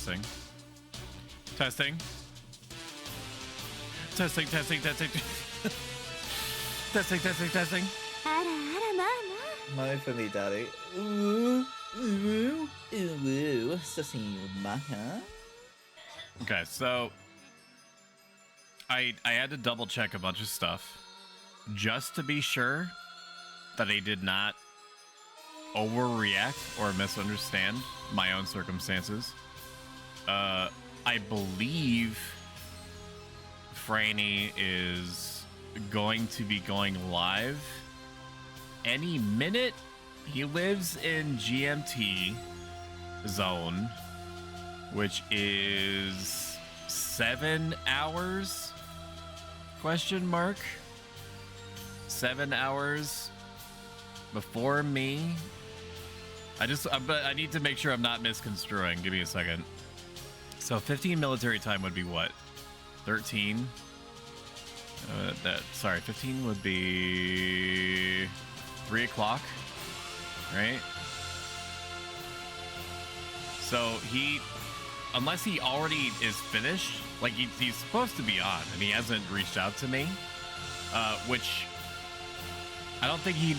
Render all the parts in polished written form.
Testing. Testing. Testing, testing, testing. Testing, testing, testing. Mommy for me, daddy. Ooh, ooh, ooh, Okay, so I had to double check a bunch of stuff just to be sure that I did not overreact or misunderstand my own circumstances. I believe Franny is going to be going live any minute. He lives in GMT zone, which is 7 hours? Question mark? 7 hours before me. But I need to make sure I'm not misconstruing. Give me a second. So 15 military time would be what? 13? Sorry, 15 would be 3 o'clock, right? So unless he already is finished, like he's supposed to be on, and he hasn't reached out to me, which I don't think he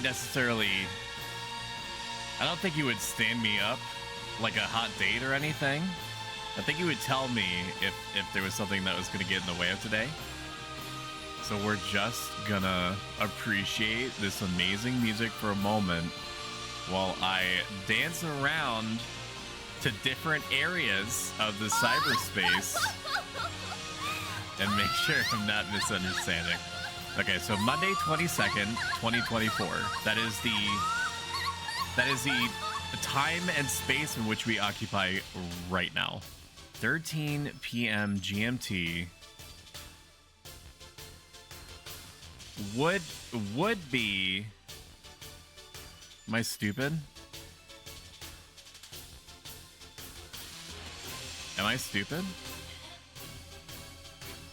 would stand me up like a hot date or anything. I think he would tell me if there was something that was going to get in the way of today. So we're just gonna appreciate this amazing music for a moment while I dance around to different areas of the cyberspace and make sure I'm not misunderstanding. Okay, so Monday 22nd, 2024. That is the time and space in which we occupy right now. 13 p.m. GMT would be... Am I stupid? Am I stupid?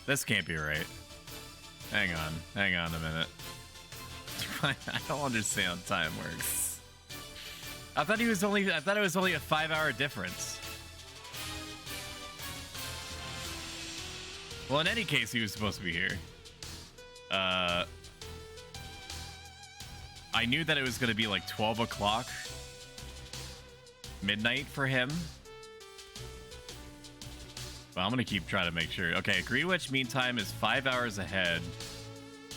This can't be right. Hang on a minute. I don't understand how time works. I thought it was only a 5-hour difference. Well, in any case, he was supposed to be here. I knew that it was going to be like 12 o'clock midnight for him. Well, I'm going to keep trying to make sure. Okay, Greenwich Mean Time is 5 hours ahead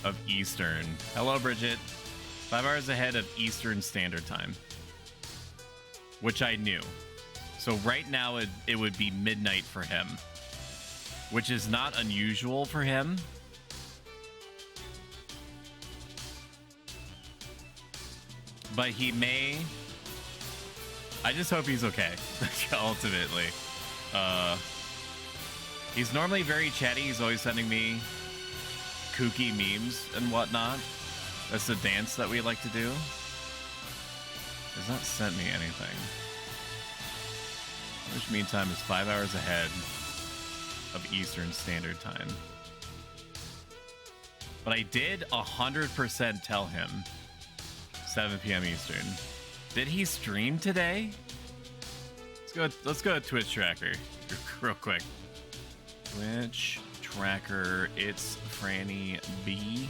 of Eastern. Hello, Bridget. 5 hours ahead of Eastern Standard Time. Which I knew. So right now it would be midnight for him. Which is not unusual for him. But he may... I just hope he's okay, ultimately. He's normally very chatty. He's always sending me kooky memes and whatnot. That's the dance that we like to do. Has not sent me anything. Which meantime is 5 hours ahead of Eastern Standard Time. But I did 100% tell him 7 p.m. Eastern. Did he stream today? Let's go to Twitch Tracker real quick. Twitch Tracker, it's Franny B.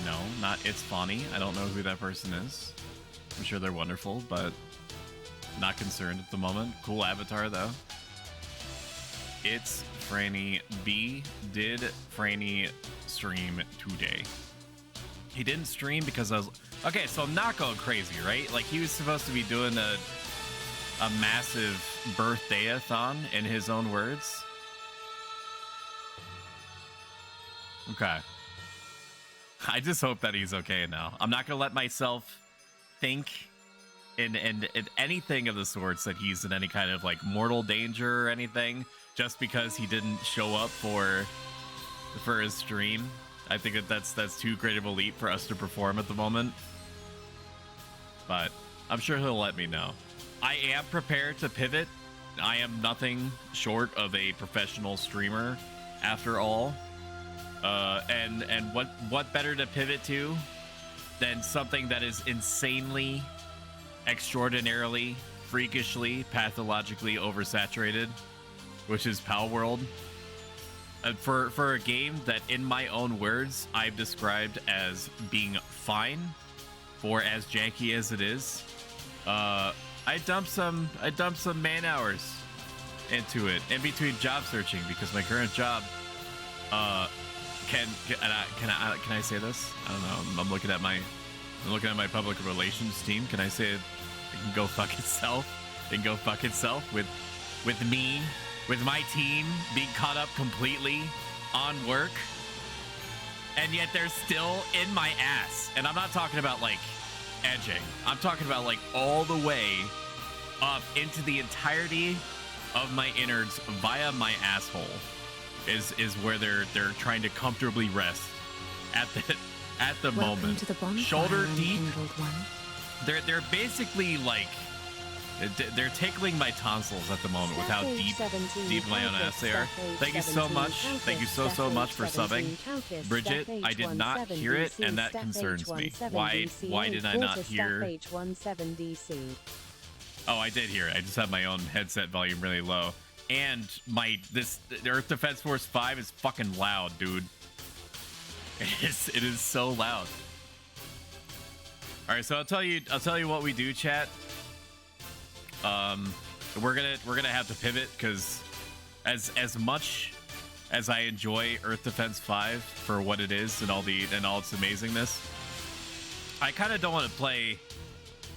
No, not It's Fonny. I don't know who that person is. I'm sure they're wonderful, but not concerned at the moment. Cool avatar, though. It's Franny B. Did Franny stream today? He didn't stream because I was... Okay, so I'm not going crazy, right? Like, he was supposed to be doing a massive birthday-a-thon, in his own words. Okay. I just hope that he's okay now. I'm not going to let myself think in anything of the sorts that he's in any kind of, like, mortal danger or anything, just because he didn't show up for his stream. I think that's too great of a leap for us to perform at the moment. But I'm sure he'll let me know. I am prepared to pivot. I am nothing short of a professional streamer, after all. And what better to pivot to than something that is insanely, extraordinarily freakishly, pathologically oversaturated, which is Palworld. For a game that, in my own words, I've described as being fine, for as janky as it is, I dumped some man hours into it in between job searching because my current job. Can I say this? I don't know. I'm looking at my public relations team. Can I say it can go fuck itself? It can go fuck itself with me, with my team being caught up completely on work, and yet they're still in my ass. And I'm not talking about like edging. I'm talking about like all the way up into the entirety of my innards via my asshole. Is where they're trying to comfortably rest at the moment. To the shoulder deep. They're basically like they're tickling my tonsils at the moment with how deep my own ass they are. Thank you so much. Thank you so much for subbing, Bridget. I did not hear it, and that concerns me. Why did I not hear? Oh, I did hear it. I just have my own headset volume really low. And the Earth Defense Force 5 is fucking loud, dude. It is so loud. All right, so I'll tell you what we do, chat. We're gonna have to pivot because as much as I enjoy Earth Defense 5 for what it is and all its amazingness, I kind of don't want to play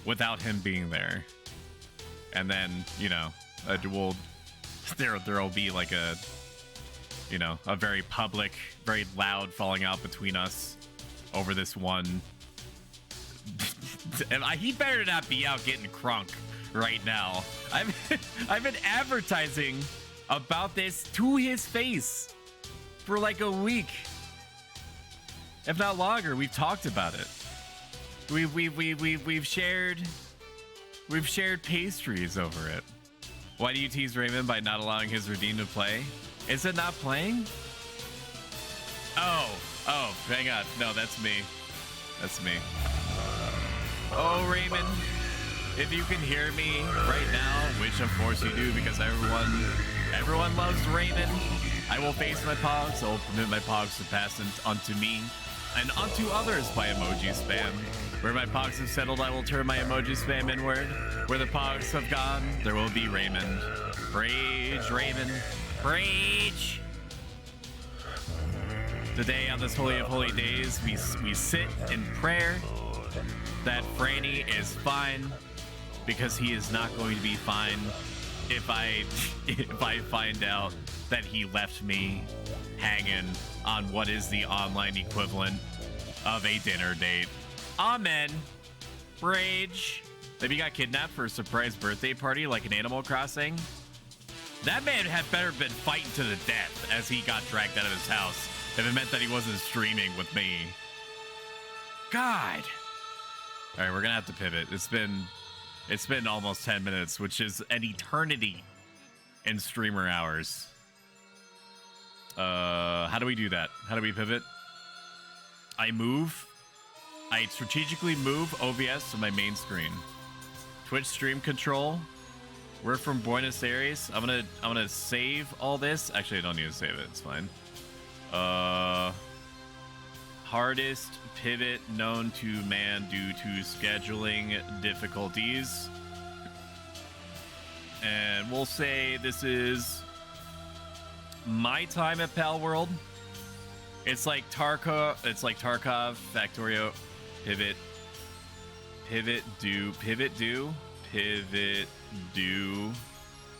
without him being there. And then there'll be like a very public, very loud falling out between us over this one. And he better not be out getting crunk right now. I've been advertising about this to his face for like a week, if not longer. We've talked about it. We've shared pastries over it. Why do you tease Raymond by not allowing his redeem to play? Is it not playing? Oh, hang on. No, that's me. That's me. Oh, Raymond, if you can hear me right now, which of course you do because everyone loves Raymond, I will face my pogs. I will permit my pogs to pass onto me and onto others by emoji spam. Where my pogs have settled, I will turn my emoji spam inward. Where the pogs have gone, there will be Raymond. Rage, Raymond. Rage! Today, on this holy of holy days, we sit in prayer that Franny is fine, because he is not going to be fine if I find out that he left me hanging on what is the online equivalent of a dinner date. Amen. Rage. Maybe he got kidnapped for a surprise birthday party like an Animal Crossing. That man had better been fighting to the death as he got dragged out of his house if it meant that he wasn't streaming with me. God. All right, we're gonna have to pivot. It's been almost 10 minutes, which is an eternity in streamer hours. How do we do that? How do we pivot? I strategically move OBS to my main screen. Twitch stream control. We're from Buenos Aires. I'm gonna save all this. Actually, I don't need to save it. It's fine. Hardest pivot known to man due to scheduling difficulties. And we'll say this is my time at Palworld. It's like Tarkov, Factorio, pivot, do.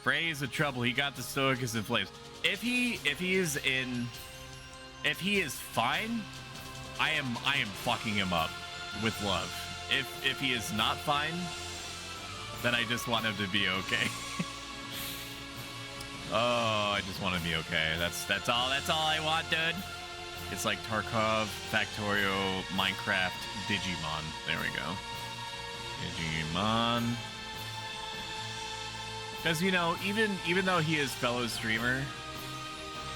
Franny's in trouble. He got the Stoics in place. If he is fine, I am fucking him up with love. If he is not fine, then I just want him to be okay. Oh, I just want to be okay. That's all I want, dude. It's like Tarkov, Factorio, Minecraft, Digimon. There we go. Digimon. Because, even though he is fellow streamer,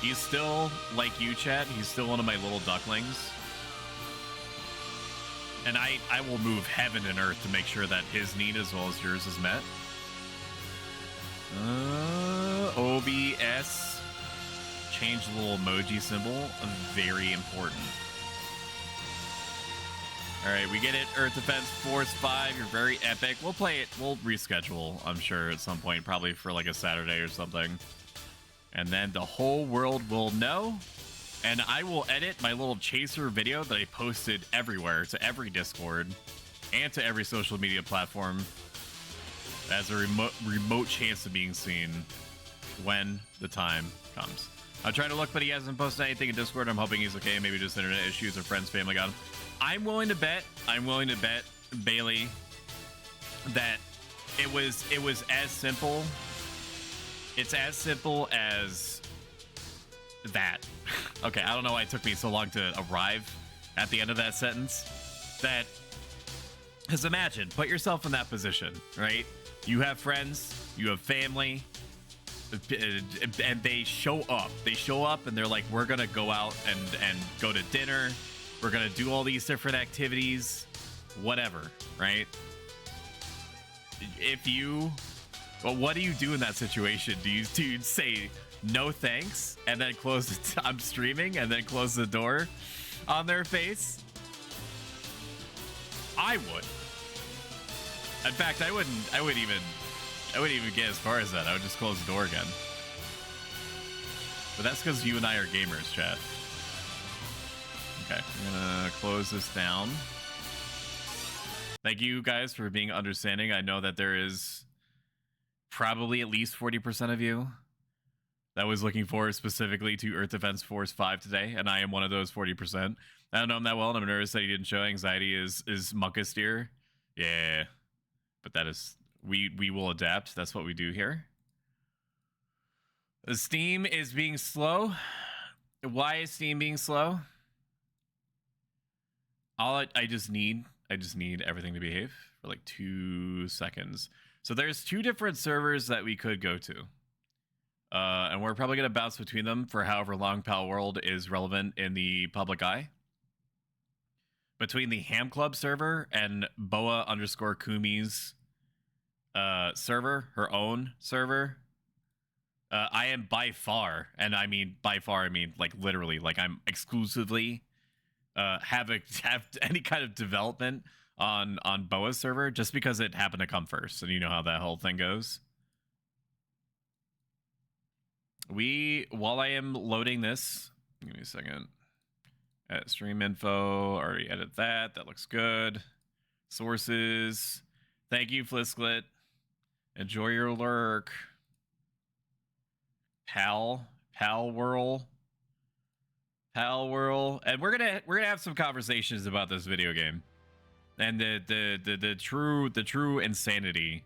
he's still, like you, chat, he's still one of my little ducklings. And I will move heaven and earth to make sure that his need as well as yours is met. OBS. Change the little emoji symbol. Very important. All right, we get it. Earth Defense Force 5. You're very epic. We'll play it. We'll reschedule, I'm sure, at some point. Probably for like a Saturday or something. And then the whole world will know. And I will edit my little chaser video that I posted everywhere, to every Discord and to every social media platform, as a remote chance of being seen when the time comes. I'm trying to look, but he hasn't posted anything in Discord. I'm hoping he's okay. Maybe just internet issues or friends, family got him. I'm willing to bet, Bailey, that it was as simple. It's as simple as that. Okay, I don't know why it took me so long to arrive at the end of that sentence. That, because imagine, put yourself in that position, right? You have friends, you have family, and they show up. They show up and they're like, we're gonna go out and go to dinner. We're gonna do all these different activities, whatever, right? Well, what do you do in that situation? Do you say no thanks and then close it? I'm streaming and then close the door on their face? I would. In fact, I wouldn't even get as far as that. I would just close the door again. But that's because you and I are gamers, chat. Okay, I'm gonna close this down. Thank you guys for being understanding. I know that there is probably at least 40% of you that was looking forward specifically to Earth Defense Force 5 today, and I am one of those 40%. I don't know him that well, and I'm nervous that he didn't show. Anxiety is muckus steer. Yeah, but that is, we will adapt. That's what we do here. The Steam is being slow. Why is Steam being slow? I just need everything to behave for like 2 seconds. So there's 2 different servers that we could go to. And we're probably going to bounce between them for however long Palworld is relevant in the public eye. Between the Ham Club server and Boa_Kumi's server, her own server, I am by far, and I mean by far, I mean like literally, like I'm exclusively have any kind of development on Boa's server just because it happened to come first, and you know how that whole thing goes. While I am loading this, give me a second. Edit stream info, already edit that. That looks good. Sources. Thank you, Flisklet. Enjoy your lurk. Palworld. And we're gonna have some conversations about this video game. And the true insanity.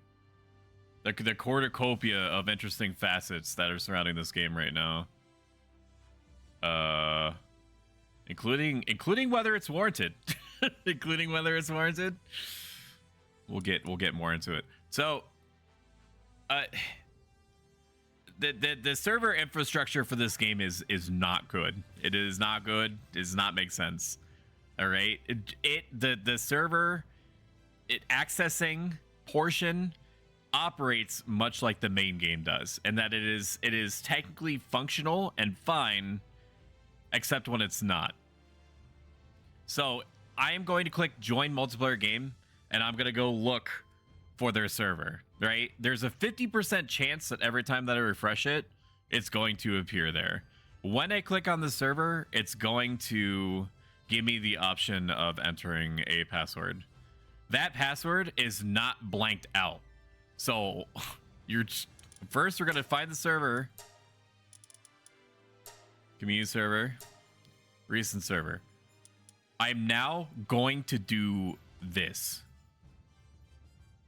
The cornucopia of interesting facets that are surrounding this game right now. Including whether it's warranted. Including whether it's warranted. We'll get more into it. So the server infrastructure for this game is not good. It is not good. It does not make sense. All right. The server accessing portion operates much like the main game does, and that it is technically functional and fine, except when it's not. So I am going to click join multiplayer game, and I'm gonna go look for their server. Right? There's a 50% chance that every time that I refresh it, it's going to appear there. When I click on the server, it's going to give me the option of entering a password. That password is not blanked out. So first we're going to find the server. Community server. Recent server. I'm now going to do this.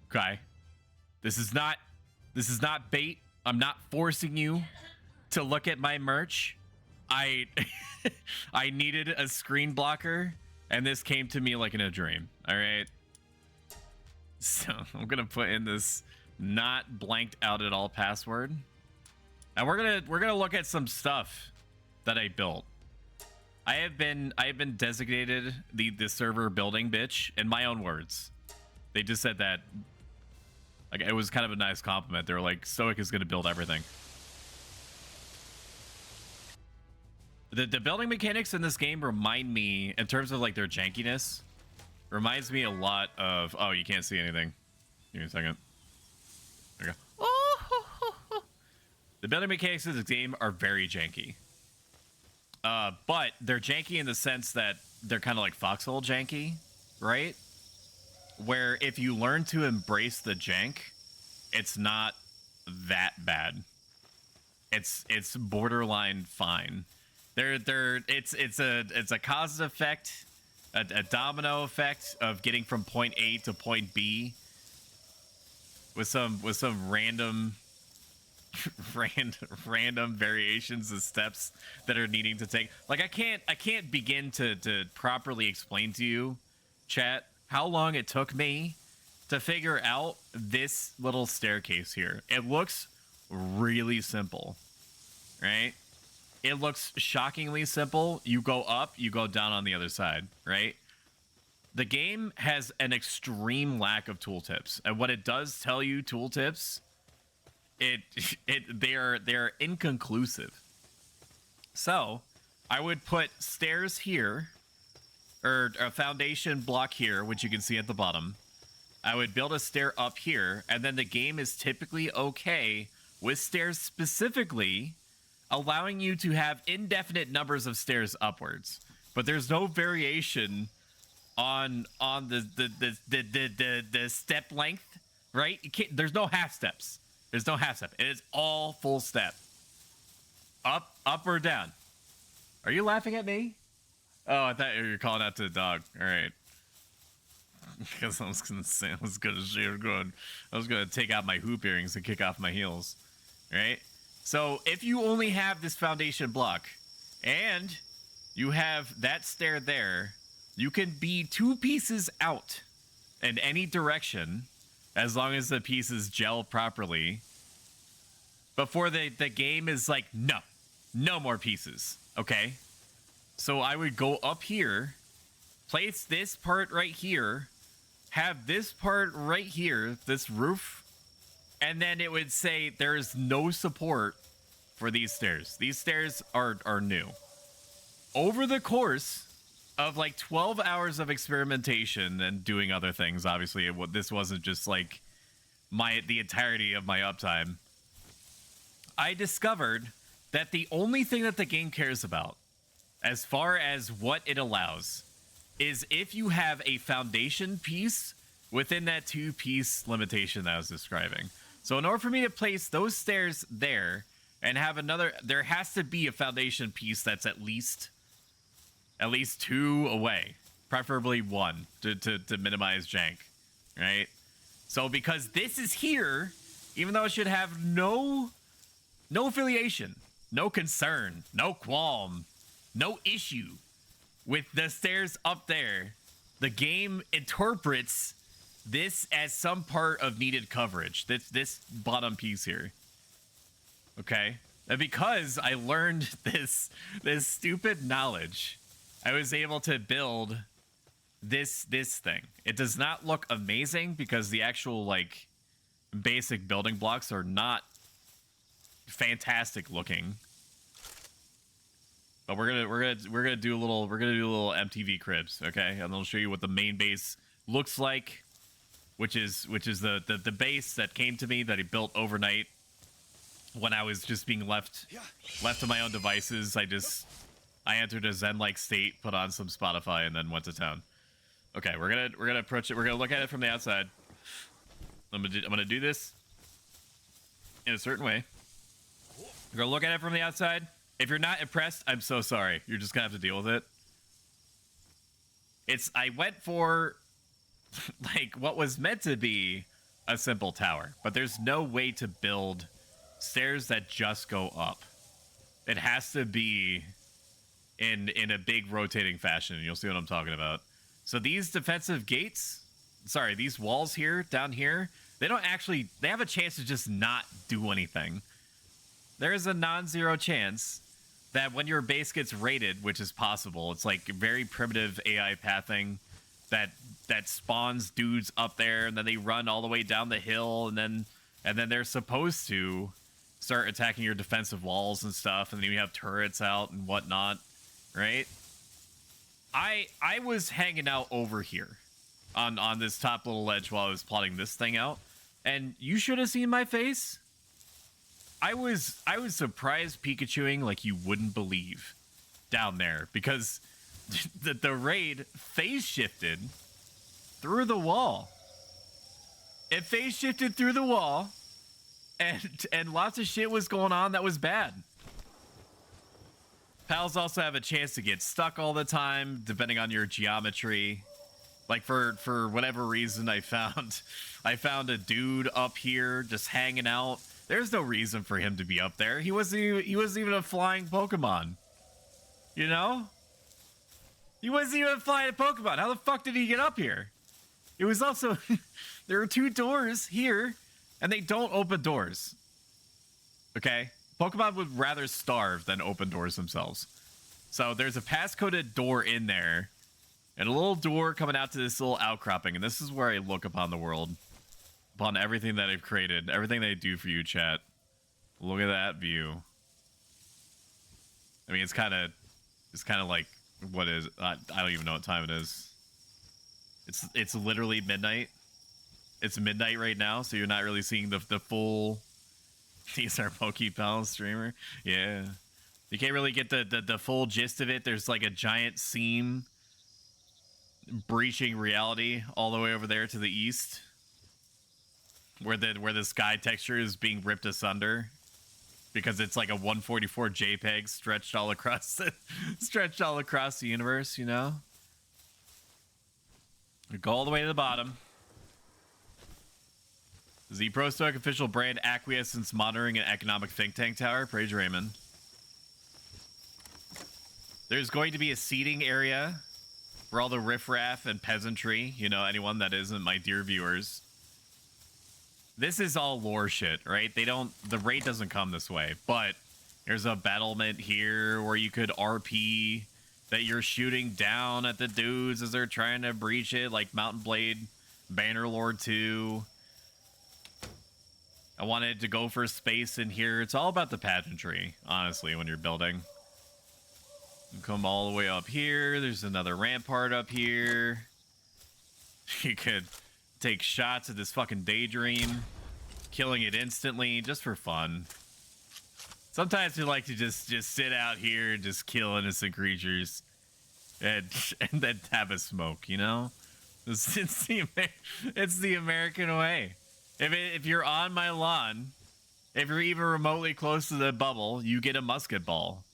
Okay. This is not bait. I'm not forcing you to look at my merch. I needed a screen blocker, and this came to me like in a dream. All right. So I'm gonna put in this not blanked out at all password, and we're gonna look at some stuff that I built. I have been designated the server building bitch in my own words. They just said that Like, it was kind of a nice compliment. They were like, Stoic is going to build everything. The building mechanics in this game remind me, in terms of like their jankiness, reminds me a lot of... Oh, you can't see anything. Give me a second. There we go. Oh, the building mechanics of this game are very janky. But they're janky in the sense that they're kind of like foxhole janky, right? Where if you learn to embrace the jank, it's not that bad. It's borderline fine. It's a cause and effect, a domino effect of getting from point A to point B with some random random variations of steps that are needing to take. Like, I can't begin to properly explain to you, chat, how long it took me to figure out this little staircase here. It looks really simple, right? It looks shockingly simple. You go up, you go down on the other side, right? The game has an extreme lack of tooltips, and when it does tell you tooltips, they're inconclusive. So I would put stairs here, or a foundation block here, which you can see at the bottom. I would build a stair up here, and then the game is typically okay with stairs specifically allowing you to have indefinite numbers of stairs upwards. But there's no variation on the step length, right? There's no half steps. There's no half step. It is all full step. Up or down. Are you laughing at me? Oh, I thought you were calling out to the dog. All right. Because I was gonna say, I was gonna take out my hoop earrings and kick off my heels. Right? So if you only have this foundation block and you have that stair there, you can be 2 pieces out in any direction as long as the pieces gel properly before the game is like, no more pieces. Okay? So I would go up here, place this part right here, have this part right here, this roof, and then it would say there is no support for these stairs. These stairs are new. Over the course of like 12 hours of experimentation and doing other things, obviously this wasn't just like the entirety of my uptime, I discovered that the only thing that the game cares about, as far as what it allows, is if you have a foundation piece within that 2-piece limitation that I was describing. So in order for me to place those stairs there and have another, there has to be a foundation piece that's at least 2 away, preferably 1 to minimize jank, right? So because this is here, even though it should have no affiliation, no concern, no qualm, no issue with the stairs up there, the game interprets this as some part of needed coverage. This bottom piece here. Okay? And because I learned this stupid knowledge, I was able to build this thing. It does not look amazing because the actual like basic building blocks are not fantastic looking. But we're gonna do a little MTV Cribs, okay? And I'll show you what the main base looks like, which is the base that came to me that he built overnight when I was just being left to my own devices. I entered a zen-like state, put on some Spotify, and then went to town. Okay, we're gonna approach it. We're gonna look at it from the outside. I'm gonna do this in a certain way. We're gonna look at it from the outside. If you're not impressed, I'm so sorry. You're just gonna have to deal with it. I went for like what was meant to be a simple tower, but there's no way to build stairs that just go up. It has to be in a big rotating fashion, and you'll see what I'm talking about. So these defensive gates, sorry, these walls here, down here, they have a chance to just not do anything. There is a non-zero chance that when your base gets raided, which is possible, it's like very primitive AI pathing that spawns dudes up there, and then they run all the way down the hill, and then they're supposed to start attacking your defensive walls and stuff, and then you have turrets out and whatnot, right? I was hanging out over here on this top little ledge while I was plotting this thing out, and you should have seen my face. I was surprised Pikachuing like you wouldn't believe down there, because the raid phase shifted through the wall. It phase shifted through the wall, and lots of shit was going on that was bad. Pals also have a chance to get stuck all the time, depending on your geometry. Like for whatever reason, I found a dude up here just hanging out. There's no reason for him to be up there. He wasn't even a flying Pokemon. You know? He wasn't even a flying Pokemon. How the fuck did he get up here? It was also there are 2 doors here, and they don't open doors. Okay? Pokemon would rather starve than open doors themselves. So there's a passcoded door in there, and a little door coming out to this little outcropping, and this is where I look upon the world, upon everything that I've created, everything they do for you, chat. Look at that view. I mean, it's kind of like, what is, I don't even know what time it is. It's literally midnight. It's midnight right now, so you're not really seeing the full. These are Pokepal streamer. Yeah, you can't really get the full gist of it. There's like a giant seam breaching reality all the way over there to the east, where the sky texture is being ripped asunder because it's like a 144 JPEG stretched all across the universe. You know, we go all the way to the bottom. The Pro-Stoic official brand acquiescence monitoring and economic think tank tower. Praise Raymond. There's going to be a seating area for all the riffraff and peasantry. You know, anyone that isn't my dear viewers. This is all lore shit, right? The raid doesn't come this way, but there's a battlement here where you could RP that you're shooting down at the dudes as they're trying to breach it, like Mountain Blade, Bannerlord 2. I wanted to go for space in here. It's all about the pageantry, honestly, when you're building. You come all the way up here. There's another rampart up here. You could take shots at this fucking Daydream, killing it instantly, just for fun. Sometimes we like to just sit out here and just kill innocent creatures and then have a smoke, you know? It's the American way. If you're on my lawn, if you're even remotely close to the bubble, you get a musket ball.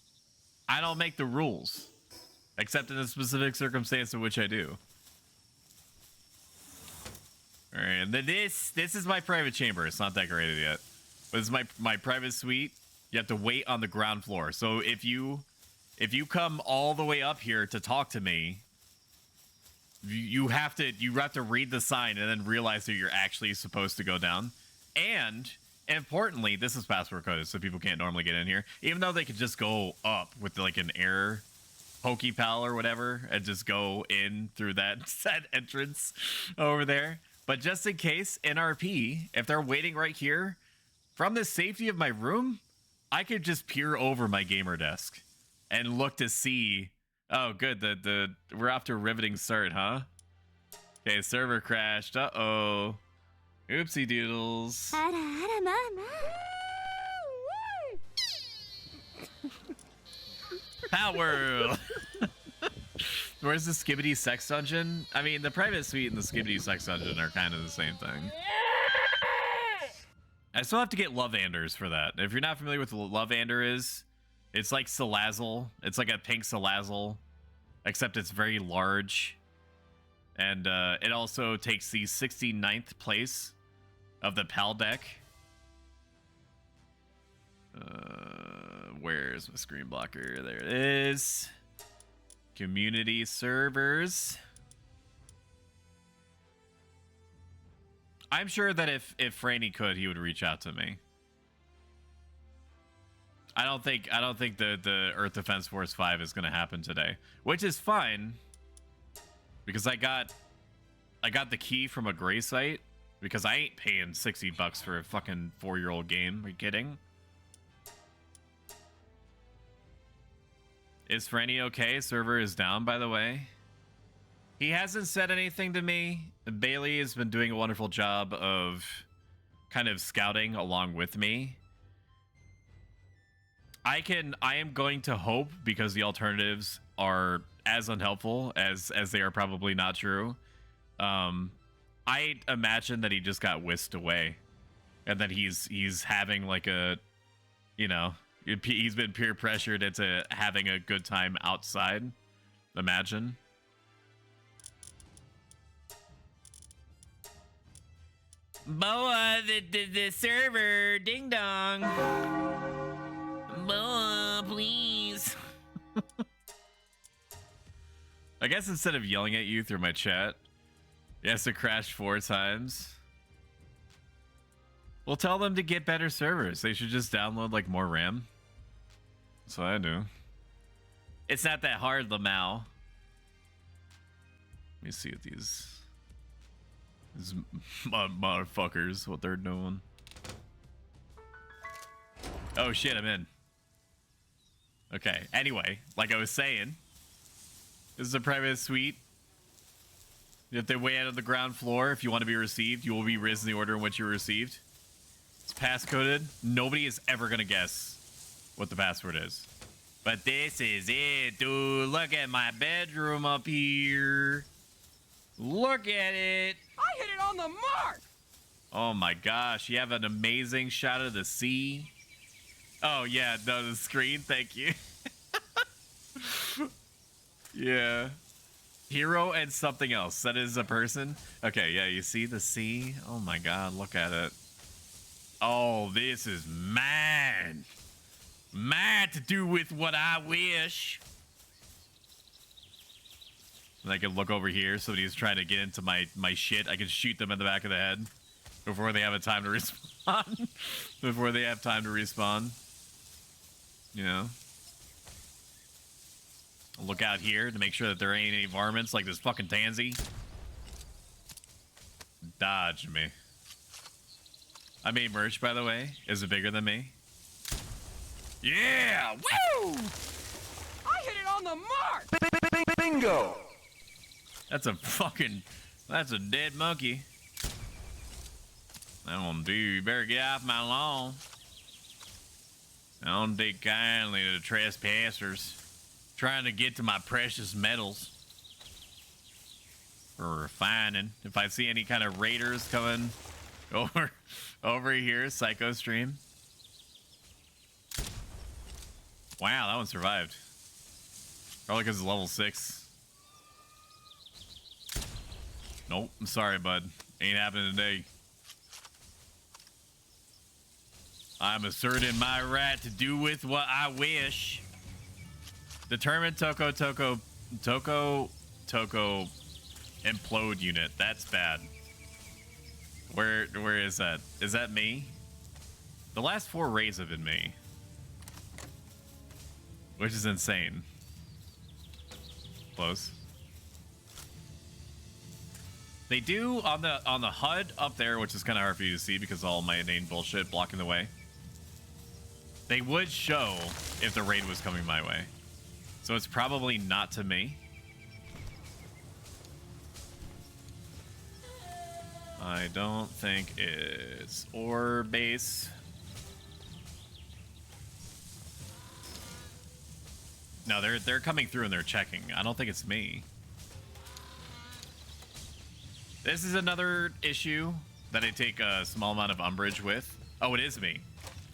I don't make the rules, except in a specific circumstance in which I do. All right, and then this is my private chamber. It's not decorated yet, but it's my private suite. You have to wait on the ground floor. So if you come all the way up here to talk to me, you have to read the sign and then realize that you're actually supposed to go down. And importantly, this is password coded, so people can't normally get in here, even though they could just go up with like an air Pokepal or whatever and just go in through that entrance over there. But just in case, NRP, if they're waiting right here, from the safety of my room, I could just peer over my gamer desk and look to see. Oh, good. We're off to a riveting start, huh? Okay, server crashed. Uh-oh. Oopsie doodles. Palworld. Where's the Skibidi Sex Dungeon? I mean, the private suite and the Skibidi Sex Dungeon are kind of the same thing. I still have to get Lovanders for that. If you're not familiar with what Lovander is, it's like Salazzle. It's like a pink Salazzle, except it's very large. And it also takes the 69th place of the PAL deck. Where's my screen blocker? There it is. Community servers. I'm sure that if Franny could, he would reach out to me. I don't think the Earth Defense Force 5 is going to happen today, which is fine because I got I got the key from a gray site because I ain't paying $60 for a fucking 4-year-old game. Are you kidding? Is Franny okay? Server is down, by the way. He hasn't said anything to me. Bailey has been doing a wonderful job of kind of scouting along with me. I am going to hope, because the alternatives are as unhelpful as they are probably not true. I imagine that he just got whisked away, and that he's having like a, you know, he's been peer pressured into having a good time outside. Imagine. Boa, the server, ding dong. Boa, please. I guess instead of yelling at you through my chat, yes, it crashed 4 times. We'll tell them to get better servers. They should just download like more RAM. That's what I do. It's not that hard, Lamau. Let me see what these motherfuckers, what they're doing. Oh shit, I'm in. Okay, anyway, like I was saying, this is a private suite. You have to wait out on the ground floor. If you want to be received, you will be risen in the order in which you were received. It's passcoded. Nobody is ever going to guess what the password is. But this is it, dude. Look at my bedroom up here. Look at it. I hit it on the mark. Oh my gosh. You have an amazing shot of the sea. Oh, yeah. No, the screen. Thank you. Yeah. Hero and something else. That is a person. Okay, yeah. You see the sea? Oh my god. Look at it. Oh, this is mine. Mine to do with what I wish. And I can look over here. Somebody's trying to get into my shit. I can shoot them in the back of the head before they have a time to respawn. Before they have time to respawn. You know? I'll look out here to make sure that there ain't any varmints like this fucking tansy. Dodge me. I made merch, by the way. Is it bigger than me? Yeah! Woo! I hit it on the mark. Bingo! That's a dead monkey. That one, dude, you better get off my lawn. I don't take kindly to the trespassers trying to get to my precious metals for refining. If I see any kind of raiders coming over here, Psycho Stream. Wow, that one survived. Probably because it's level 6. Nope, I'm sorry, bud. Ain't happening today. I'm asserting my right to do with what I wish. Determined Toko implode unit. That's bad. Where is that? Is that me? The last 4 raids have been me. Which is insane. Close. They do on the HUD up there, which is kind of hard for you to see because of all my inane bullshit blocking the way. They would show if the raid was coming my way. So it's probably not to me. I don't think it's ore base. No, they're coming through and they're checking. I don't think it's me. This is another issue that I take a small amount of umbrage with. Oh, it is me.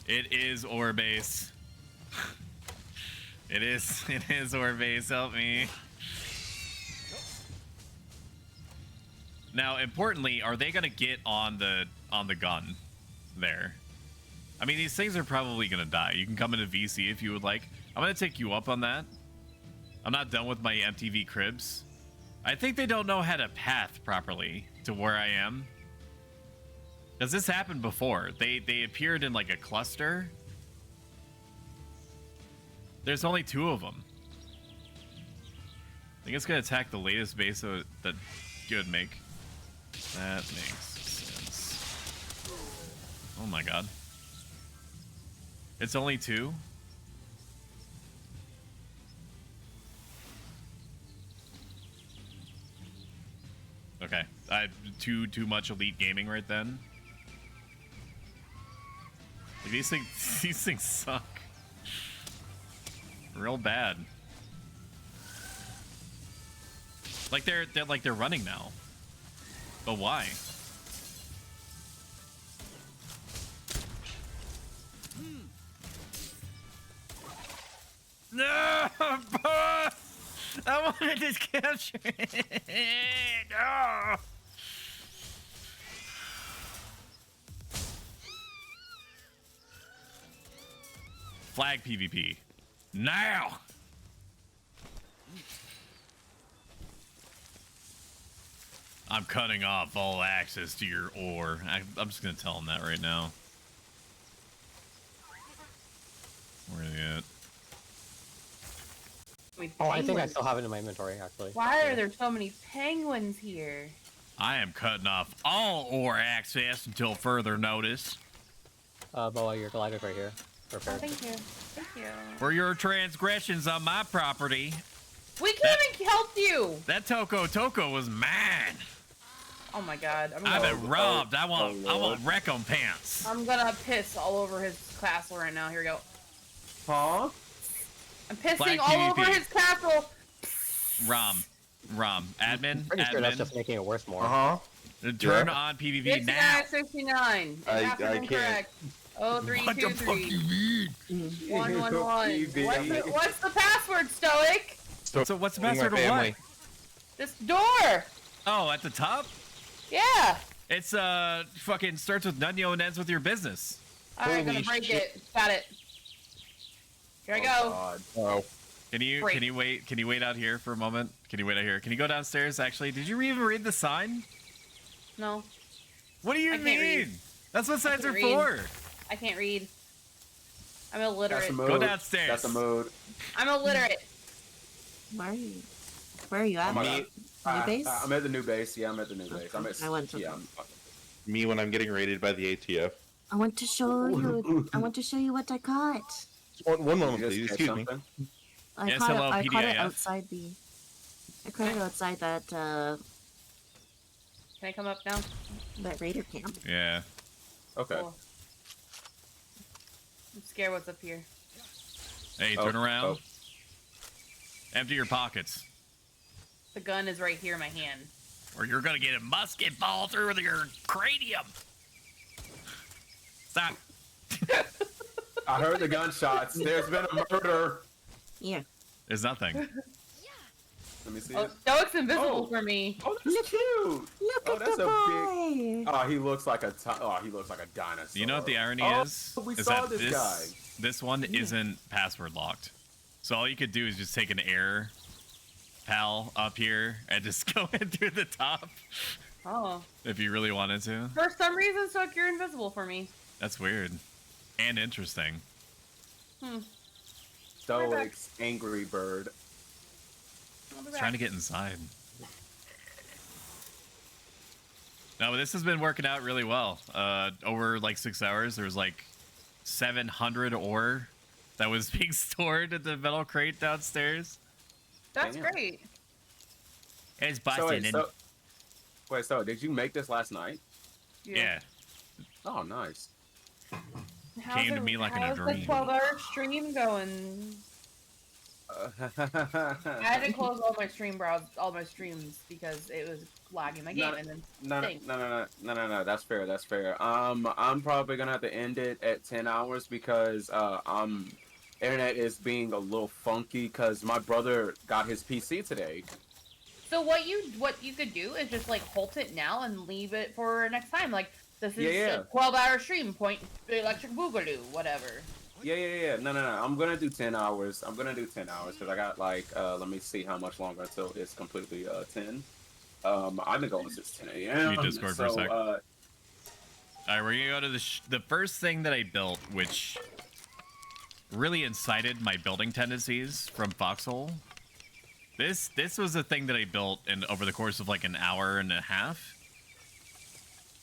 It is ore base. It is ore base. Help me. Now, importantly, are they gonna get on the gun there? I mean, these things are probably gonna die. You can come into VC if you would like. I'm gonna take you up on that. I'm not done with my MTV cribs. I think they don't know how to path properly to where I am. Does this happen before? They appeared in like a cluster. There's only 2 of them. I think it's gonna attack the latest base that you would make. That makes sense. Oh my god. It's only 2? Okay. Too much elite gaming right then. Like, these things suck. Real bad. Like they're running now. But why? No! I wanted to capture it! No! Flag PvP. Now! I'm cutting off all access to your ore. I'm just gonna tell him that right now. Where are they at? Oh, I think I still have it in my inventory, actually. Why are there so many penguins here? I am cutting off all ore access until further notice. Boa, you're glided right here. Oh, Perfect. thank you. Thank you. For your transgressions on my property. We can't even help you! That Toko was mine. Oh my god. I've been robbed. I want recompense. I'm gonna piss all over his castle right now. Here we go. Huh? I'm pissing Flag all PvP. over his castle. Rom. Admin. Pretty sure that's just making it worse more. Turn on PvP now. 69. I Incorrect. can't. Oh, 3, What 2, the fuck 3. you mean? 1, 1, 1. PvP. What's the password, Stoic? So what's the password of what? This door. Oh, at the top? Yeah. It's fucking starts with Nunyo and ends with your business. Alright, gonna break it. Got it. Here I go. Oh. Can you Break. Can you wait out here for a moment? Can you wait out here? Can you go downstairs actually? Did you even read the sign? No, What do you I can't mean? read. That's what signs are can't read. for. I can't read. I'm That's illiterate. the mode. Go downstairs. That's the mode. I'm illiterate. Where are you? Where are you at? I'm New at- base? I'm at the new base. Yeah, I'm at the new base. I'm at. I went to Yeah. them. Me when I'm getting raided by the ATF. I want to show you. I want to show you what I caught. One You moment, just please. catch Excuse me. something? I Yes, caught hello, it. I caught it PDIF. outside the. I caught it outside that Can I come up now? that raider camp. Yeah. Okay. Cool. I'm scared what's up here. Hey, Oh, turn around. oh. Empty your pockets, The gun is right here in my hand. or you're gonna get a musket ball through your cranium. Stop. I heard the gunshots. There's been a murder. Yeah. There's nothing. Let me see Oh, it. Stoic's invisible Oh. for me. Oh, that's cute. Look Oh, at that's the a boy. Oh, he looks like a. He looks like a dinosaur. You know what the irony Oh, is? we Is saw that this guy. this one isn't password locked. So all you could do is just take an air pal up here and just go in through the top Oh. if you really wanted to. For some reason, Stoic, you're invisible for me. That's weird and interesting. Stoic's angry bird. I'll be It's back. trying to get inside. No, but this has been working out really well. Over like 6 hours, there was like 700 ore that was being stored at the metal crate downstairs. That's Damn. great. It's So busting wait, in. so did you make this last night? Yeah. Oh, nice. Came to me like in a how's dream. the 12-hour stream going? I had to close all my streams because it was lagging my game, No, and then No, Thanks. no. That's fair. That's fair. I'm probably gonna have to end it at 10 hours because internet is being a little funky because my brother got his PC today. So what you could do is just like halt it now and leave it for next time. Like this is Yeah. a 12-hour stream. Point electric boogaloo, whatever. Yeah. No. I'm gonna do 10 hours. I'm gonna do 10 hours because I got like let me see how much longer until it's completely 10. I've been going since 10 a.m. Can you Discord for a sec? Uh, All right, we're gonna go to the first thing that I built, which really incited my building tendencies from Foxhole. This was a thing that I built over the course of like an hour and a half.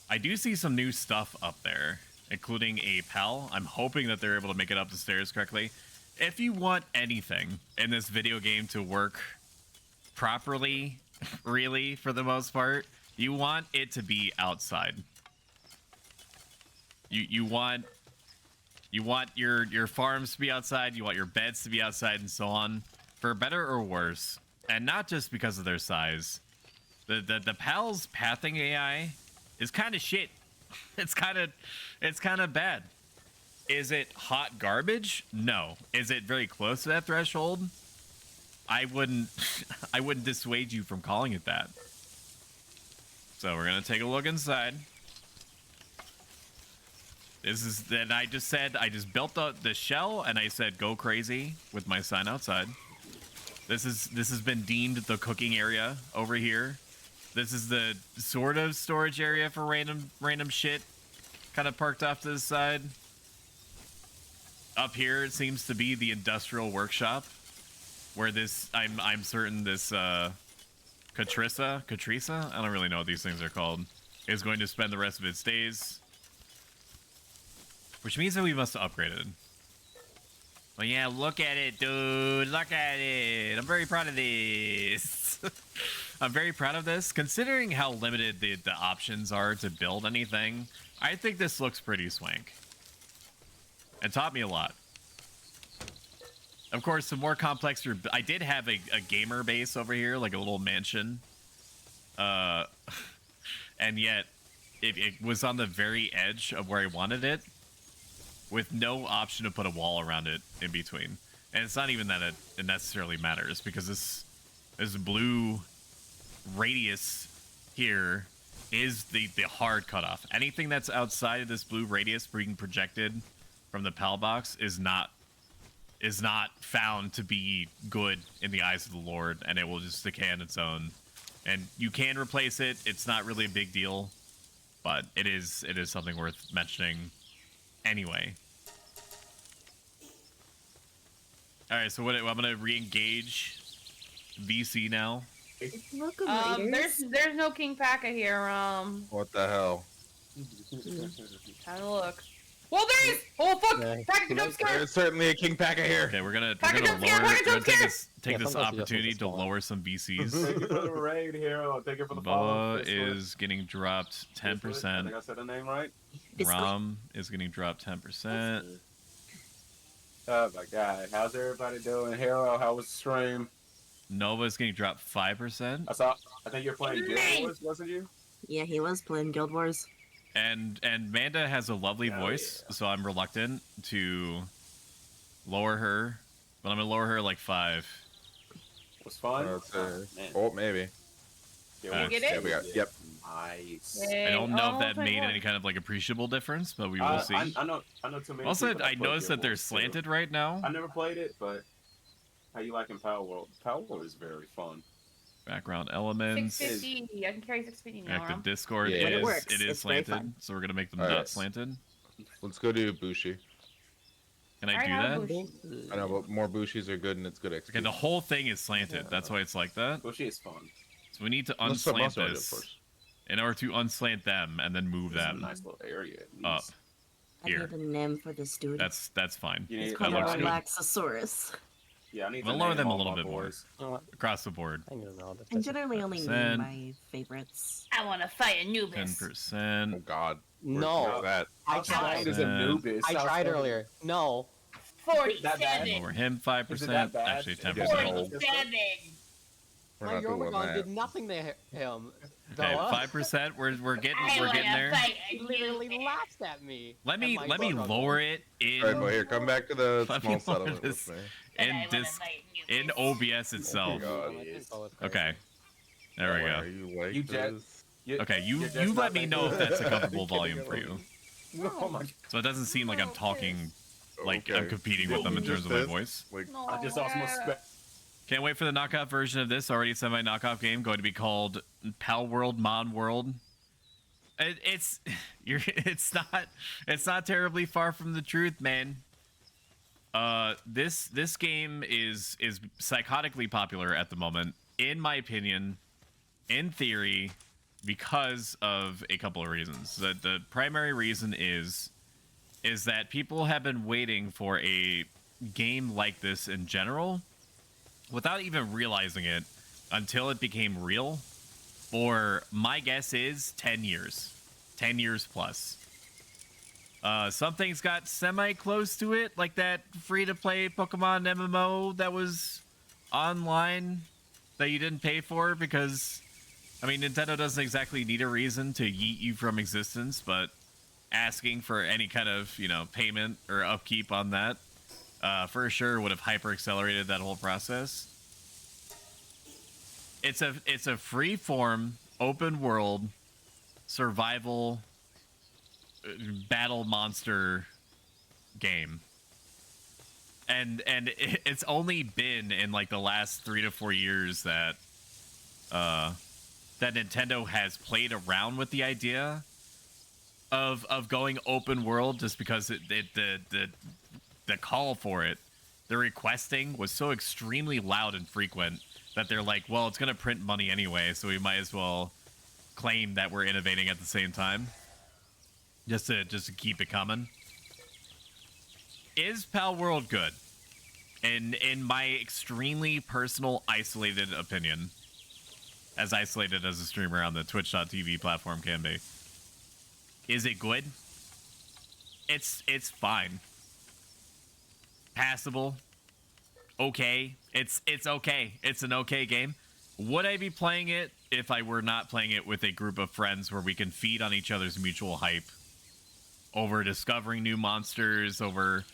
I do see some new stuff up there, including a PAL. I'm hoping that they're able to make it up the stairs correctly. If you want anything in this video game to work properly, really, for the most part, you want it to be outside. You want your farms to be outside, you want your beds to be outside, and so on, for better or worse. And not just because of their size. The PAL's pathing AI is kind of shit. It's kind of bad. Is it hot garbage? No. Is it very close to that threshold? I wouldn't dissuade you from calling it that. So we're gonna take a look inside. This is then I just built the shell and I said go crazy with my sign outside. This has been deemed the cooking area over here. This is the sort of storage area for random shit kind of parked off to the side. Up here it seems to be the industrial workshop where this I'm certain this Catrissa, I don't really know what these things are called, is going to spend the rest of its days. Which means that we must upgrade it. Well, yeah, look at it, dude. Look at it. I'm very proud of this. I'm very proud of this. Considering how limited the options are to build anything, I think this looks pretty swank. It taught me a lot. Of course, the more complex I did have a gamer base over here, like a little mansion. And yet, it was on the very edge of where I wanted it, with no option to put a wall around it in between. And it's not even that it necessarily matters, because this blue radius here is the hard cutoff. Anything that's outside of this blue radius being projected from the PAL box is not found to be good in the eyes of the Lord, and it will just decay on its own. And you can replace it. It's not really a big deal, but it is something worth mentioning anyway. All right, so I'm gonna re-engage VC now. Welcome, Raiders. There's no King Paka here. What the hell? Have a look. Well, there is. Oh fuck! Yeah. Paka jump scare. There's certainly a King Packer here. Okay, we're gonna Paka jump scare, Paka jump take scare! this Yeah, this sometimes you just opportunity want to to spawn. lower some VCs. Thank you for the raid, hero. Thank you for the follow. Boa is getting dropped I 10%. think I said the name right. Rom is getting dropped 10%. Oh my god, how's everybody doing? Hero, how was the stream? Nova is getting dropped 5%. I think you're playing Guild Wars, wasn't you? Yeah, he was playing Guild Wars. And Manda has a lovely Hell voice, yeah. so I'm reluctant to lower her, but I'm gonna lower her like 5. Was fun. Man. Man. Oh, maybe. Guild Uh, Wars Get it? Yeah, we got. Yep. Nice. I don't know if that Oh, made my any God. kind of like appreciable difference, but we will see. I know too many. Also, people that I play noticed Guild that they're Wars, too. slanted right now. I never played it, but how you liking Palworld? Palworld is very fun. Background elements. 650. I can carry 650 now. Active Rom. Discord Yeah. But it works. it is It's very slanted, fun. so we're gonna make them All not right. slanted. Let's go to Bushi. Can I Alright, do have a that? Bushi. I know, but more Bushis are good and it's good XP. Okay, the whole thing is slanted. That's why it's like that. Bushi is fun. So we need to Unless some unslant else already, of this course. in order to unslant them and then move It's a them nice little area. at least. up. I Here. need a name for this dude. That's fine. You It's need, called that a looks good. Relaxosaurus. yeah, I need We'll to lower name them a all little my bit more. boys. You know what? Across the board. I don't know. I generally only name 10%. my favorites. I want to fight Anubis. 10%. Oh God. No, Where's that? I How tried. sound is Anubis? I How tried sound- earlier. No. That bad? 47. Lower him Is it 5%. that bad? Actually, Is it 10%. old? 47. We're My not doing Yormagon that. did nothing to him. Okay, Bella. 5%. We're getting I want to there. fight He literally Anubis. laughed at me. Let me at my let me struggle. lower it in All right, but here, come back to the Let me small lower settlement this. with me. And I in wanna this fight in Anubis. OBS itself. God. Okay. There we Why go. Are you like You jet- this? Okay, you you're just let not me like know this. if that's a comfortable volume for you. Oh my! So it doesn't seem like I'm talking like I'm Okay. competing with them in terms of my voice. Like, No, I just lost my spec. Can't wait for the knockoff version of this already semi-knockoff game, going to be called Palworld Mon World. It's not terribly far from the truth, man. This game is psychotically popular at the moment, in my opinion. In theory, because of a couple of reasons. The primary reason is that people have been waiting for a game like this in general without even realizing it until it became real. For my guess is 10 years. 10 years plus. Some things got semi-close to it, like that free-to-play Pokemon MMO that was online that you didn't pay for because, I mean, Nintendo doesn't exactly need a reason to yeet you from existence, but asking for any kind of, you know, payment or upkeep on that for sure would have hyper-accelerated that whole process. It's a free-form, open-world, survival, battle monster game. And it's only been in like the last 3 to 4 years that Nintendo has played around with the idea of going open world, just because the call for it, the requesting was so extremely loud and frequent that they're like, well, it's gonna print money anyway, so we might as well claim that we're innovating at the same time, just to keep it coming. Is Palworld good? In my extremely personal, isolated opinion, as isolated as a streamer on the Twitch.tv platform can be, is it good? It's fine. Passable. Okay. It's okay. It's an okay game. Would I be playing it if I were not playing it with a group of friends where we can feed on each other's mutual hype over discovering new monsters, over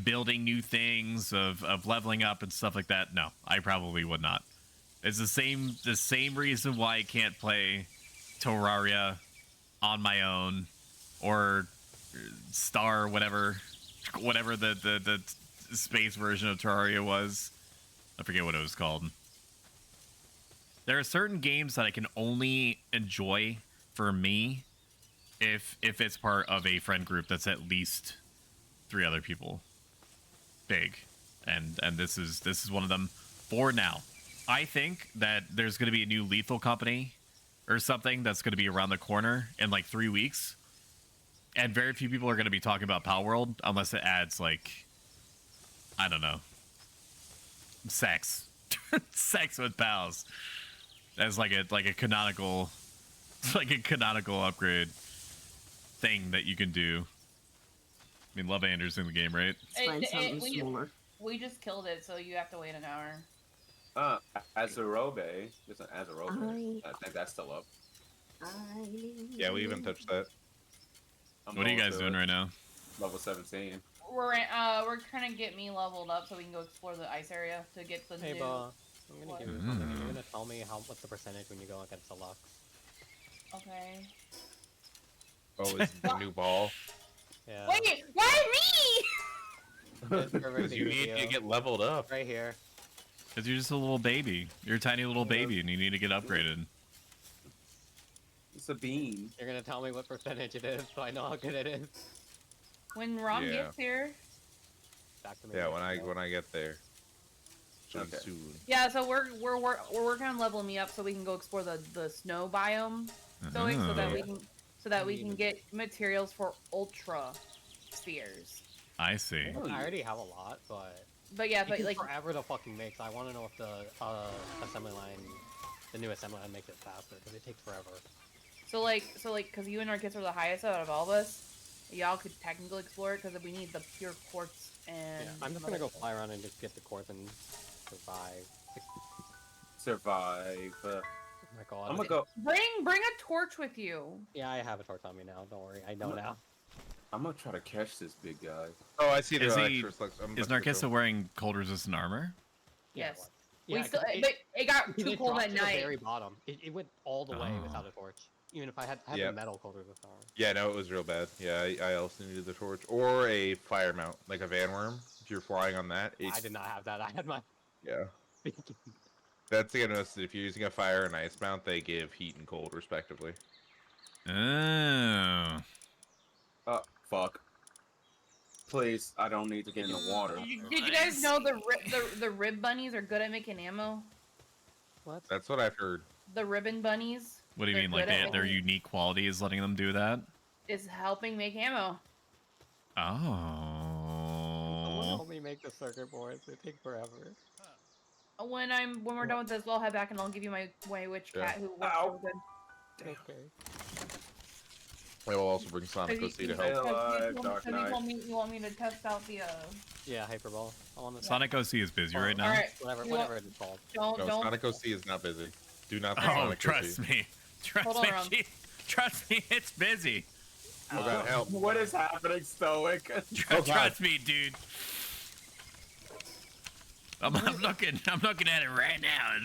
building new things, of leveling up and stuff like that? No, I probably would not. It's the same reason why I can't play Terraria on my own, or Star, whatever the space version of Terraria was. I forget what it was called. There are certain games that I can only enjoy for me if it's part of a friend group that's at least 3 other people big, and this is one of them for now. I think that there's going to be a new Lethal Company or something that's going to be around the corner in like 3 weeks, and very few people are going to be talking about Palworld unless it adds, like, I don't know, sex sex with pals as like a canonical upgrade thing that you can do. I mean, Love Anders in the game, right? Let's find something smaller. We just killed it, so you have to wait an hour. Azarobe. There's an Azarobe. I think that's still up. Yeah, we even touched that. What are you guys doing right now? Level 17. We're trying to get me leveled up so we can go explore the ice area to get the Hey, new... Ba, I'm gonna give you something. You're gonna tell me what's the percentage when you go against the Lux. Okay. Oh, it's the new ball. Yeah. Wait, why me? It's perfect Because you need to get leveled up. right here. Because you're just a little baby. You're a tiny little baby, and you need to get upgraded. It's a bean. You're gonna tell me what percentage it is, so I know how good it is. When Rom Yeah. gets here. Back to me. Yeah, later, when I get there. Okay. Soon. Yeah, so we're working on leveling me up so we can go explore the snow biome, so that we can get materials for ultra spheres. I see. I already have a lot, but Yeah, it but takes like forever to fucking make. So I want to know if the assembly line, the new assembly line, makes it faster because it takes forever. so because you and our kids are the highest out of all of us, y'all could technically explore it because we need the pure quartz and. Yeah, I'm just gonna go fly around and just get the quartz and survive. Oh my god. I'm gonna go. Bring a torch with you. Yeah, I have a torch on me now. Don't worry, I know now. I'm gonna try to catch this big guy. Oh, I see the Is he- extra slugs. Is Narkissa wearing cold resistant armor? Yes. Yeah, We still, 'cause but it got because too it cold dropped at to the night. very bottom. It went all the way Oh. without a torch. Even if I had the Yep. metal cold resist armor. Yeah, no, it was real bad. Yeah, I also needed the torch. Or a fire mount, like a van worm. If you're flying on that. I did not have that. I had my. Yeah. That's the notice. If you're using a fire and ice mount, they give heat and cold, respectively. Oh. Oh, fuck. Please, I don't need to get in the water. Did you guys know the rib bunnies are good at making ammo? What? That's what I've heard. The ribbon bunnies. What do you They're mean? Like good at their making- unique quality is letting them do that? Is helping make ammo. Someone Oh. help me make the circuit boards. They take forever. When we're done with this, I'll head back and I'll give you my witch Yeah. cat who works Ow. so good. Okay. I will also bring Sonic Because OC you- to Hey, help. Dark because Knight. you want me to test out the Yeah, Hyperball. I want to. Sonic OC is busy right now. Alright. Whatever it's called. Don't No, don't Sonic OC is not busy. Do not. play Oh, Sonic trust OC. me. Trust Hold me. on, Ron. Trust me, it's busy. Oh God, help! What is happening, Stoic? Trust, God. trust me, dude. I'm looking at it right now.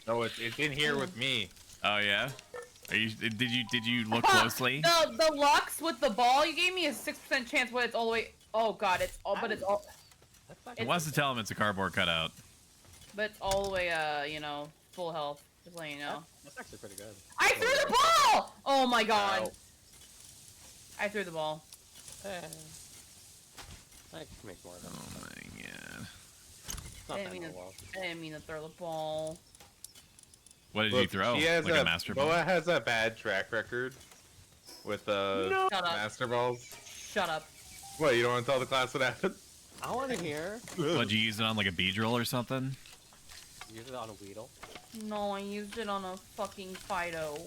No, it's in here with me. Oh yeah. Are you? Did you look closely? The Lux with the ball you gave me is 6% chance, but it's all the way. Oh god, it's all. But it's all. That's He actually wants to tell him it's a cardboard cutout. But it's all the way. Full health. Just letting you know. that's actually pretty good. I threw the ball! Oh my god. Ow. I threw the ball. I can make more of them. Oh my god. It's not I that didn't mean well. I didn't mean to throw the ball. What did you Look, throw? She has Like a master ball? Boa has a bad track record with Shut up. master balls. Shut up. What? You don't want to tell the class what happened? I want to hear. What, you use it on like a Beedrill or something? Use it on a Weedle. No, I used it on a fucking Fido.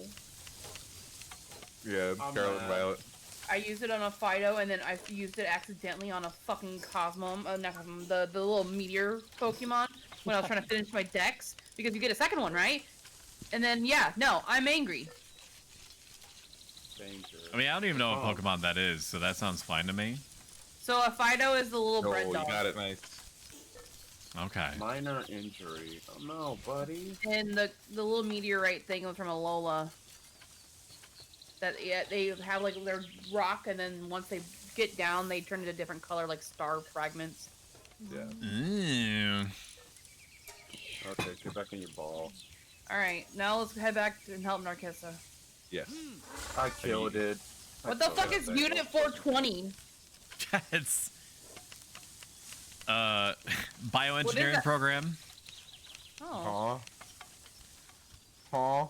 Yeah, I'm Scarlet mad. Violet. I used it on a Fido, and then I used it accidentally on a fucking Cosmo, not Cosmo, the little meteor Pokemon when I was trying to finish my decks, because you get a second one, right? And then, yeah, no, I'm angry. I mean, I don't even know what Pokemon that is, so that sounds fine to me. So a Fido is the little Oh, bread you dog. got it nice. Okay. Minor injury. Oh no, buddy. And the little meteorite thing was from Alola. That yeah, they have like their rock, and then once they get down, they turn into different color, like star fragments. Yeah. Ooh. Okay, get back in your ball. All right, now let's head back and help Narcissa. Yes. I killed it. What the fuck is Unit 420? It's bioengineering that? program. Oh, Aw.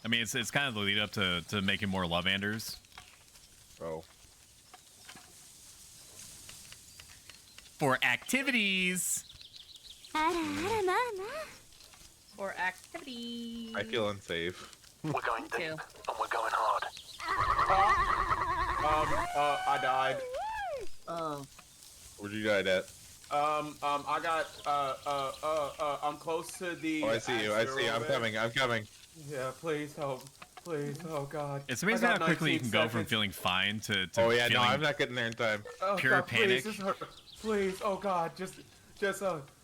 I mean, it's kind of the lead up to making more Lovanders. Oh. For activities. for activity. I feel unsafe. We're going Me deep, too. and we're going hard. I died. Oh. Where'd you die at? I got, I'm close to the. Oh, I see you. I see you. I'm asteroid. coming. I'm coming. Yeah, please help. Please, oh god. It's I amazing got how quickly you 19 can go from seconds. feeling fine to Oh yeah, no, feeling I'm not getting there in time. Oh, pure god, panic. Please, this hurt. Please, oh god,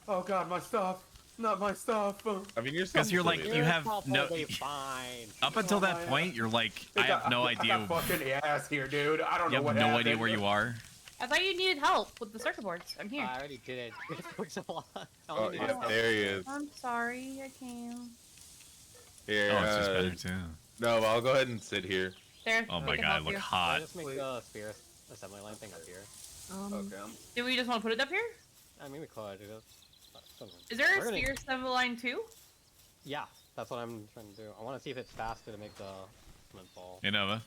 oh god, my stuff. Not my stuff. I mean, you're Because you're like, still you have no. Probably fine. Up until that my point, you're like, I have no I idea. got fucking ass here, dude. I don't You know have what no happened. idea where you are. I thought you needed help with the circuit boards. I'm here. I already did it. It took so long. I Oh only yeah, lost there he is. I'm sorry, I can't. Here. Oh, it's just better too. No, I'll go ahead and sit here. There. Oh we my can god, I help look you. Can I hot. just make the spear assembly line thing up here? Okay, Do we just want to put it up here? I mean, we could. Is there a We're gonna- sphere assembly line too? Yeah, that's what I'm trying to do. I want to see if it's faster to make the cement ball. Hey, Nova.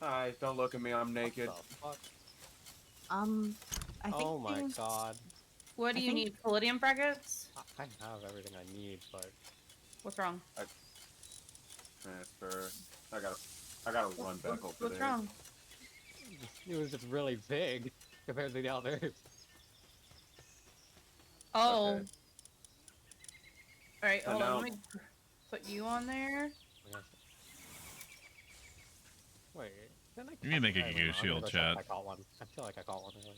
Hi, don't look at me. I'm naked. What the fuck? I think Oh my there's- god. What do I you think- need? Palladium brackets? I have everything I need, but What's wrong? Transfer. I gotta run back over What's there. wrong? it was just really big compared to the others. Oh. Okay. Alright, So hold now- on. Let me put you on there. Wait, didn't I You need to make a I don't Giga know, I'm Shield, gonna go check chat. if I caught one. I feel like I caught one earlier.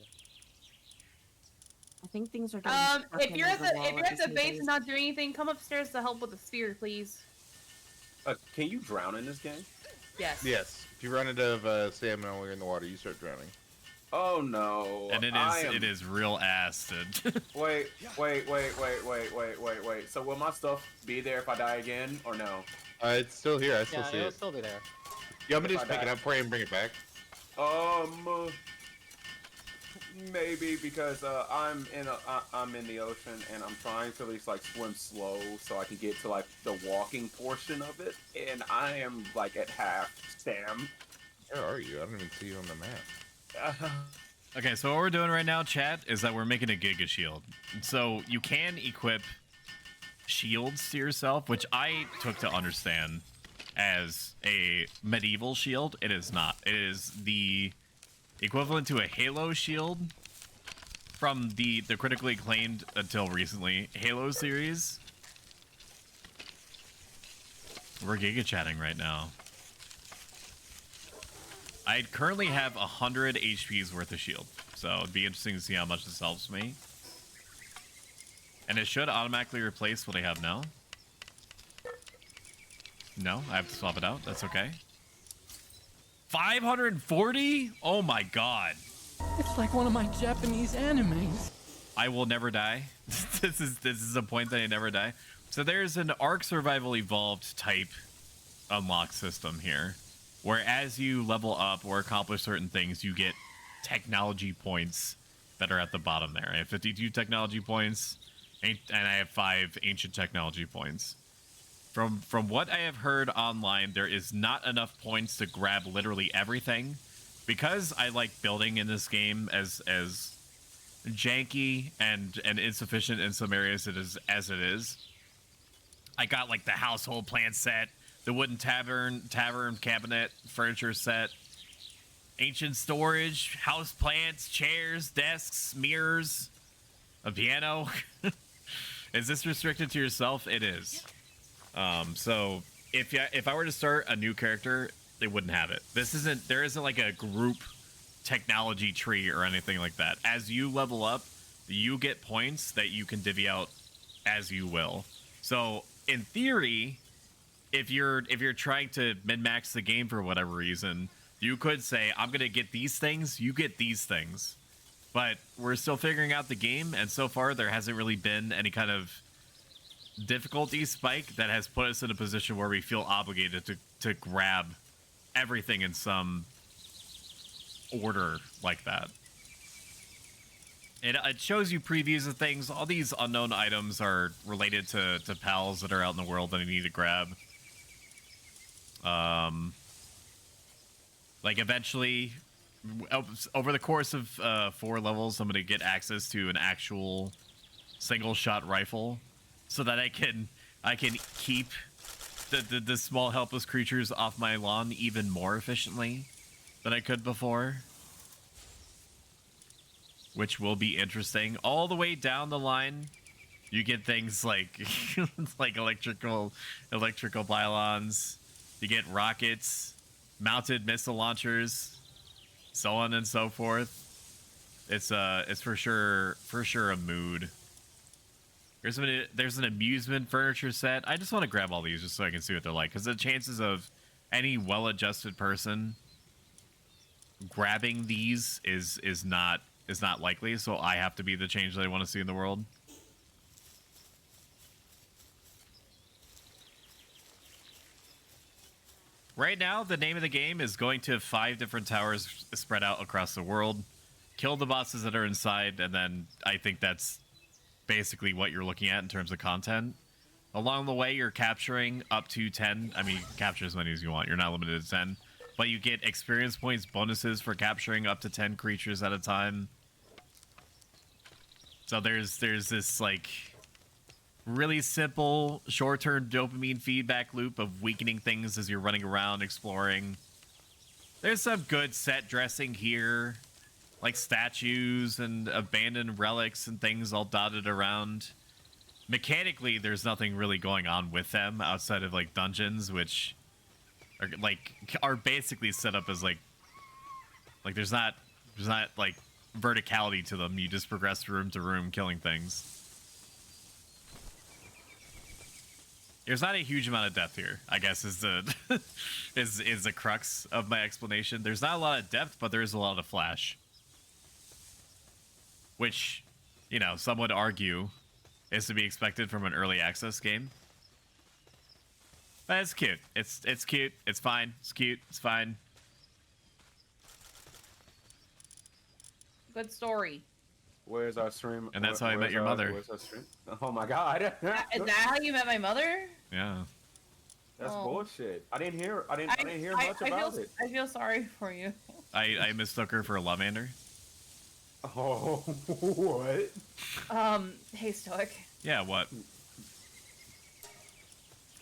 I think things are getting stuck If in you're at the the wall if you're at the these base days. and not doing anything, come upstairs to help with the sphere, please. Can you drown in this game? Yes. Yes. If you run into salmon while you're in the water, you start drowning. Oh no. And it is real ass to Wait. So will my stuff be there if I die again, or no? It's still here. I still Yeah, see it'll it. still be there. You want me to If just I pick it die. up for you and bring it back? maybe because I'm in the ocean and I'm trying to at least like swim slow so I can get to like the walking portion of it, and I am like at half stam. Where are you? I don't even see you on the map. Okay, so what we're doing right now, chat, is that we're making a Giga Shield. So you can equip shields to yourself, which I took to understand as a medieval shield. It is not. It is the equivalent to a Halo shield from the critically acclaimed, until recently, Halo series. We're Giga chatting right now. I currently have 100 HP's worth of shield, so it'd be interesting to see how much this helps me. And it should automatically replace what I have now. No, I have to swap it out. That's okay. 540? Oh my god. It's like one of my Japanese animes. I will never die. This is a point that I never die. So there's an Ark Survival Evolved type unlock system here, where as you level up or accomplish certain things, you get technology points that are at the bottom there. I have 52 technology points, and I have 5 ancient technology points. From what I have heard online, there is not enough points to grab literally everything. Because I like building in this game as janky and insufficient in some areas as it is. I got like the household plant set, the wooden tavern cabinet, furniture set, ancient storage, house plants, chairs, desks, mirrors, a piano. Is this restricted to yourself? It is. So if I were to start a new character, they wouldn't have it. There isn't like a group technology tree or anything like that. As you level up, you get points that you can divvy out as you will. So in theory, if you're trying to min-max the game for whatever reason, you could say, I'm gonna get these things, you get these things. But we're still figuring out the game, and so far there hasn't really been any kind of difficulty spike that has put us in a position where we feel obligated to grab everything in some order like that. It shows you previews of things. All these unknown items are related to pals that are out in the world that I need to grab. Like eventually, over the course of 4 levels, I'm going to get access to an actual single-shot rifle, so that I can keep the small helpless creatures off my lawn even more efficiently than I could before, which will be interesting. All the way down the line, you get things like like electrical pylons. You get rockets, mounted missile launchers, so on and so forth. It's for sure a mood. There's an amusement furniture set. I just want to grab all these just so I can see what they're like, because the chances of any well-adjusted person grabbing these is not likely. So I have to be the change that I want to see in the world. Right now, the name of the game is going to 5 different towers spread out across the world, kill the bosses that are inside, and then I think that's basically what you're looking at in terms of content. Along the way, you're capturing up to 10. I mean, you can capture as many as you want. You're not limited to 10. But you get experience points bonuses for capturing up to 10 creatures at a time. So there's this, like, really simple, short-term dopamine feedback loop of weakening things as you're running around, exploring. There's some good set dressing here, like statues and abandoned relics and things all dotted around. Mechanically, there's nothing really going on with them outside of like dungeons, which are basically set up as like there's not like verticality to them. You just progress room to room killing things. There's not a huge amount of depth here, I guess, is the is the crux of my explanation. There's not a lot of depth, but there is a lot of flash. Which, you know, some would argue is to be expected from an early access game. But it's cute. It's cute. It's fine. It's cute. It's fine. Good story. Where's our stream? And that's how I met your mother. Where's our stream? Oh my god. Is that how you met my mother? Yeah. That's Oh. bullshit. I didn't hear much about it. I feel sorry for you. I mistook her for a Lavander. Oh, what? Hey Stoic. Yeah, what?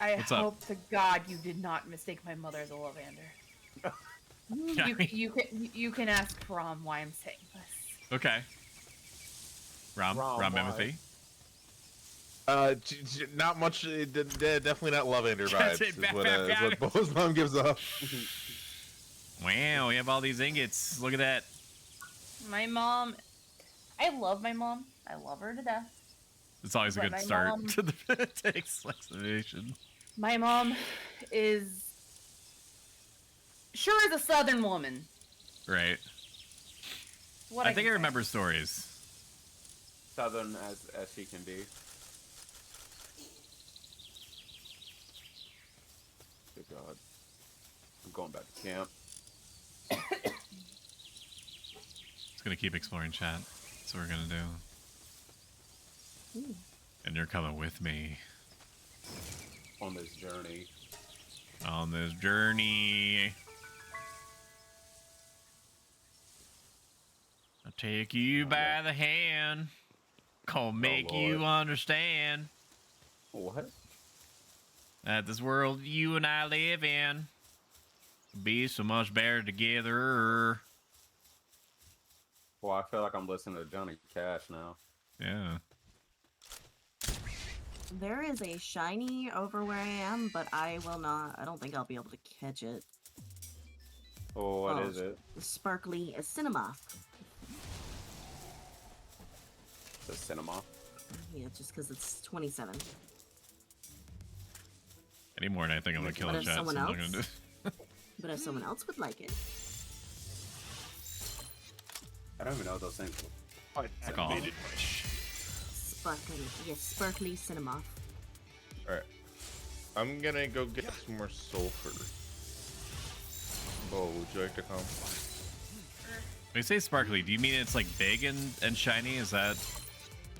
I What's up? hope to God you did not mistake my mother as a Lavander. You can ask Rom why I'm saying this. Okay. Rom why? Timothy. Not much. Definitely not Lavander vibes. That's it, Is what Bo's mom gives off. Wow, we have all these ingots. Look at that. My mom, I love my mom. I love her to death. It's always a But good my start mom- to the explanation. My mom is sure is a Southern woman. Right. What I think I can say. remember stories. Southern as she can be. Good God. I'm going back to camp. Just gonna keep exploring chat. That's what we're gonna do. And you're coming with me On this journey. on this journey. I'll take you by the hand. Gonna make you Lord. understand What? that this world you and I live in be so much better together. Well, I feel like I'm listening to Johnny Cash now. Yeah. There is a shiny over where I am, but I don't think I'll be able to catch it. Oh, what is it? Sparkly cinema. The cinema. Yeah, just because it's 27. Any more, and I think I'm gonna kill What the if chat. So I'm someone not gonna else? do. But if someone else would like it, I don't even know what those things are. Activated sparkly cinema. Alright. I'm gonna go get some more sulfur. Bo, would you like to come? When you say sparkly, do you mean it's like big and shiny? Is that?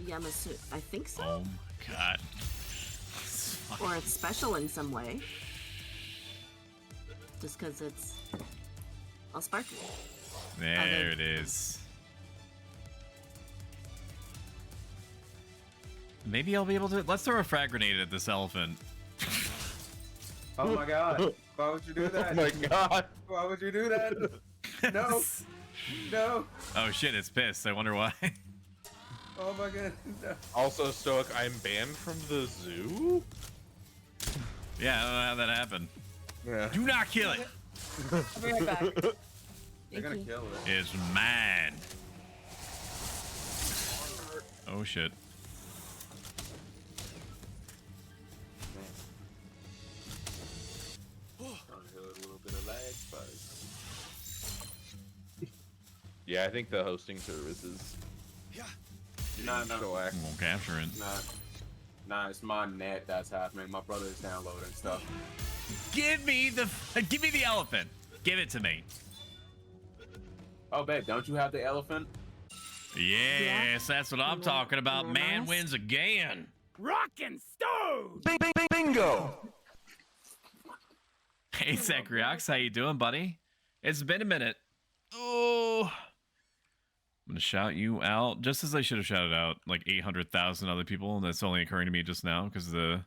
I think so. Oh my god. Or it's special in some way. Just because it's all sparkly. There it is. Maybe I'll be able to. Let's throw a frag grenade at this elephant. Oh my god. Why would you do that? Oh my god. Why would you do that? No. No. Oh shit, it's pissed. I wonder why. Oh my god. No. Also, Stoic, I'm banned from the zoo? Yeah, I don't know how that happened. Yeah. Do not kill it. I'll be right back. They're gonna kill it. It's mine. Oh shit. A little bit of lag, but Yeah, I think the hosting services. Nah, Won't capture it. nah, it's my net that's happening. My brother is downloading stuff. Give me the elephant. Give it to me. Oh, babe, don't you have the elephant? Yes, that's what I'm talking about. Man Nice. wins again. Rockin' stove! Bingo! Hey, Sakriox, how you doing, buddy? It's been a minute. Oh, I'm gonna shout you out just as I should have shouted out like 800,000 other people. And that's only occurring to me just now because the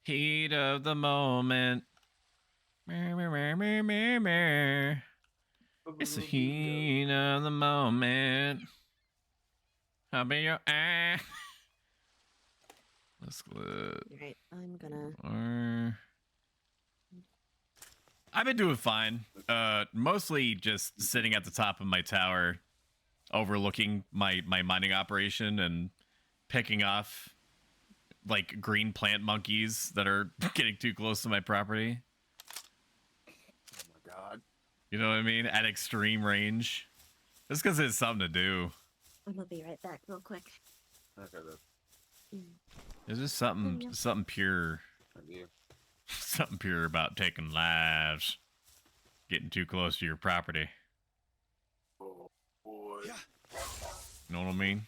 heat of the moment. Mer, mer, mer, mer, mer, mer. It's the heat of the moment. I'll be your eye. Let's go. Right, I'm gonna. I've been doing fine. Mostly just sitting at the top of my tower, overlooking my mining operation and picking off like green plant monkeys that are getting too close to my property. Oh my god. You know what I mean? At extreme range. Just because it's something to do. I'm gonna be right back, real quick. Okay, There's just something pure. yeah. Something pure about taking lives. Getting too close to your property. Oh boy. You know what I mean?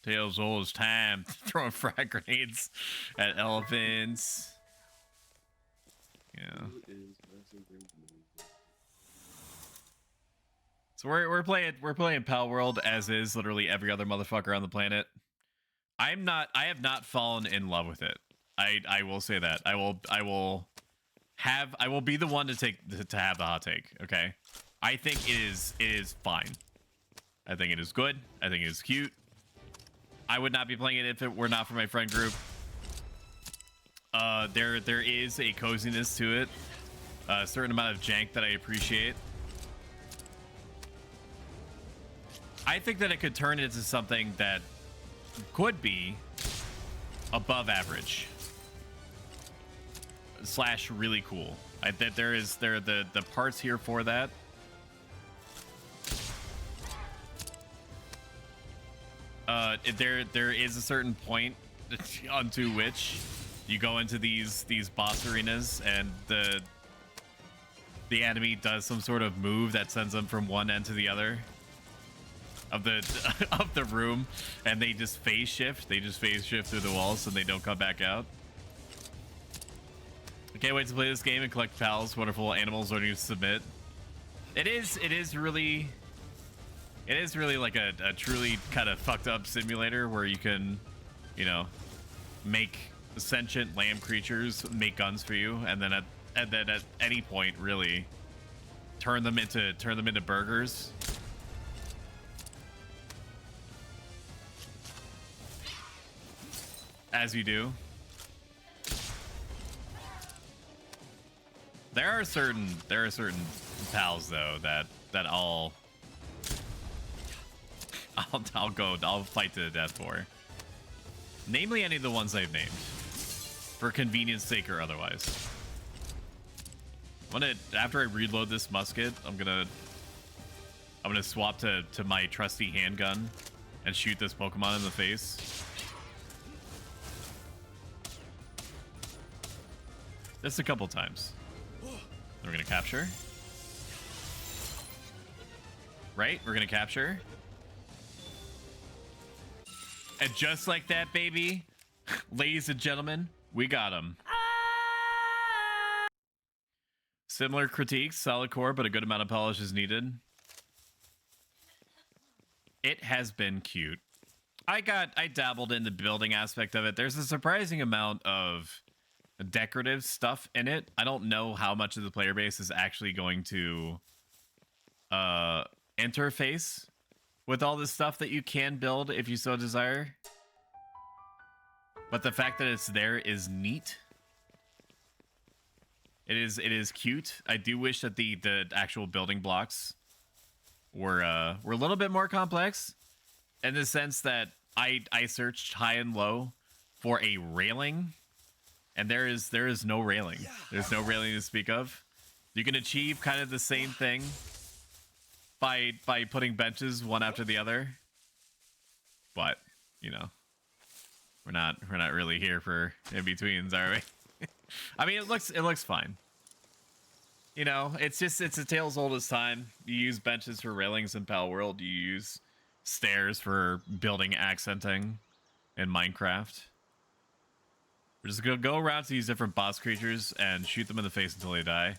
Tales old as time, throwing frag grenades at elephants. Yeah. So we're playing Palworld as is, literally every other motherfucker on the planet. I have not fallen in love with it. I will say that. I will be the one to have the hot take, okay? I think it is fine. I think it is good. I think it is cute. I would not be playing it if it were not for my friend group. There is a coziness to it. A certain amount of jank that I appreciate. I think that it could turn into something that could be above average / really cool. That there are the parts here for that. There is a certain point onto which you go into these boss arenas and the enemy does some sort of move that sends them from one end to the other of the room, and they just phase shift. They just phase shift through the walls and they don't come back out. I can't wait to play this game and collect pals, wonderful animals learning to submit. It is really like a truly kind of fucked up simulator where you can, you know, make sentient lamb creatures make guns for you, and then at any point really turn them into burgers. As you do. There are certain pals though that I'll fight to the death for. Namely any of the ones I've named. For convenience sake or otherwise. After I reload this musket, I'm gonna swap to my trusty handgun and shoot this Pokemon in the face. Just a couple times. We're gonna capture. Right? We're gonna capture. And just like that, baby, ladies and gentlemen, we got him. Similar critiques, solid core, but a good amount of polish is needed. It has been cute. I dabbled in the building aspect of it. There's a surprising amount of decorative stuff in it. I don't know how much of the player base is actually going to interface with all this stuff that you can build if you so desire. But the fact that it's there is neat. It is cute. I do wish that the actual building blocks were a little bit more complex, in the sense that I searched high and low for a railing, and there is no railing. There's no railing to speak of. You can achieve kind of the same thing by putting benches one after the other, but you know, we're not really here for in betweens, are we? I mean, it looks fine. You know, it's a tale's old as time. You use benches for railings in Palworld. You use stairs for building accenting in Minecraft. We're just gonna go around to these different boss creatures and shoot them in the face until they die.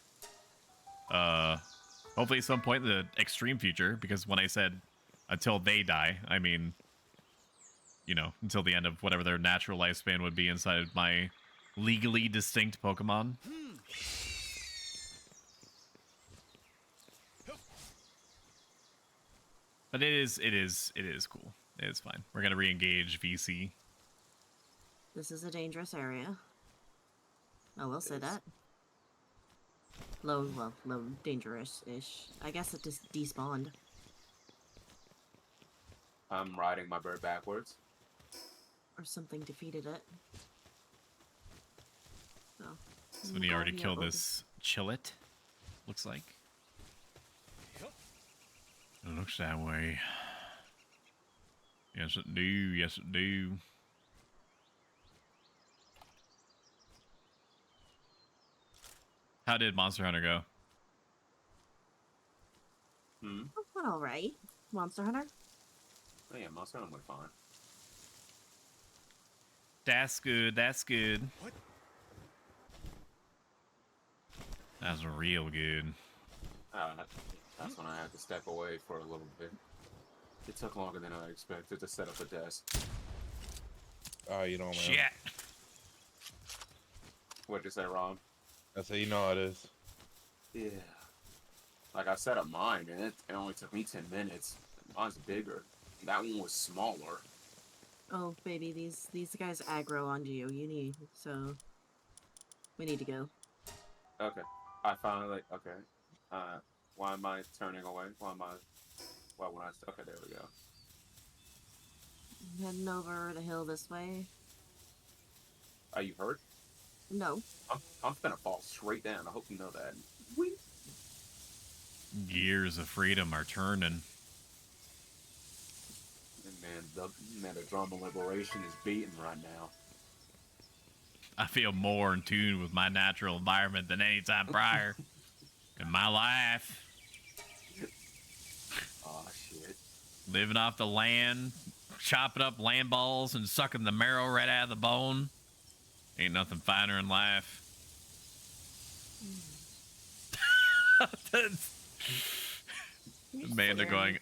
Hopefully at some point in the extreme future, because when I said until they die, I mean, you know, until the end of whatever their natural lifespan would be inside of my legally distinct Pokemon. But it is cool. It is fine. We're gonna re-engage VC. This is a dangerous area. I will say that. Low dangerous-ish. I guess it just despawned. I'm riding my bird backwards. Or something defeated it. So, Somebody already killed this Chillet, looks like. It looks that way. Yes, it do. Yes, it do. How did Monster Hunter go? Went alright. Monster Hunter? Oh yeah, Monster Hunter went fine. That's good. That's good. What? That's real good. That's when I had to step away for a little bit. It took longer than I expected to set up a desk. Oh, you know, man. Shit. What'd you say, Rob? That's how you know how it is. Yeah. Like I set up mine, and it only took me 10 minutes. Mine's bigger. That one was smaller. Oh, baby, these guys aggro onto you. We need to go. Okay. Okay. Why am I turning away? Why would I? Okay, there we go. Heading over the hill this way. Are you hurt? No. I'm gonna fall straight down. I hope you know that. Gears of freedom are turning. Man, the drum of liberation is beating right now. I feel more in tune with my natural environment than any time prior in my life. Oh shit. Living off the land, chopping up land balls and sucking the marrow right out of the bone. Ain't nothing finer in life. Amanda going,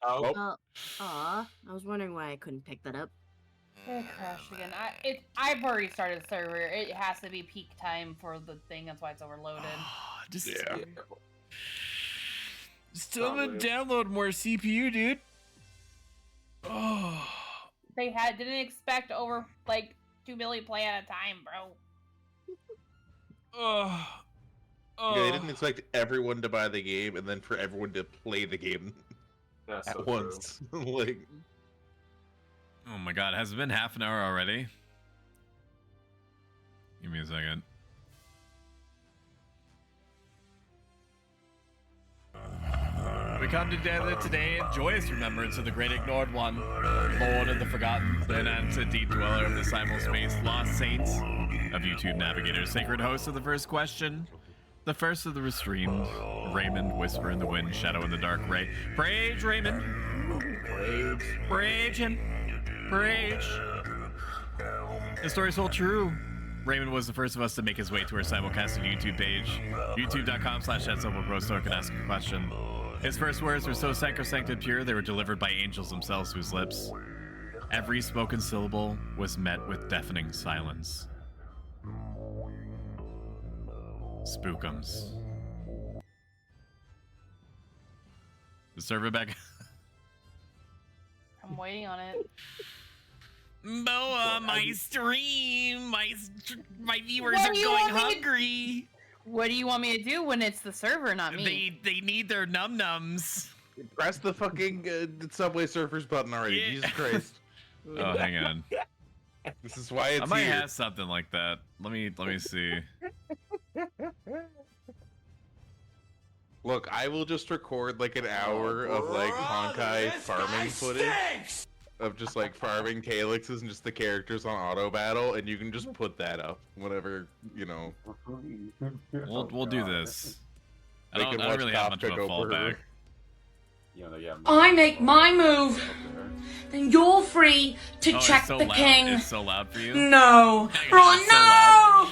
Oh. Aw, I was wondering why I couldn't pick that up. It crashed again. I've already started the server. It has to be peak time for the thing. That's why it's overloaded. Yeah. Still gonna download more CPU, dude. Oh. They didn't expect over like 2 million play at a time, bro. Oh. Yeah, they didn't expect everyone to buy the game and then for everyone to play the game That's at so once. Like, Oh my god, has it been half an hour already? Give me a second. We come together today in joyous remembrance of the great ignored one, Lord of the Forgotten, and deep dweller of the cyberspace, lost saints of YouTube navigators, sacred host of the first question, the first of the restrained, Raymond, whisper in the wind, shadow in the dark ray. Praise Raymond. Praise him. Praise. The story's all true. Raymond was the first of us to make his way to our simulcasted YouTube page, youtube.com/@SoulBroStar can ask a question. His first words were so sacrosanct and pure, they were delivered by angels themselves to his lips. Every spoken syllable was met with deafening silence. Spookums. The server back. I'm waiting on it. Boa, my stream, my viewers What are do you going want me to- hungry. What do you want me to do when it's the server, not me? They need their num nums. press the fucking Subway Surfers button already. Yeah. Jesus Christ. Oh, hang on. This is why it's I might here. have something like that. Let me see. Look, I will just record like an hour of like Honkai farming footage of just like farming Calyxes and just the characters on auto battle, and you can just put that up whenever, you know. We'll do this. I They don't can watch really have much of a Kafka go fallback. I make my move, then you're free to Oh, check it's so the loud. king. It's so loud for you. No. It's Oh so loud.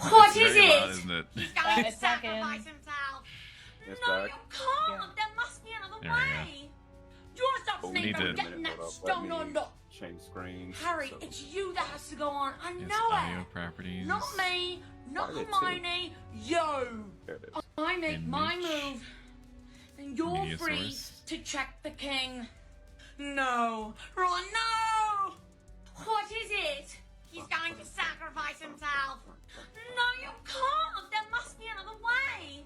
no! What It's is very loud, it? isn't it? He's going to It's back in. sacrifice himself. It's No, back. you can't. There must be another There we go. way. Do you want to stop Oh, we Snape need from to- getting that Hold up, stone let or me not? Change screens. Harry, so- it's you that has to go on. I It's know audio it. properties. Not me, not Why did it Hermione, you. There it is. I make my Image. move, then you're Media free source. to check the king. No. Ron, no! What is it? He's going to sacrifice himself. No, you can't. There must be another way.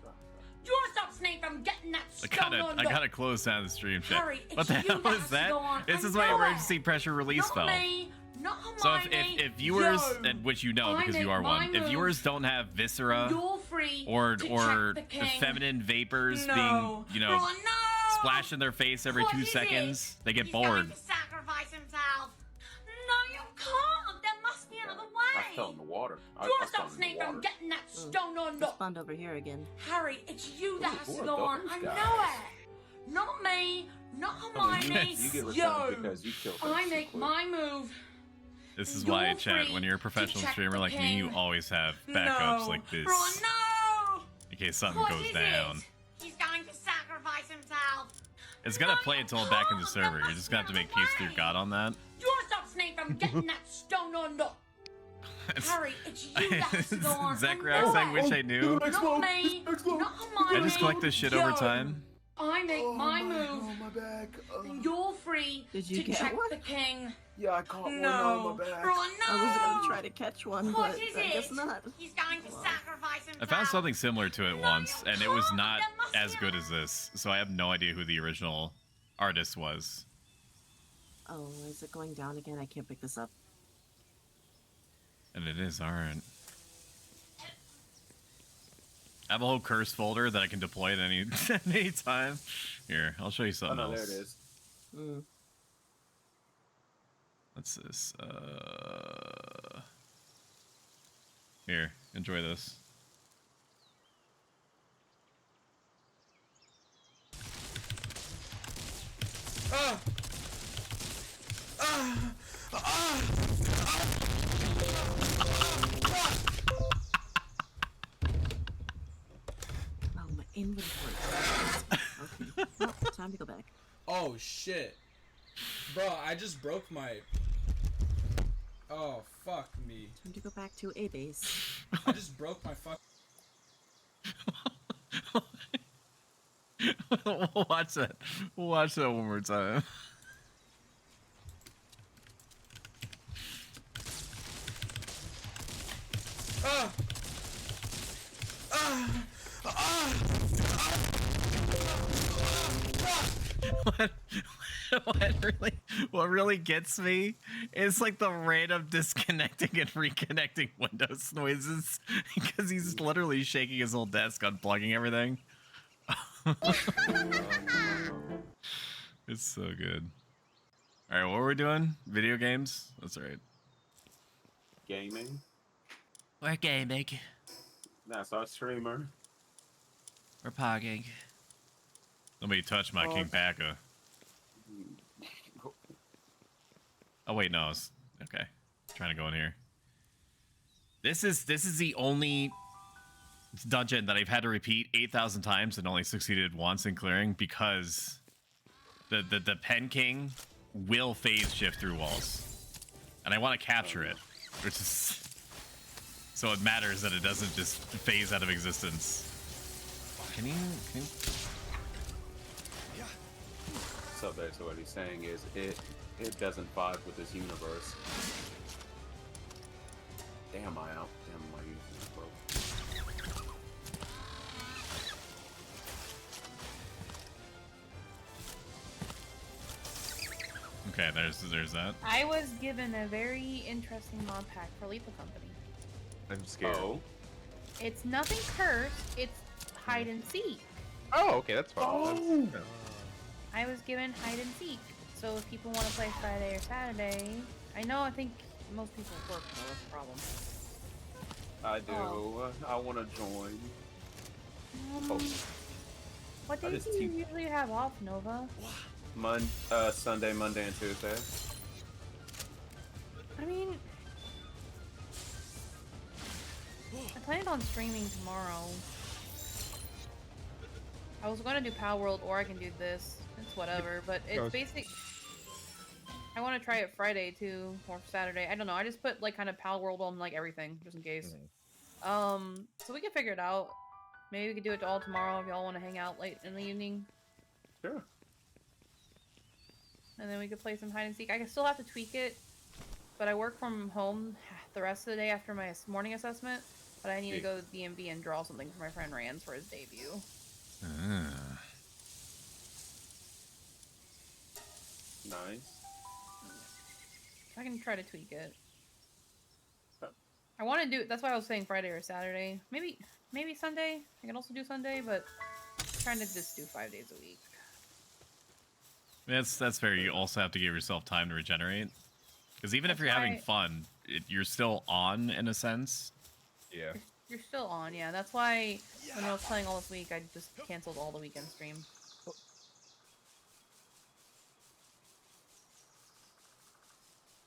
Do you want to stop Snape from getting that stone or I not? gotta close down the stream chat. Harry, What it's the you hell that is has to that? go on. This I is my know emergency it. pressure release Not spell. me, not So Hermione, if viewers, you. and which you know I because you make are my one, if move. viewers don't have viscera You're free or to or check the king. feminine vapors No. being, you know, Ron, no! splash in their face every What 2 is seconds, it? they get He's bored. going to sacrifice himself. No, you can't. There must be another way. I fell in the water. Do you want to stop Snape from getting that stone or not? Spawned over here again. Harry, it's you that Ooh, has who to are go on. those I guys? know it. Not me, not I mean, Hermione, you get revenge you. because you killed her I too make quick. my move. This is You're why, chat, free when you're a to professional check streamer the like me, you king. always have backups No. like this. Ron, no! In case something What goes is down. it? He's going to sacrifice himself. It's gonna No, play you until back in the can't. server. There You're just gonna have to must make be peace another through God way. on that. You want to stop Snape from getting that stone or not? Harry, it's you that has to go on. Zachary I saying, know wish it. I knew. Not me, not Hermione. I just collect this shit over you. time. I make my move. my back. You're free Did you to get check one? the king. Yeah, I caught one No. on my back. Ron, no. I was gonna try to catch one, What but is I guess it? not. He's going to sacrifice himself. I found something similar to it No, once, you and it was can't. not There must as be good as this. So I have no idea who the original artist was. Oh, is it going down again? I can't pick this up. And it is, alright. I have a whole curse folder that I can deploy at any any time. Here, I'll show you Oh something no, else. there it is. Mm. What's this? Here, enjoy this. Oh, my inventory. Okay. Well, time to go back. Oh shit. Bro, I just broke my... Oh, fuck me. Time to go back to a base. I just broke my fuck... Watch that. Watch that one more time. Ah! Ah! What really gets me is like the random disconnecting and reconnecting Windows noises because he's literally shaking his whole desk, unplugging everything. It's so good. All right, what were we doing? Video games? That's all right. Gaming. We're gaming. That's our streamer. We're pogging. Nobody touch my King Paka. Oh wait, no. Okay, trying to go in here. This is the only dungeon that I've had to repeat 8,000 times and only succeeded once in clearing because the Pen King will phase shift through walls, and I want to capture it, which is so it matters that it doesn't just phase out of existence. Can you? So basically what he's saying is it doesn't vibe with this universe. Damn, I out. Damn, my using is broke. Okay, there's that. I was given a very interesting mod pack for Lethal Company. I'm scared. Oh. It's nothing cursed, it's hide and seek. Oh, okay, that's fine. That's- I was given hide and seek. So if people want to play Friday or Saturday, I think most people work, so that's the problem. I do. Oh. I want to join. Um, what I days just do you usually have off, Nova? Sunday, Monday, and Tuesday. I mean, I planned on streaming tomorrow. I was going to do Palworld, or I can do this. It's whatever, but it's basic. I want to try it Friday too, or Saturday. I don't know. I just put like kind of Palworld on like everything, just in case. So we can figure it out. Maybe we could do it all tomorrow if y'all want to hang out late in the evening. Sure. And then we could play some hide and seek. I can still have to tweak it, but I work from home the rest of the day after my morning assessment. But I need to go to DMV and draw something for my friend Rand's for his debut. Nice. I can try to tweak it. I want to do it. That's why I was saying Friday or Saturday. Maybe Sunday. I can also do Sunday, but I'm trying to just do 5 days a week. That's fair. You also have to give yourself time to regenerate, because even if you're having fun, you're still on in a sense. Yeah. You're still on, yeah. That's why when I was playing all this week, I just canceled all the weekend stream.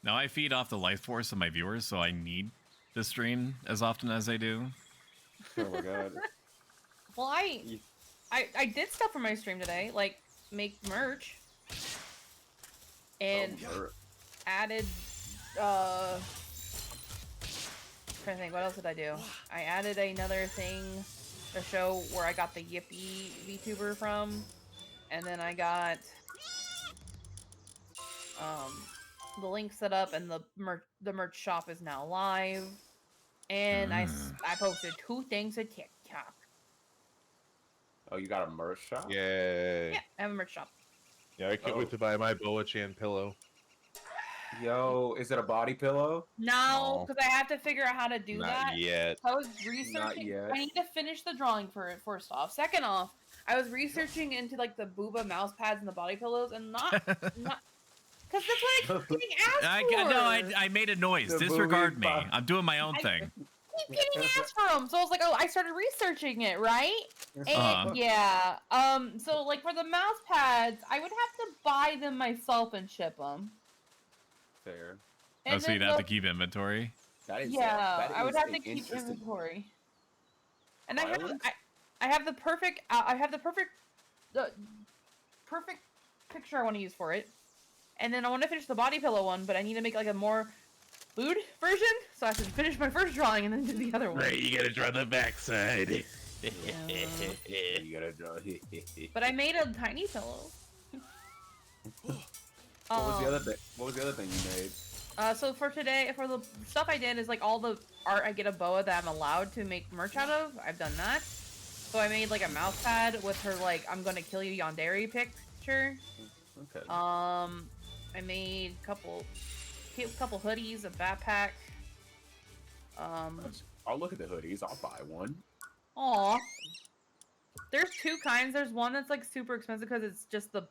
Now I feed off the life force of my viewers, so I need to stream as often as I do. Oh my god. Well, I did stuff for my stream today, like make merch. And added trying to think, what else did I do? I added another thing to show where I got the Yippee VTuber from, and then I got the link set up, and the merch shop is now live, and I posted 2 things to TikTok. Oh, you got a merch shop? Yay. Yeah, I have a merch shop. Yeah, I can't wait to buy my Boa-chan pillow. Yo, is it a body pillow? No, because I have to figure out how to do Not that. yet. I was researching. I need to finish the drawing for it first off. Second off, I was researching into like the booba mouse pads and the body pillows, and not because that's what I keep getting asked for. I made a noise. The Disregard me. booby I'm doing my own thing. Keep getting asked for them, so I was like, oh, I started researching it, right? And yeah, so like for the mouse pads, I would have to buy them myself and ship them. Fair. And so you'd have to keep inventory? That is, yeah, I would have to keep inventory. And I have the perfect perfect picture I want to use for it. And then I want to finish the body pillow one, but I need to make like a more food version, so I have to finish my first drawing and then do the other one. Right, you gotta draw the backside. You gotta draw. But I made a tiny pillow. What was the other thing? What was the other thing you made? So for today, for the stuff I did is like all the art I get a boa that I'm allowed to make merch out of. I've done that. So I made like a mouse pad with her like "I'm gonna kill you yandere" picture. Okay. I made a couple hoodies, a backpack. I'll look at the hoodies. I'll buy one. Aw. There's 2 kinds. There's one that's like super expensive because it's just the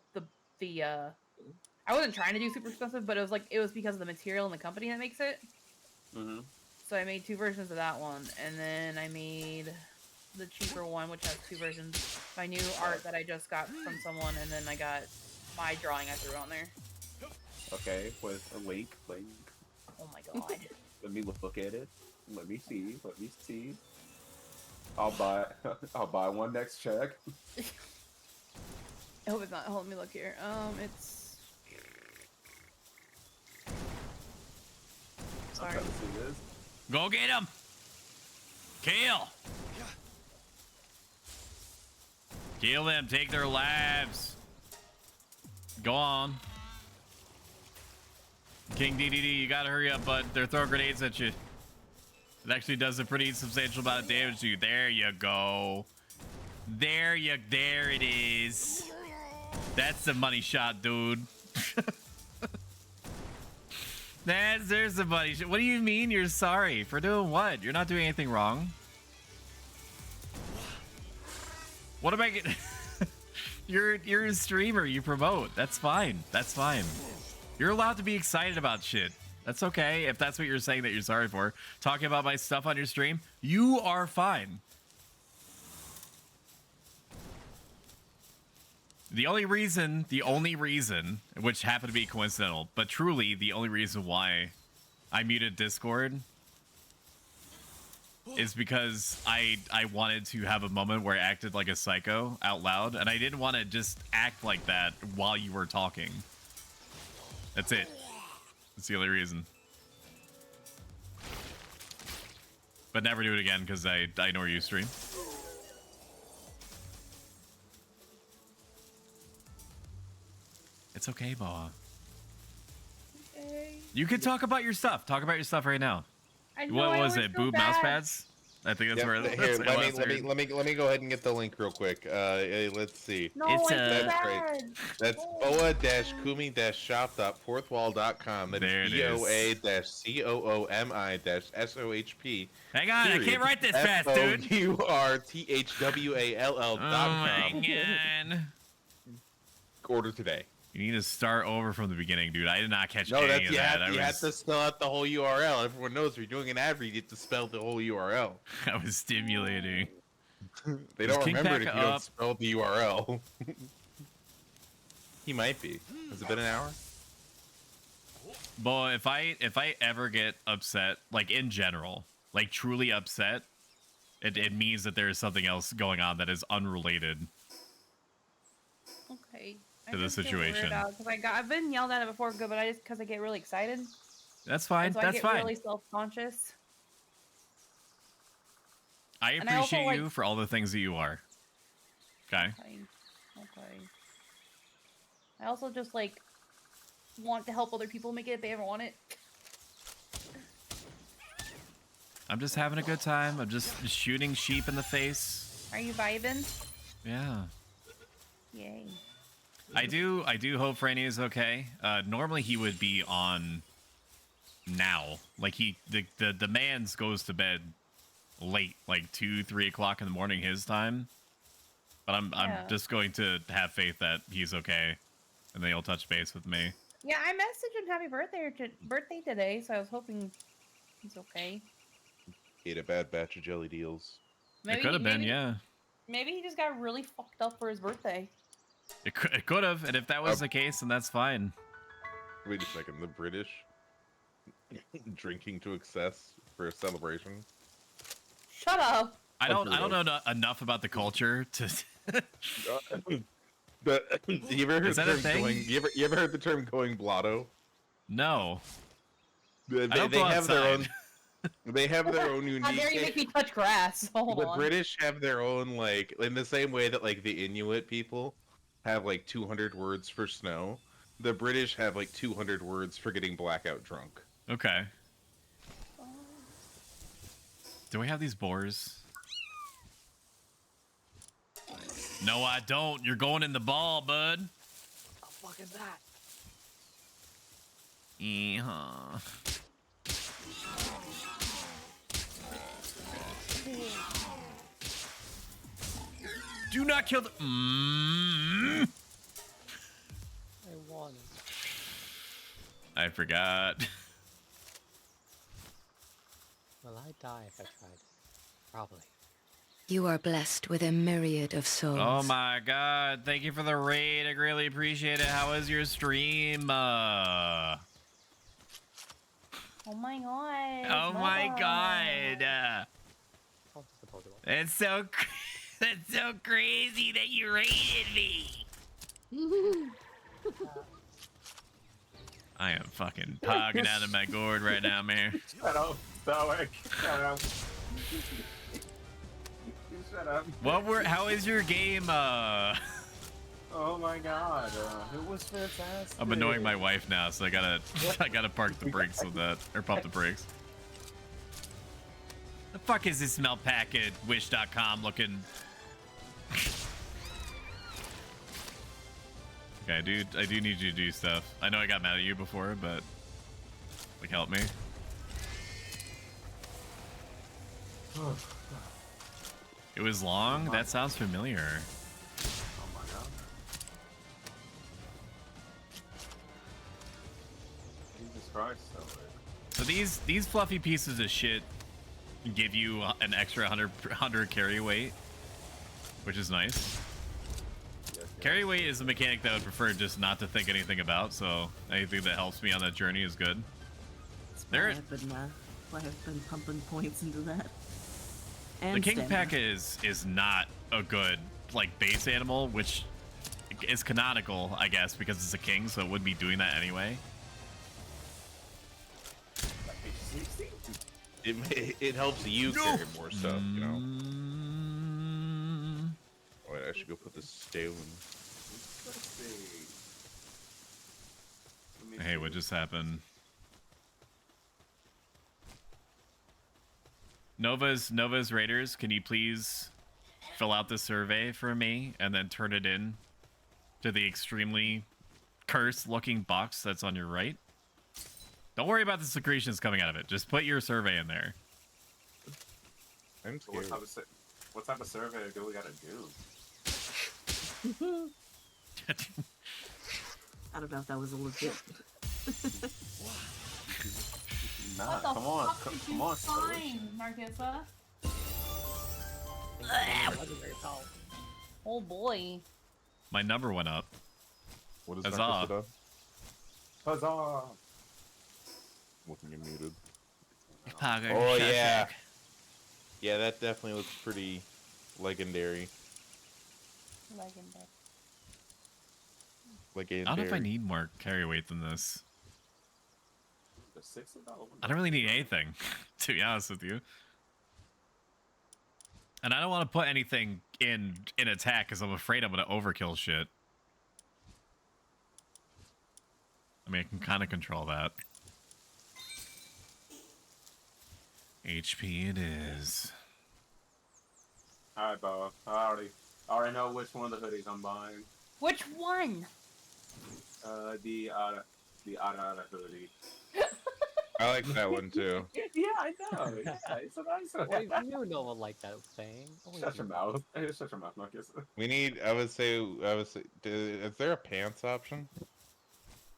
I wasn't trying to do super expensive, but it was because of the material and the company that makes it. Mm-hmm. So I made 2 versions of that one, and then I made the cheaper one, which has 2 versions. My new art that I just got from someone, and then I got my drawing I threw on there. Okay, with a link. Oh my god. Let me look at it. Let me see. Let me see. I'll buy one next check. I hope it's not. Hold, let me look here. It's. Sorry. I'm trying to see this. Go get him! Kill! Kill them, take their lives. Go on. King DDD, you gotta hurry up, bud. They're throwing grenades at you. It actually does a pretty substantial amount of damage to you. There you go. There it is. That's the money shot, dude. There's the money shot. What do you mean you're sorry? For doing what? You're not doing anything wrong. What am I getting? You're a streamer. You promote. That's fine. That's fine. You're allowed to be excited about shit. That's okay. If that's what you're saying that you're sorry for. Talking about my stuff on your stream, you are fine. The only reason, which happened to be coincidental, but truly the only reason why I muted Discord is because I wanted to have a moment where I acted like a psycho out loud, and I didn't want to just act like that while you were talking. That's it. That's the only reason. But never do it again because I know where you stream. It's okay, Boa. Okay. You can talk about your stuff. Talk about your stuff right now. What was it? Boob mouse pads? I think that's where. Here, let me go ahead and get the link real quick. Let's see. No, It's that's great. That's boa-kumi-shop.fourthwall.com. That There is it is. BOA-COOMI-SHOP. Hang on, I can't write this fast, dude. FOURTHWALL.com. Oh my god. Order today. You need to start over from the beginning, dude. I did not catch No, any that's of you that. have to spell out the whole URL. Everyone knows if you're doing an ad read, you have to spell the whole URL. I was stimulating. They Is don't King remember it if Pack you don't up? spell the URL. He might be. Has it been an hour? Boy, if I ever get upset, like in general, like truly upset, it means that there is something else going on that is unrelated Okay. to the situation. Because I've been yelled at it before, good, but because I get really excited. That's fine. And so That's I get fine. really self-conscious. I And I also, appreciate you like- for all the things that you are. Okay. Okay. I also just like want to help other people make it if they ever want it. I'm just having a good time. I'm just shooting sheep in the face. Are you vibing? Yeah. Yay. I do hope Franny is okay. Normally he would be on now. Like the man's goes to bed late, like 2-3 o'clock in the morning his time. But I'm just going to have faith that he's okay, and then he'll touch base with me. Yeah, I messaged him happy birthday today, so I was hoping he's okay. Ate a bad batch of jelly deals. It could have been, yeah. Maybe he just got really fucked up for his birthday. It could have, and if that was the case, then that's fine. Wait a second, the British drinking to excess for a celebration? Shut up. I don't know enough about the culture to. You ever heard Is that a thing? you ever heard the term going blotto? No. They don't go have their own. outside. They have their own unique. How dare you make me touch grass? Hold The on. British have their own, like, in the same way that like the Inuit people have like 200 words for snow. The British have like 200 words for getting blackout drunk. Okay. Do we have these boars? No, I don't. You're going in the ball, bud. The fuck is that? Yeehaw. Do not kill the. I won. I forgot. Will I die if I tried? Probably. You are blessed with a myriad of souls. Oh my god. Thank you for the raid. I greatly appreciate it. How was your stream? Oh my god. Oh my god. Oh, just the Pokeball. That's so crazy that you raided me. I am fucking pogging out of my gourd right now, man. Shut up, Stoic. Shut up. Shut up. How is your game? Oh my god, it was fantastic. I'm annoying my wife now, so I gotta park the brakes with that, or pump the brakes. The fuck is this smell pack at wish.com looking? Okay, dude, I do need you to do stuff. I know I got mad at you before, but like, help me. It was long? That sounds familiar. Oh my god. Jesus Christ, So these fluffy pieces of shit give you an extra 100 carry weight, which is nice. Yes. Carry weight is a mechanic that I would prefer just not to think anything about, so anything that helps me on that journey is good. Why I've been pumping points into that. And The King stamina. P.E.K.K.A is not a good like base animal, which is canonical, I guess, because it's a king, so it would be doing that anyway. It helps you carry more stuff, you know. Wait, I should go put the stone. Let's see. Let me Hey, see. what just happened? Nova's Raiders, can you please fill out the survey for me and then turn it in to the extremely cursed looking box that's on your right? Don't worry about the secretions coming out of it. Just put your survey in there. I'm So what scared. type of survey do we gotta do? I don't know if that was a legit. Nah, What the come on, fuck did come you on, Stoic. find, Marquesa? Oh boy. My number went up. What is Huzzah. that? Huzzah! looking you muted. Oh yeah. Yeah, that definitely looks pretty legendary. Legendary. I don't know if I need more carry weight than this. The $60 one. I don't really need anything, to be honest with you. And I don't want to put anything in attack because I'm afraid I'm going to overkill shit. I mean, I can kind of control that. HP it is. Alright, Bo. I already know which one of the hoodies I'm buying. Which one? The Ada hoodie. I like that one too. Yeah, I know. Yeah, it's a nice one. Wait, you know one like that thing. Shut your mouth. Shut your mouth, Marcus. We need. I would say. Is there a pants option?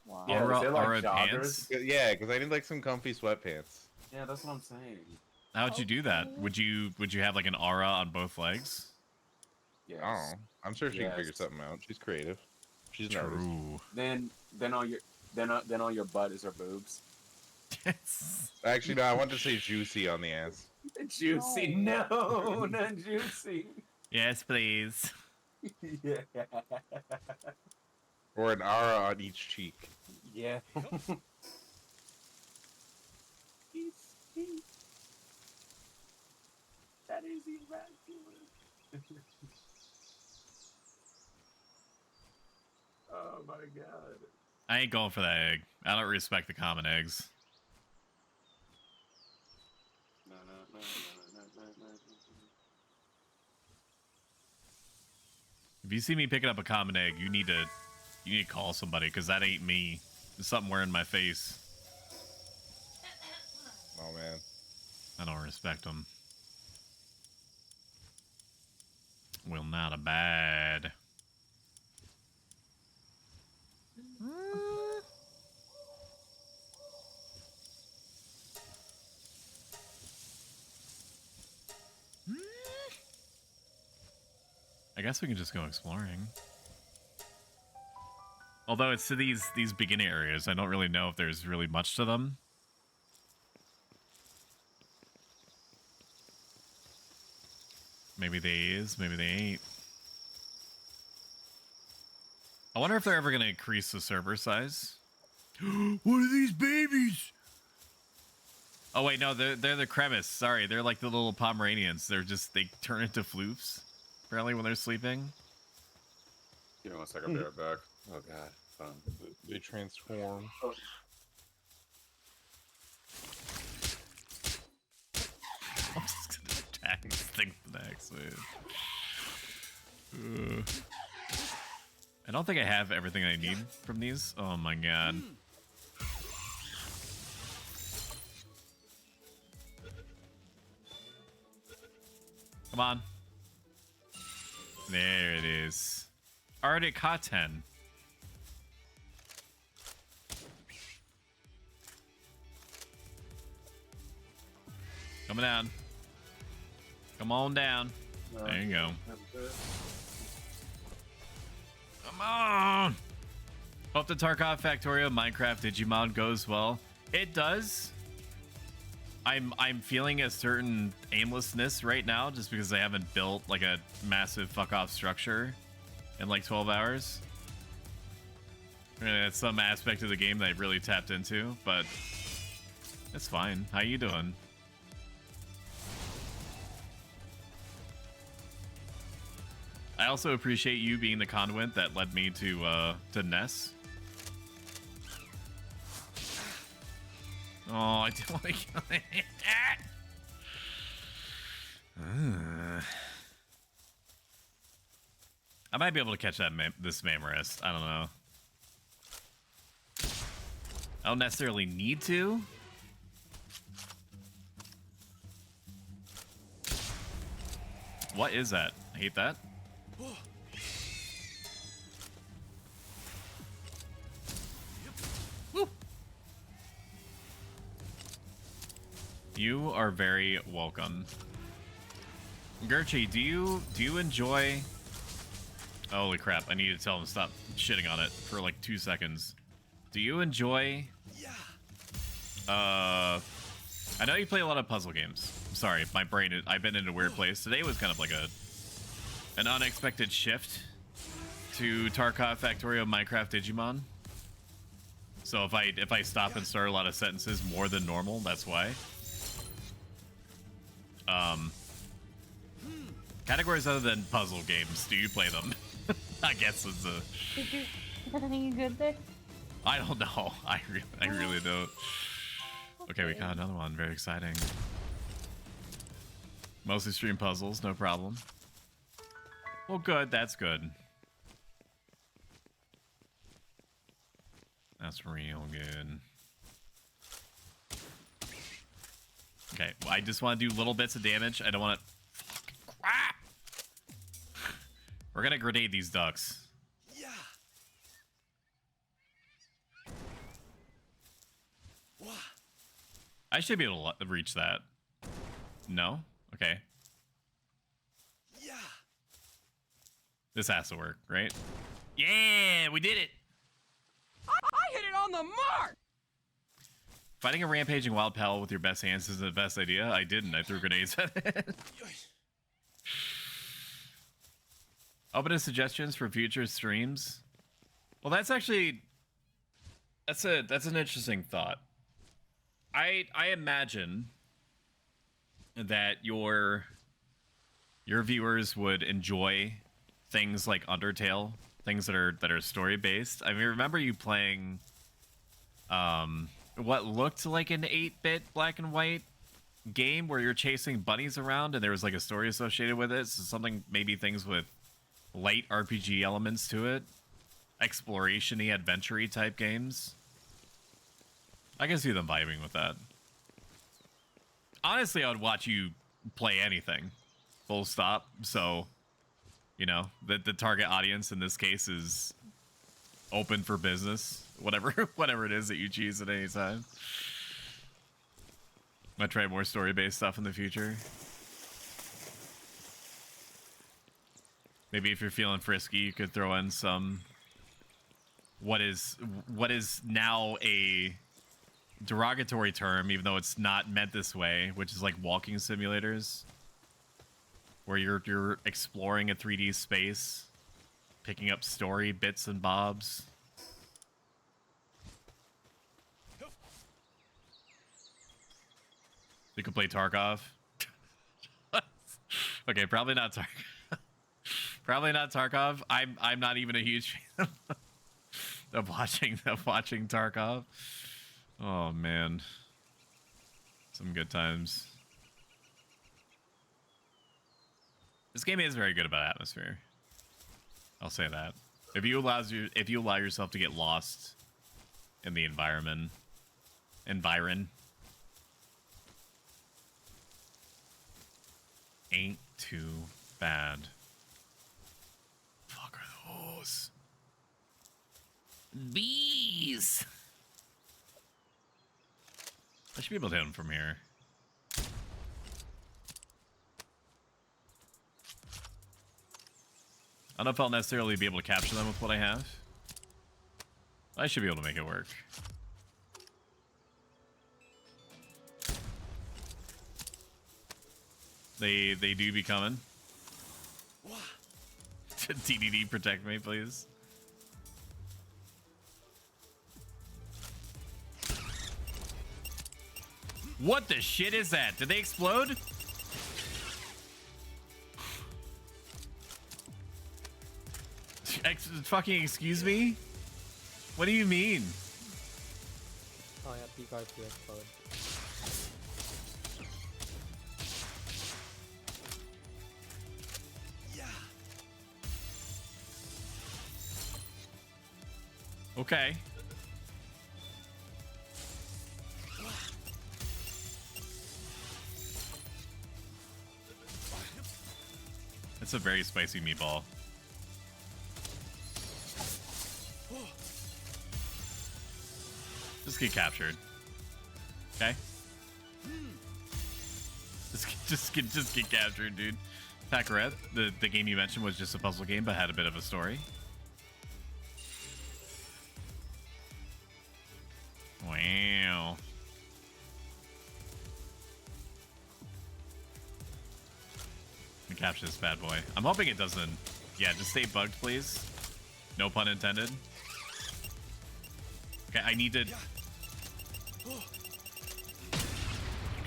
Wow. Yeah, is it like Aura joggers? pants? Yeah, because I need like some comfy sweatpants. Yeah, that's what I'm saying. How would you do that? Would you have like an aura on both legs? Yes. Oh, I'm sure she can figure Yes. something out. She's creative. She's an artist. True. Then on your butt is her boobs. Actually, no. I wanted to say juicy on the ass. Juicy, no, not juicy. Yes, please. Yeah. Or an aura on each cheek. Yeah. That is immaculate. Oh my god. I ain't going for that egg. I don't respect the common eggs. No. If you see me picking up a common egg, you need to call somebody because that ain't me. There's something wearing my face. Oh man. I don't respect them. Well, not a bad. I guess we can just go exploring. Although it's to these beginning areas, I don't really know if there's really much to them. Maybe they is, maybe they ain't. I wonder if they're ever going to increase the server size. What are these babies? Oh wait, no, they're the crevice. Sorry, they're like the little Pomeranians. They turn into floofs, apparently, when they're sleeping. Give me 1 second, I'll be right back. Oh god. They transform. I'm just gonna attack this thing with an axe, man. I don't think I have everything I need from these. Oh my god. Come on. There it is. Arctic Cotton. Coming down. Come on down. There you go. Come on. Hope the Tarkov Factorio Minecraft Digimon goes well. It does. I'm feeling a certain aimlessness right now just because I haven't built like a massive fuck off structure in like 12 hours. It's some aspect of the game that I've really tapped into, but it's fine. How you doing? I also appreciate you being the conduit that led me to Ness. Oh, I didn't want to kill it. I might be able to catch that this Mamorist. I don't know. I don't necessarily need to. What is that? I hate that. Woo. You are very welcome. Gerchi, do you enjoy... Holy crap, I need to tell him to stop shitting on it for like 2 seconds. Do you enjoy I know you play a lot of puzzle games. I'm sorry, my brain. I've been in a weird place. Today was kind of like an unexpected shift to Tarkov, Factorio, Minecraft, Digimon. So if I stop and start a lot of sentences more than normal, that's why. Categories other than puzzle games, do you play them? I guess it's a. Did you anything good there? I don't know. I really don't. Okay, we got another one. Very exciting. Mostly stream puzzles, no problem. Well, good. That's good. That's real good. Okay, well, I just want to do little bits of damage. I don't want to... Ah! We're gonna grenade these ducks. Yeah. I should be able to reach that. No? Okay. Yeah. This has to work, right? Yeah, we did it! I hit it on the mark! Fighting a rampaging wild pal with your best hands is the best idea. I didn't. I threw grenades at it. Open to suggestions for future streams. Well, that's actually... That's an interesting thought. I imagine that your viewers would enjoy things like Undertale, things that are story based. I mean, remember you playing what looked like an 8-bit black and white game where you're chasing bunnies around and there was like a story associated with it. So something, maybe things with light RPG elements to it, exploration-y, adventure-y type games. I can see them vibing with that. Honestly, I would watch you play anything. Full stop. So, you know, the target audience in this case is open for business. Whatever it is that you choose at any time. Might try more story-based stuff in the future. Maybe if you're feeling frisky, you could throw in some what is now a derogatory term, even though it's not meant this way, which is like walking simulators, where you're exploring a 3D space, picking up story bits and bobs. You could play Tarkov. Okay, probably not Tarkov. Probably not Tarkov. I'm not even a huge fan of watching Tarkov. Oh man, some good times. This game is very good about atmosphere. I'll say that. If you allow yourself to get lost in the environ, ain't too bad. Fuck are those? Bees. I should be able to hit him from here. I don't know if I'll necessarily be able to capture them with what I have. I should be able to make it work. They do be coming. TDD, protect me, please. What the shit is that? Did they explode? Fucking excuse me? What do you mean? Oh yeah, B-guard to explode. Okay. That's a very spicy meatball. Just get captured. Okay? Just get captured, dude. Paccaret, the game you mentioned was just a puzzle game, but had a bit of a story. Wow. capture this bad boy. I'm hoping it doesn't. Yeah, just stay bugged, please. No pun intended. Okay, I need to...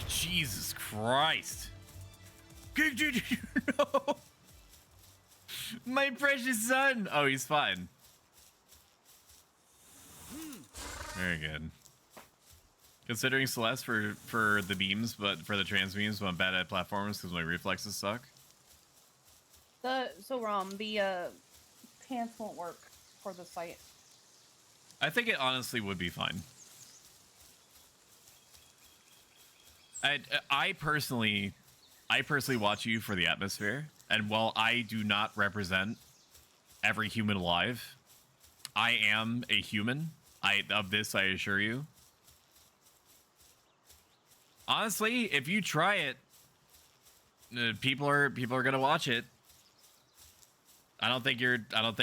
Jesus Christ. No. My precious son. Oh, he's fine. Very good. Considering Celeste for the beams, but for the trans beams, but I'm bad at platformers because my reflexes suck. The pants won't work for the site. I think it honestly would be fine. I personally watch you for the atmosphere, and while I do not represent every human alive, I am a human. Of this, I assure you. Honestly, if you try it, people are gonna watch it. I don't think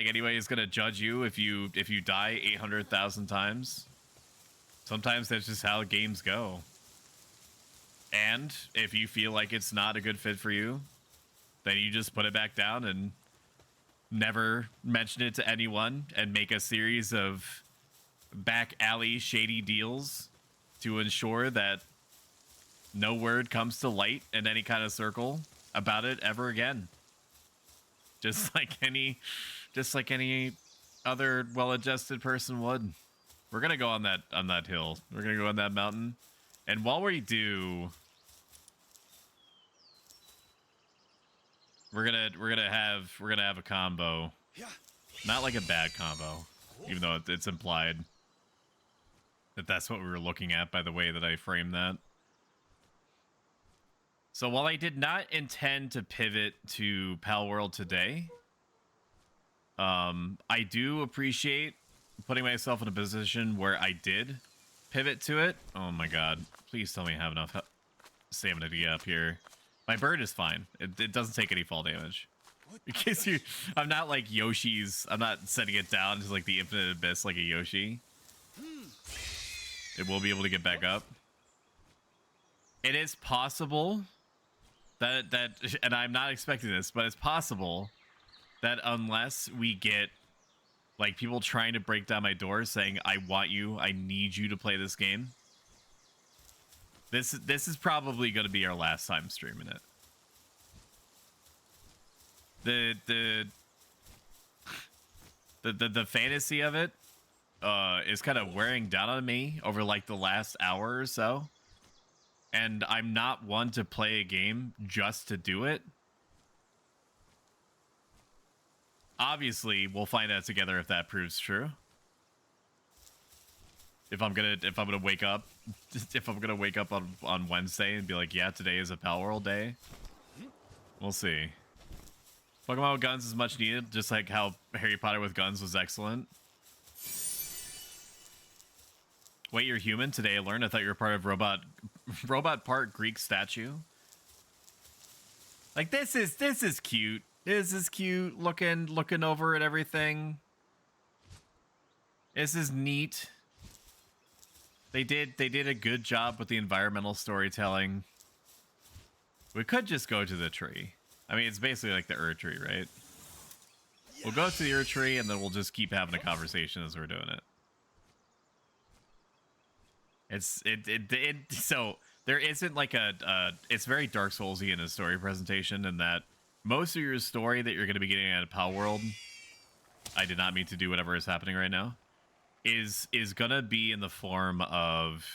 anybody is gonna judge you if you die 800,000 times. Sometimes that's just how games go. And if you feel like it's not a good fit for you, then you just put it back down and never mention it to anyone and make a series of back alley shady deals to ensure that no word comes to light in any kind of circle about it ever again. Just like any other well-adjusted person would. We're gonna go on that hill. We're gonna go on that mountain. And while we do, we're gonna have a combo. Not like a bad combo, even though it's implied that that's what we were looking at by the way that I framed that. So while I did not intend to pivot to Palworld today, I do appreciate putting myself in a position where I did pivot to it. Oh my god. Please tell me I have enough stamina to get up here. My bird is fine. It doesn't take any fall damage. In case I'm not like Yoshi's. I'm not setting it down to like the infinite abyss like a Yoshi. It will be able to get back up. It is possible that and I'm not expecting this, but it's possible that unless we get like people trying to break down my door saying, I want you, I need you to play this game. This is probably going to be our last time streaming it. The fantasy of it is kind of wearing down on me over like the last hour or so. And I'm not one to play a game just to do it. Obviously, we'll find out together if that proves true. If I'm gonna wake up on Wednesday and be like, yeah, today is a Palworld day. We'll see. Pokemon with guns is much needed, just like how Harry Potter with guns was excellent. Wait, you're human? Today I learned. I thought you were part of robot part Greek statue. Like this is cute. This is cute. Looking over at everything. This is neat. They did a good job with the environmental storytelling. We could just go to the tree. I mean, it's basically like the tree, right? We'll go to the tree and then we'll just keep having a conversation as we're doing it. So there isn't like it's very Dark Soulsy in a story presentation in that most of your story that you're going to be getting at a Palworld, I did not mean to do whatever is happening right now, is going to be in the form of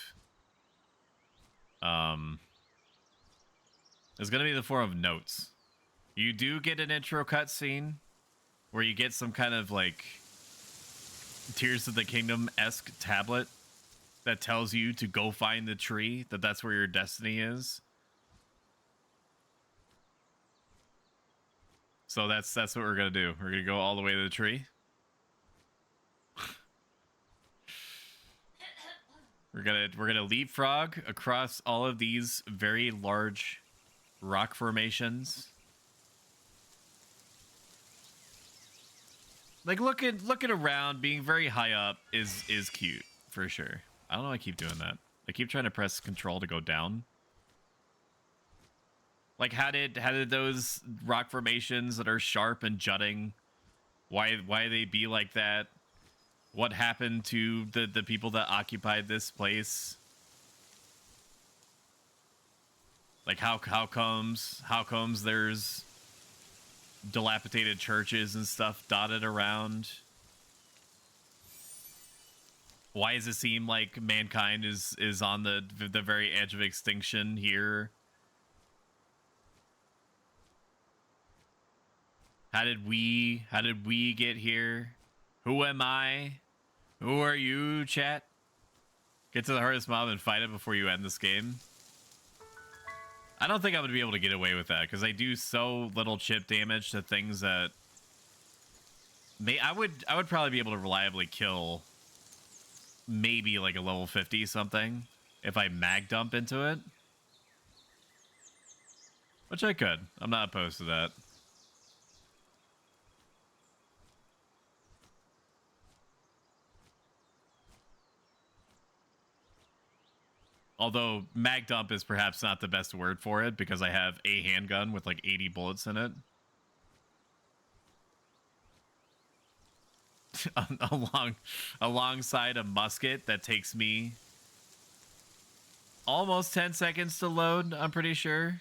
it's going to be in the form of notes. You do get an intro cutscene where you get some kind of like Tears of the Kingdom-esque tablet that tells you to go find the tree, that's where your destiny is. So that's what we're gonna do. We're gonna go all the way to the tree. We're gonna leapfrog across all of these very large rock formations. Like looking around, being very high up is cute for sure. I don't know why I keep doing that. I keep trying to press control to go down. Like, how did those rock formations that are sharp and jutting, why they be like that? What happened to the people that occupied this place? Like, how comes there's dilapidated churches and stuff dotted around? Why does it seem like mankind is on the very edge of extinction here? How did we get here? Who am I? Who are you, chat? Get to the hardest mob and fight it before you end this game. I don't think I'm gonna be able to get away with that because I do so little chip damage to things that I would probably be able to reliably kill maybe like a level 50 something if I mag dump into it. Which I could. I'm not opposed to that. Although mag dump is perhaps not the best word for it because I have a handgun with like 80 bullets in it. Alongside a musket that takes me almost 10 seconds to load, I'm pretty sure.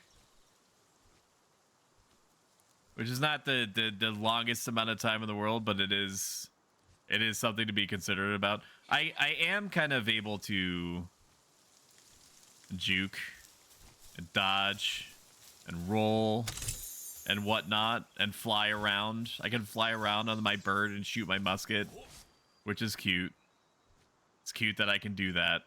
Which is not the longest amount of time in the world, but it is something to be considerate about. I am kind of able to juke and dodge and roll and whatnot and fly around. I can fly around on my bird and shoot my musket, which is cute. It's cute that I can do that.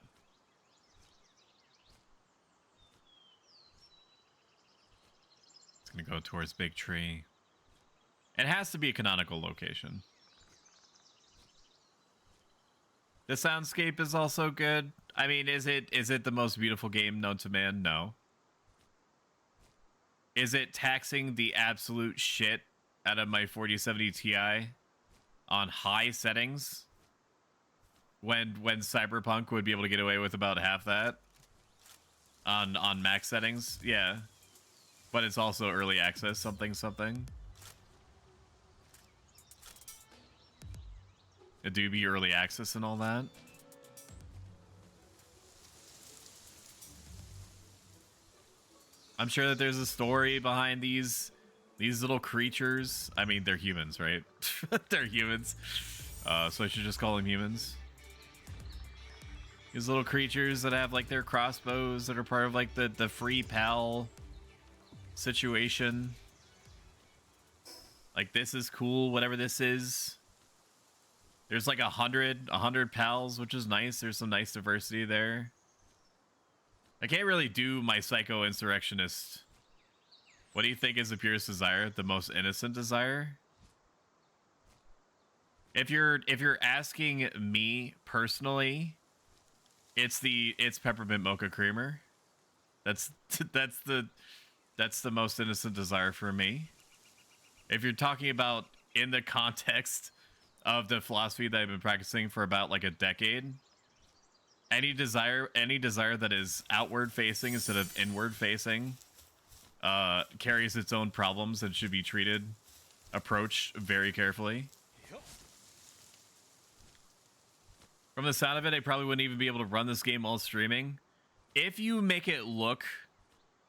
It's gonna go towards big tree. It has to be a canonical location. The soundscape is also good. I mean, is it the most beautiful game known to man? No. Is it taxing the absolute shit out of my 4070 Ti on high settings when Cyberpunk would be able to get away with about half that on max settings? Yeah. But it's also early access something. It do be early access and all that. I'm sure that there's a story behind these little creatures. I mean, they're humans, right? They're humans. So I should just call them humans. These little creatures that have like their crossbows that are part of like the free pal situation. Like, this is cool, whatever this is. There's like 100 pals, which is nice. There's some nice diversity there. I can't really do my psycho insurrectionist. What do you think is the purest desire? The most innocent desire? If you're asking me personally, it's peppermint mocha creamer. That's the most innocent desire for me. If you're talking about in the context of the philosophy that I've been practicing for about like a decade, any desire that is outward facing instead of inward facing carries its own problems and should be approached very carefully. From the sound of it, I probably wouldn't even be able to run this game while streaming. If you make it look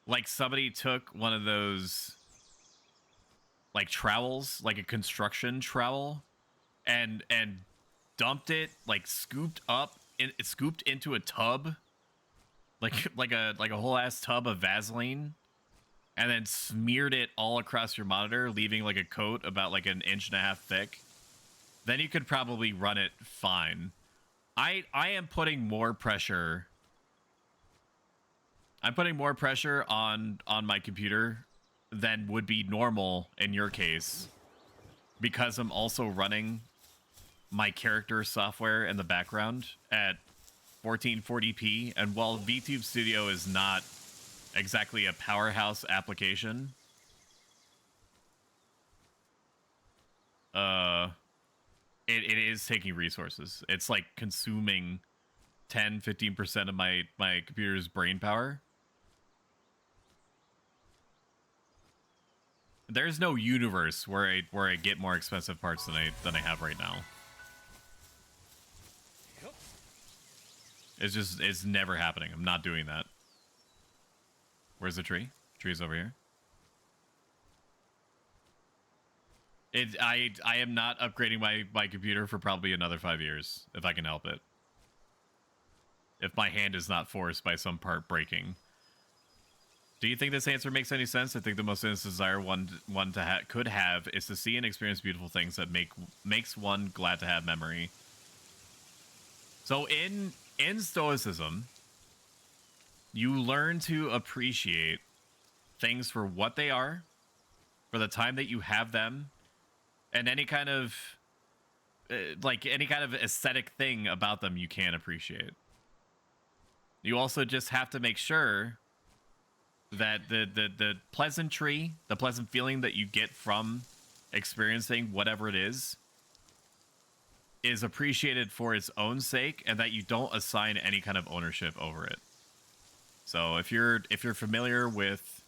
like somebody took one of those like trowels, like a construction trowel, and dumped it, like scooped into a tub, like a whole ass tub of Vaseline, and then smeared it all across your monitor, leaving like a coat about like an 1.5 inches thick, then you could probably run it fine. I am putting more pressure. I'm putting more pressure on my computer than would be normal in your case, because I'm also running my character software in the background at 1440p, and while VTube Studio is not exactly a powerhouse application, it is taking resources. It's like consuming 10-15% of my computer's brain power. There's no universe where I get more expensive parts than I have right now. It's never happening. I'm not doing that. Where's the tree? Tree's over here. I am not upgrading my computer for probably another 5 years if I can help it. If my hand is not forced by some part breaking. Do you think this answer makes any sense? I think the most innocent desire one could have is to see and experience beautiful things that makes one glad to have memory. So in Stoicism, you learn to appreciate things for what they are, for the time that you have them, and any kind of aesthetic thing about them you can appreciate. You also just have to make sure that the pleasantry, the pleasant feeling that you get from experiencing whatever it is appreciated for its own sake, and that you don't assign any kind of ownership over it. So if you're familiar with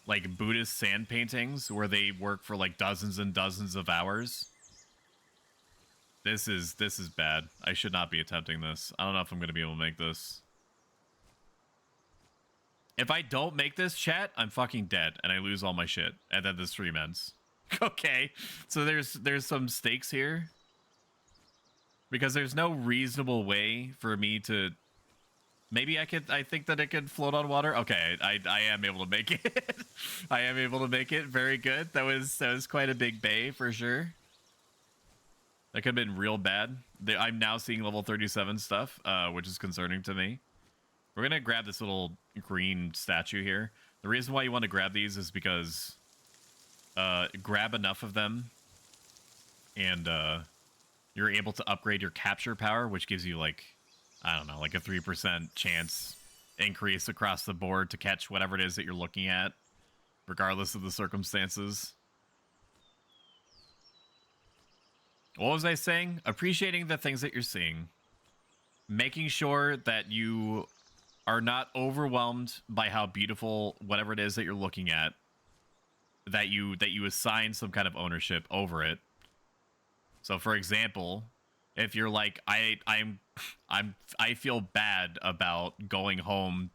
like Buddhist sand paintings where they work for like dozens and dozens of hours, this is bad. I should not be attempting this. I don't know if I'm going to be able to make this. If I don't make this, chat, I'm fucking dead and I lose all my shit, and then the stream ends. Okay, so there's some stakes here, because there's no reasonable way for me to. Maybe I think that it could float on water. Okay, I am able to make it. I am able to make it. Very good. That was quite a big bay for sure. That could have been real bad. I'm now seeing level 37 stuff, which is concerning to me. We're gonna grab this little green statue here. The reason why you want to grab these is because grab enough of them and you're able to upgrade your capture power, which gives you like, I don't know, like a 3% chance increase across the board to catch whatever it is that you're looking at, regardless of the circumstances. What was I saying? Appreciating the things that you're seeing. Making sure that you are not overwhelmed by how beautiful whatever it is that you're looking at, that you assign some kind of ownership over it. So for example, if you're like, I feel bad about going home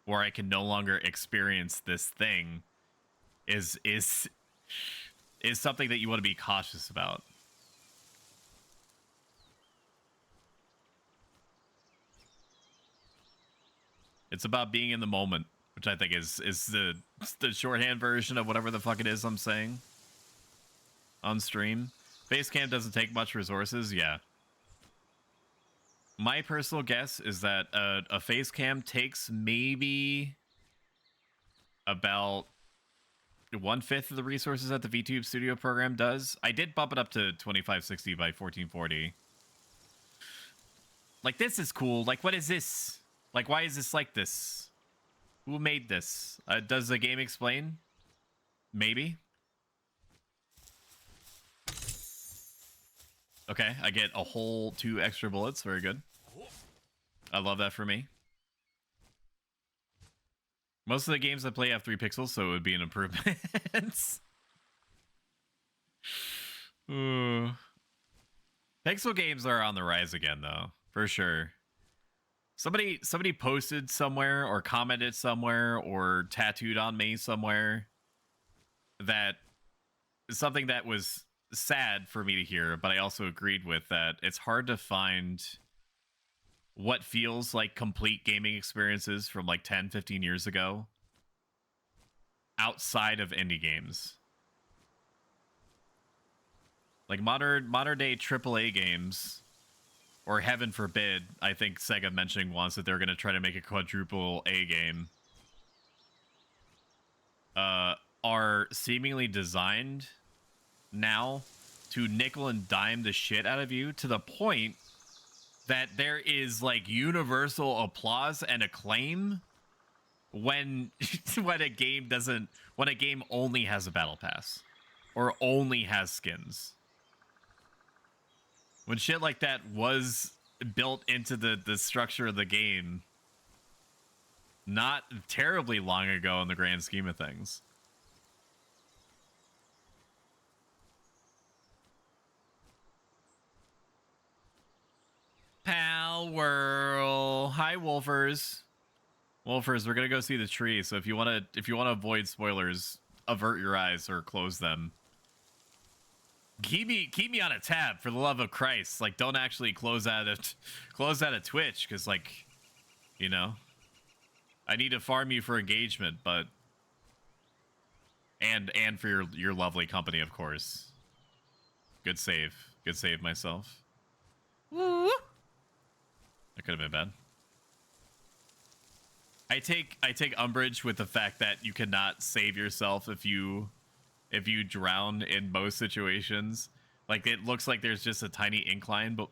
where I can no longer experience this thing, is something that you want to be cautious about. It's about being in the moment, which I think is the shorthand version of whatever the fuck it is I'm saying on stream. Basecamp doesn't take much resources, yeah. My personal guess is that a face cam takes maybe about 1/5 of the resources that the VTube Studio program does. I did bump it up to 2560 by 1440. Like, this is cool. Like, what is this? Like, why is this like this? Who made this? Does the game explain? Maybe. Okay, I get a whole 2 extra bullets. Very good. I love that for me. Most of the games I play have 3 pixels, so it would be an improvement. Pixel games are on the rise again, though, for sure. Somebody posted somewhere or commented somewhere or tattooed on me somewhere that something that was sad for me to hear, but I also agreed with, that it's hard to find what feels like complete gaming experiences from like 10, 15 years ago outside of indie games. Like modern day AAA games, or heaven forbid, I think Sega mentioning once that they're going to try to make a quadruple A game, are seemingly designed now to nickel and dime the shit out of you, to the point that there is like universal applause and acclaim when when a game only has a battle pass or only has skins. When shit like that was built into the structure of the game not terribly long ago in the grand scheme of things. Palworld. Hi, Wolfers. Wolfers, we're gonna go see the tree. So if you wanna avoid spoilers, avert your eyes or close them. Keep me on a tab for the love of Christ. Like, don't actually close out of Twitch, because like, you know, I need to farm you for engagement, but and for your lovely company, of course. Good save myself. Woo. That could have been bad. I take umbrage with the fact that you cannot save yourself if you drown in most situations. Like, it looks like there's just a tiny incline but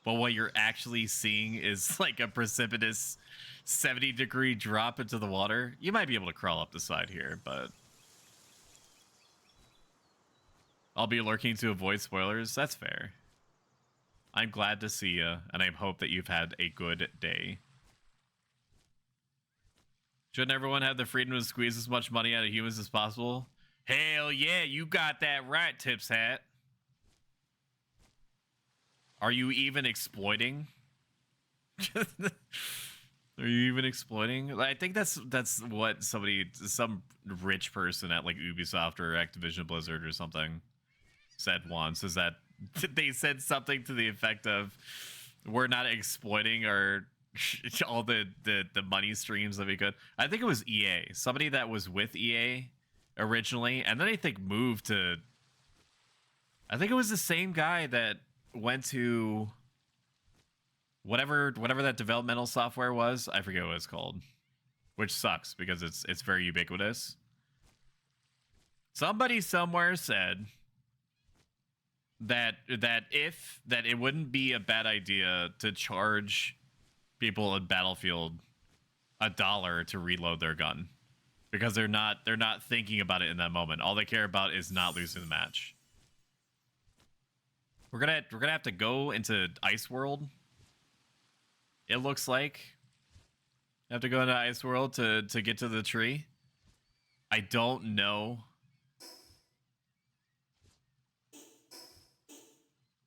what you're actually seeing is like a precipitous 70-degree drop into the water. You might be able to crawl up the side here, but I'll be lurking to avoid spoilers. That's fair. I'm glad to see you, and I hope that you've had a good day. Shouldn't everyone have the freedom to squeeze as much money out of humans as possible? Hell yeah, you got that right, Tips Hat. Are you even exploiting? Are you even exploiting? I think that's what some rich person at like Ubisoft or Activision Blizzard or something said once, is that they said something to the effect of, we're not exploiting all the money streams that we could. I think it was EA. Somebody that was with EA originally, and then I think moved to, I think it was the same guy that went to whatever that developmental software was. I forget what it's called, which sucks because it's very ubiquitous. Somebody somewhere said that it wouldn't be a bad idea to charge people in Battlefield $1 to reload their gun, because they're not thinking about it in that moment. All they care about is not losing the match. We're gonna have to go into Ice World. It looks like I have to go into Ice World to get to the tree. I don't know.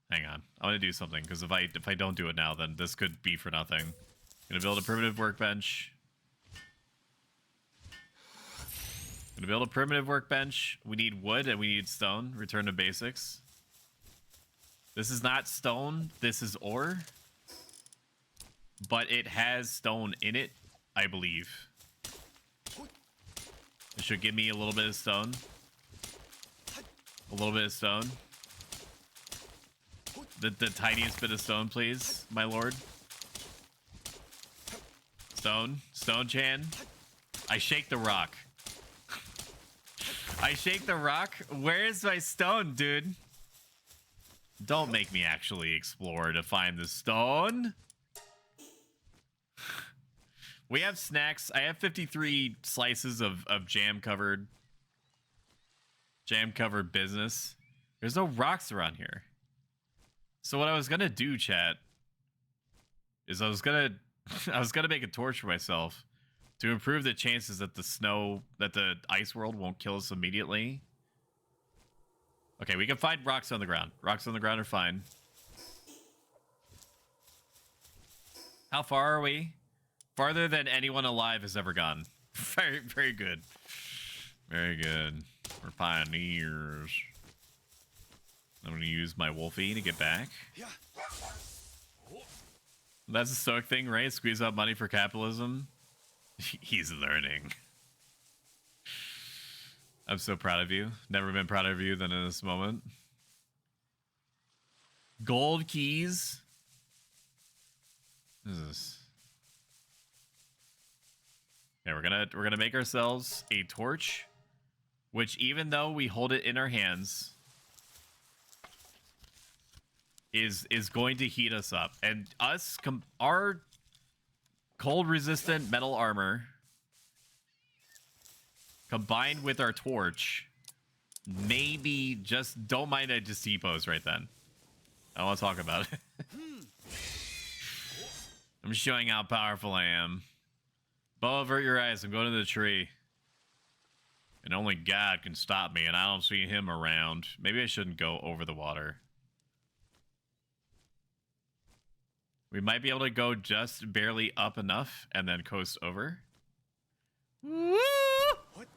Hang on, I'm gonna do something, because if I don't do it now, then this could be for nothing. Gonna build a primitive workbench. Gonna build a primitive workbench. We need wood and we need stone. Return to basics. This is not stone. This is ore. But it has stone in it, I believe. It should give me a little bit of stone. A little bit of stone. The tiniest bit of stone, please, my lord. Stone Chan. I shake the rock. I shake the rock. Where is my stone, dude? Don't make me actually explore to find the stone. We have snacks. I have 53 slices of jam-covered business. There's no rocks around here. So what I was gonna do, chat, is I was gonna make a torch for myself to improve the chances that the ice world won't kill us immediately. Okay, we can find rocks on the ground. Rocks on the ground are fine. How far are we? Farther than anyone alive has ever gone. Very, very good. Very good. We're pioneers. I'm going to use my Wolfie to get back. That's a Stoic thing, right? Squeeze out money for capitalism. He's learning. I'm so proud of you. Never been prouder of you than in this moment. Gold keys. What is this? Okay, we're gonna make ourselves a torch, which, even though we hold it in our hands, is going to heat us up. And our cold resistant metal armor combined with our torch, maybe just don't mind I just T-pose right then. I want to talk about it. I'm showing how powerful I am. Bo, avert your eyes. I'm going to the tree. And only God can stop me, and I don't see him around. Maybe I shouldn't go over the water. We might be able to go just barely up enough and then coast over. What?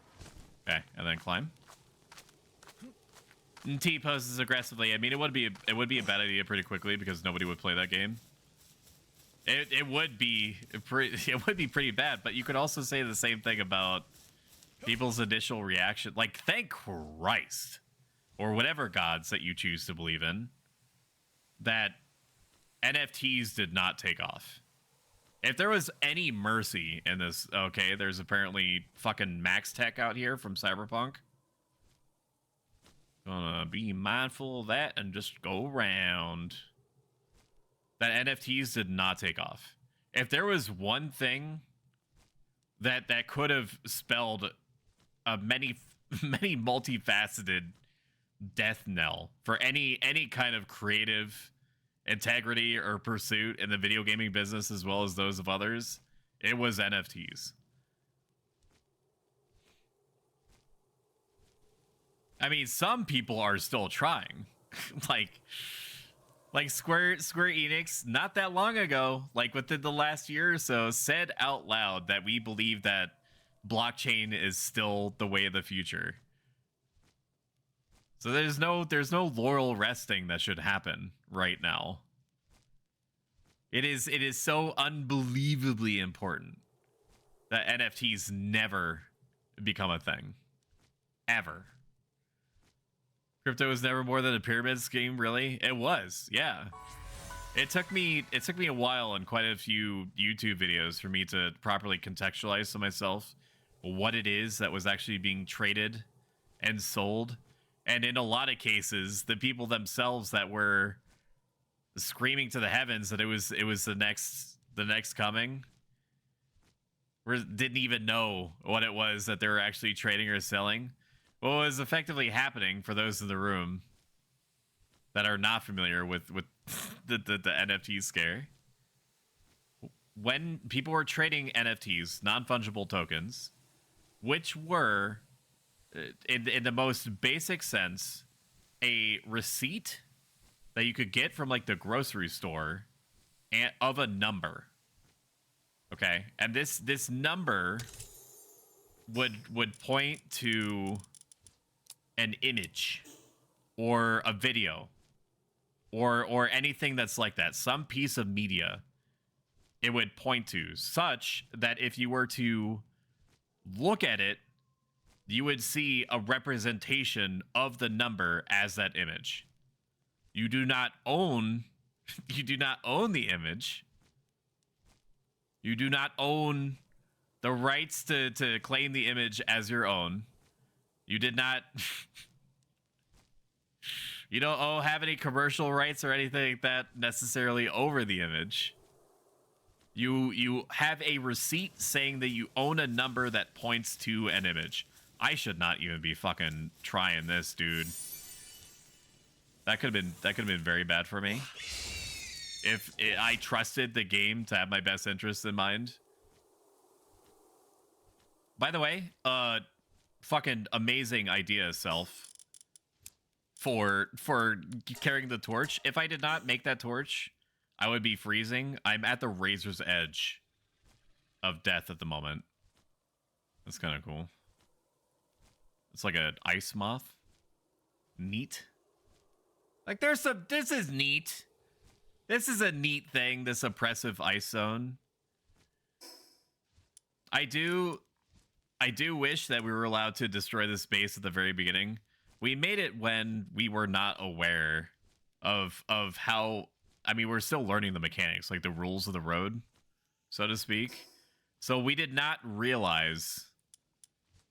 Okay, and then climb. And T poses aggressively. I mean, it would be a bad idea pretty quickly because nobody would play that game. It would be pretty bad, but you could also say the same thing about people's initial reaction. Like, thank Christ, or whatever gods that you choose to believe in, that NFTs did not take off. If there was any mercy in this, okay, there's apparently fucking Max Tech out here from Cyberpunk. Gonna be mindful of that and just go around. That NFTs did not take off. If there was one thing that could have spelled a many multifaceted death knell for any kind of creative integrity or pursuit in the video gaming business as well as those of others, it was NFTs. I mean, some people are still trying. like Square Enix not that long ago, like within the last year or so, said out loud that we believe that blockchain is still the way of the future. So there's no laurel resting that should happen right now. It is so unbelievably important that NFTs never become a thing. Ever. Crypto was never more than a pyramid scheme, really? It was, yeah. It took me a while and quite a few YouTube videos for me to properly contextualize to myself what it is that was actually being traded and sold. And in a lot of cases, the people themselves that were screaming to the heavens that it was the next coming didn't even know what it was that they were actually trading or selling. What was effectively happening, for those in the room that are not familiar with the NFT scare, when people were trading NFTs, non-fungible tokens, which were, in the most basic sense, a receipt that you could get from like the grocery store and of a number. Okay, and this number would point to an image or a video or anything that's like that, some piece of media it would point to, such that if you were to look at it, you would see a representation of the number as that image. You do not own the image. You do not own the rights to claim the image as your own. You did not you don't have any commercial rights or anything like that necessarily over the image. You have a receipt saying that you own a number that points to an image. I should not even be fucking trying this, dude. That could have been very bad for me if I trusted the game to have my best interests in mind. By the way, fucking amazing idea, Self, for carrying the torch. If I did not make that torch, I would be freezing. I'm at the razor's edge of death at the moment. That's kind of cool. It's like an ice moth. Neat. Like this is neat. This is a neat thing, this oppressive ice zone. I do wish that we were allowed to destroy this base at the very beginning. We made it when we were not aware of how, I mean, we're still learning the mechanics, like the rules of the road, so to speak. So we did not realize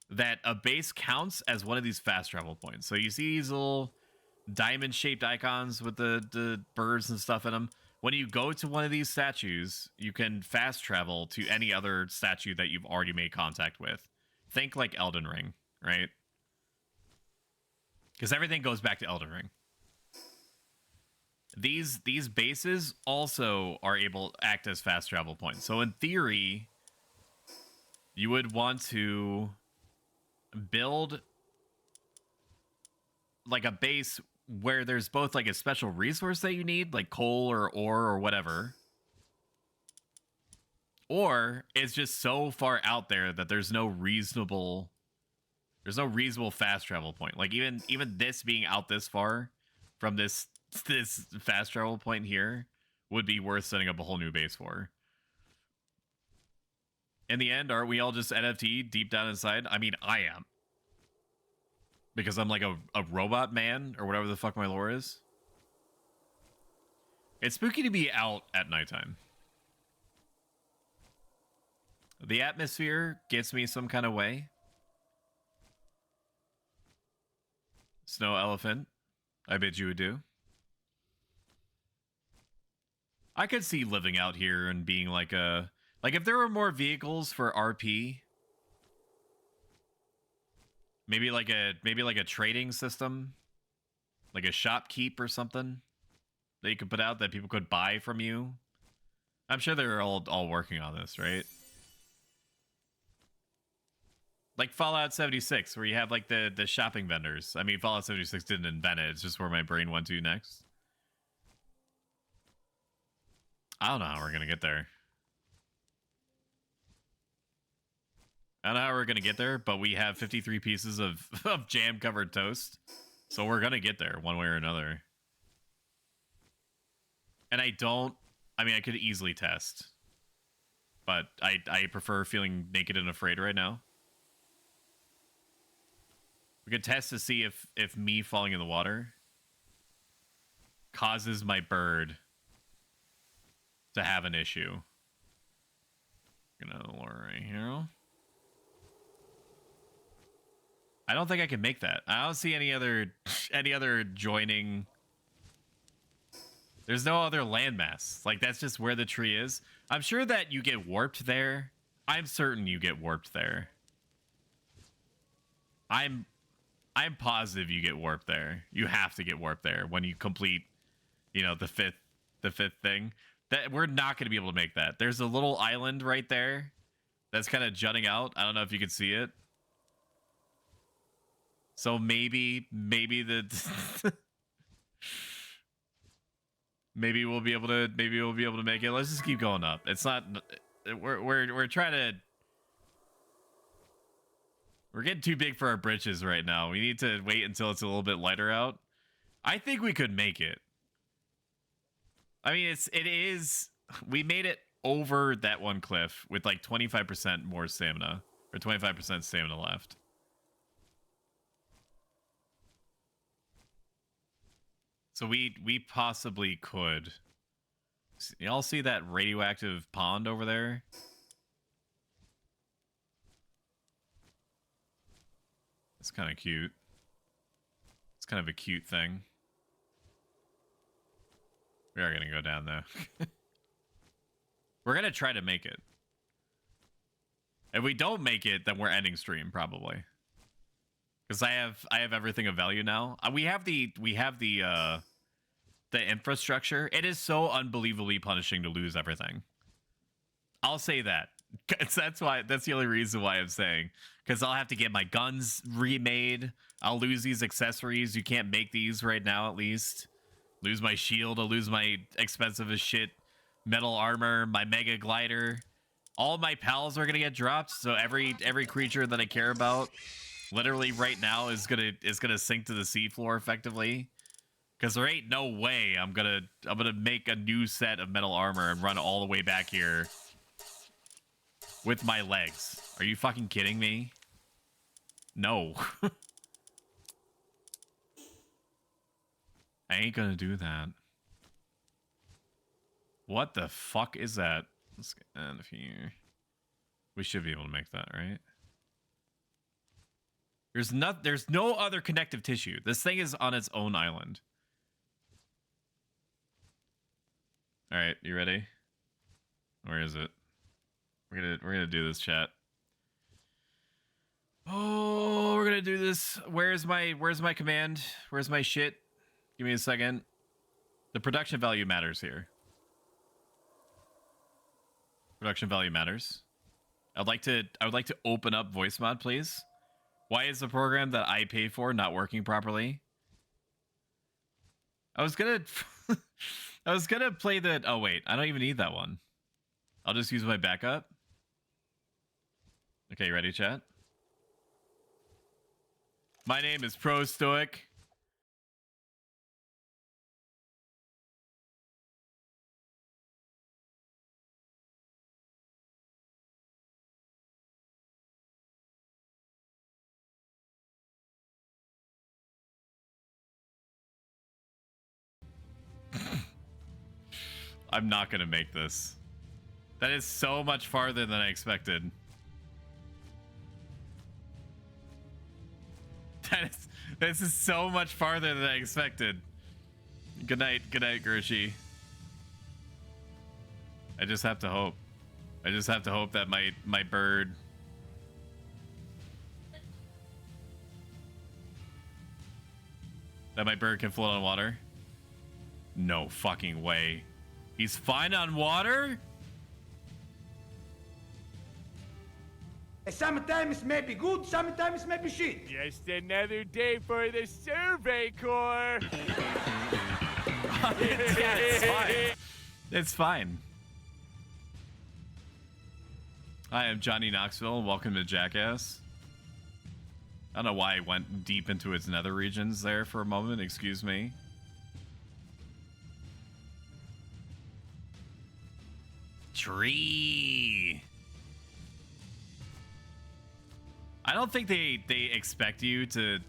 that a base counts as one of these fast travel points. So you see these little diamond-shaped icons with the birds and stuff in them. When you go to one of these statues, you can fast travel to any other statue that you've already made contact with. Think like Elden Ring, right? Because everything goes back to Elden Ring. These bases also are able to act as fast travel points. So in theory, you would want to build like a base where there's both like a special resource that you need, like coal or ore or whatever, Or it's just so far out there that there's no reasonable fast travel point. Like even this being out this far from this fast travel point here would be worth setting up a whole new base for. In the end, aren't we all just NFT deep down inside? I mean, I am. Because I'm like a robot man or whatever the fuck my lore is. It's spooky to be out at nighttime. The atmosphere gets me some kind of way. Snow elephant, I bid you adieu. I could see living out here and being like if there were more vehicles for RP, maybe like a trading system, like a shopkeep or something that you could put out that people could buy from you. I'm sure they're all working on this, right? Like Fallout 76, where you have like the shopping vendors. I mean, Fallout 76 didn't invent it. It's just where my brain went to next. I don't know how we're gonna get there. I don't know how we're gonna get there, but we have 53 pieces of jam-covered toast. So we're gonna get there one way or another. And I mean, I could easily test. But I prefer feeling naked and afraid right now. We could test to see if me falling in the water causes my bird to have an issue. Gonna lure right here. I don't think I can make that. I don't see any other joining. There's no other landmass. Like that's just where the tree is. I'm sure that you get warped there. I'm certain you get warped there. I'm positive you get warped there. You have to get warped there when you complete, the fifth thing. That we're not going to be able to make that. There's a little island right there that's kind of jutting out. I don't know if you can see it. So maybe the maybe we'll be able to make it. Let's just keep going up. It's not. We're trying to. We're getting too big for our britches right now. We need to wait until it's a little bit lighter out. I think we could make it. I mean, it is. We made it over that one cliff with like 25% more stamina or 25% stamina left. So we possibly could. Y'all see that radioactive pond over there? It's kind of cute. It's kind of a cute thing. We are going to go down though. We're going to try to make it. If we don't make it, then we're ending stream probably. Cuz I have everything of value now. We have the infrastructure. It is so unbelievably punishing to lose everything. I'll say that. That's the only reason why I'm saying, because I'll have to get my guns remade. I'll lose these accessories. You can't make these right now, at least. Lose my shield. I'll lose my expensive as shit metal armor, my mega glider. All my pals are gonna get dropped. So every creature that I care about, literally right now, is gonna sink to the seafloor effectively. Because there ain't no way I'm gonna make a new set of metal armor and run all the way back here with my legs. Are you fucking kidding me? No. I ain't gonna do that. What the fuck is that? Let's get out of here. We should be able to make that, right? There's no other connective tissue. This thing is on its own island. All right, you ready? Where is it? We're gonna do this, chat. Oh, we're gonna do this. Where's my command? Where's my shit? Give me a second. The production value matters here. Production value matters. I would like to open up voice mod, please. Why is the program that I pay for not working properly? I was gonna play the. Oh wait, I don't even need that one. I'll just use my backup. Okay, you ready, chat? My name is Pro Stoic. I'm not gonna make this. That is so much farther than I expected. This is so much farther than I expected. Good night, Gershi. I just have to hope. I just have to hope that my bird. That my bird can float on water. No fucking way. He's fine on water? Sometimes may be good, sometimes may be shit. Just another day for the Survey Corps. Yeah, it's fine. It's fine. Hi, I'm Johnny Knoxville. Welcome to Jackass. I don't know why I went deep into its nether regions there for a moment. Excuse me. Tree. I don't think they expect you to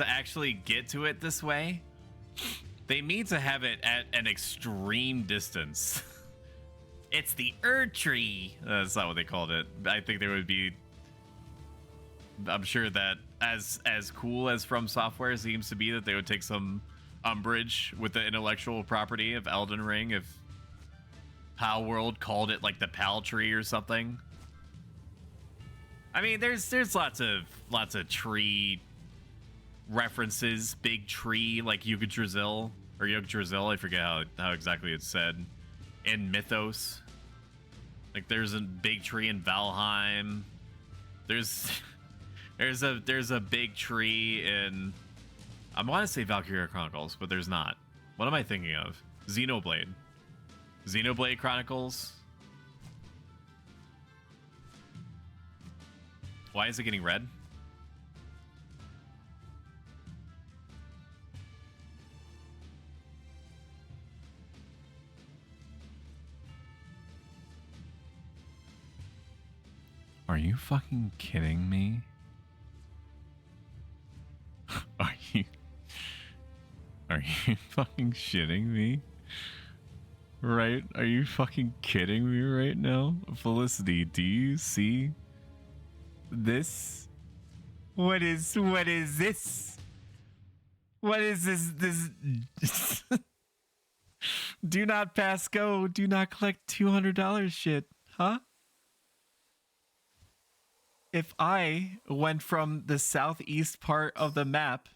actually get to it this way. They mean to have it at an extreme distance. It's the tree. That's not what they called it. I think there would be. I'm sure that as cool as From Software seems to be, that they would take some umbrage with the intellectual property of Elden Ring if Palworld called it like the Pal Tree or something. I mean, there's lots of tree references. Big tree like Yggdrasil or Yggdrasil. I forget how exactly it's said in Mythos. Like there's a big tree in Valheim. There's a big tree in, I want to say Valkyria Chronicles, but there's not. What am I thinking of? Xenoblade Chronicles. Why is it getting red? Are you fucking kidding me? Are you fucking shitting me? Right? Are you fucking kidding me right now? Felicity, do you see this? What is this? What is this? Do not pass go. Do not collect $200 shit. Huh? If I went from the southeast part of the map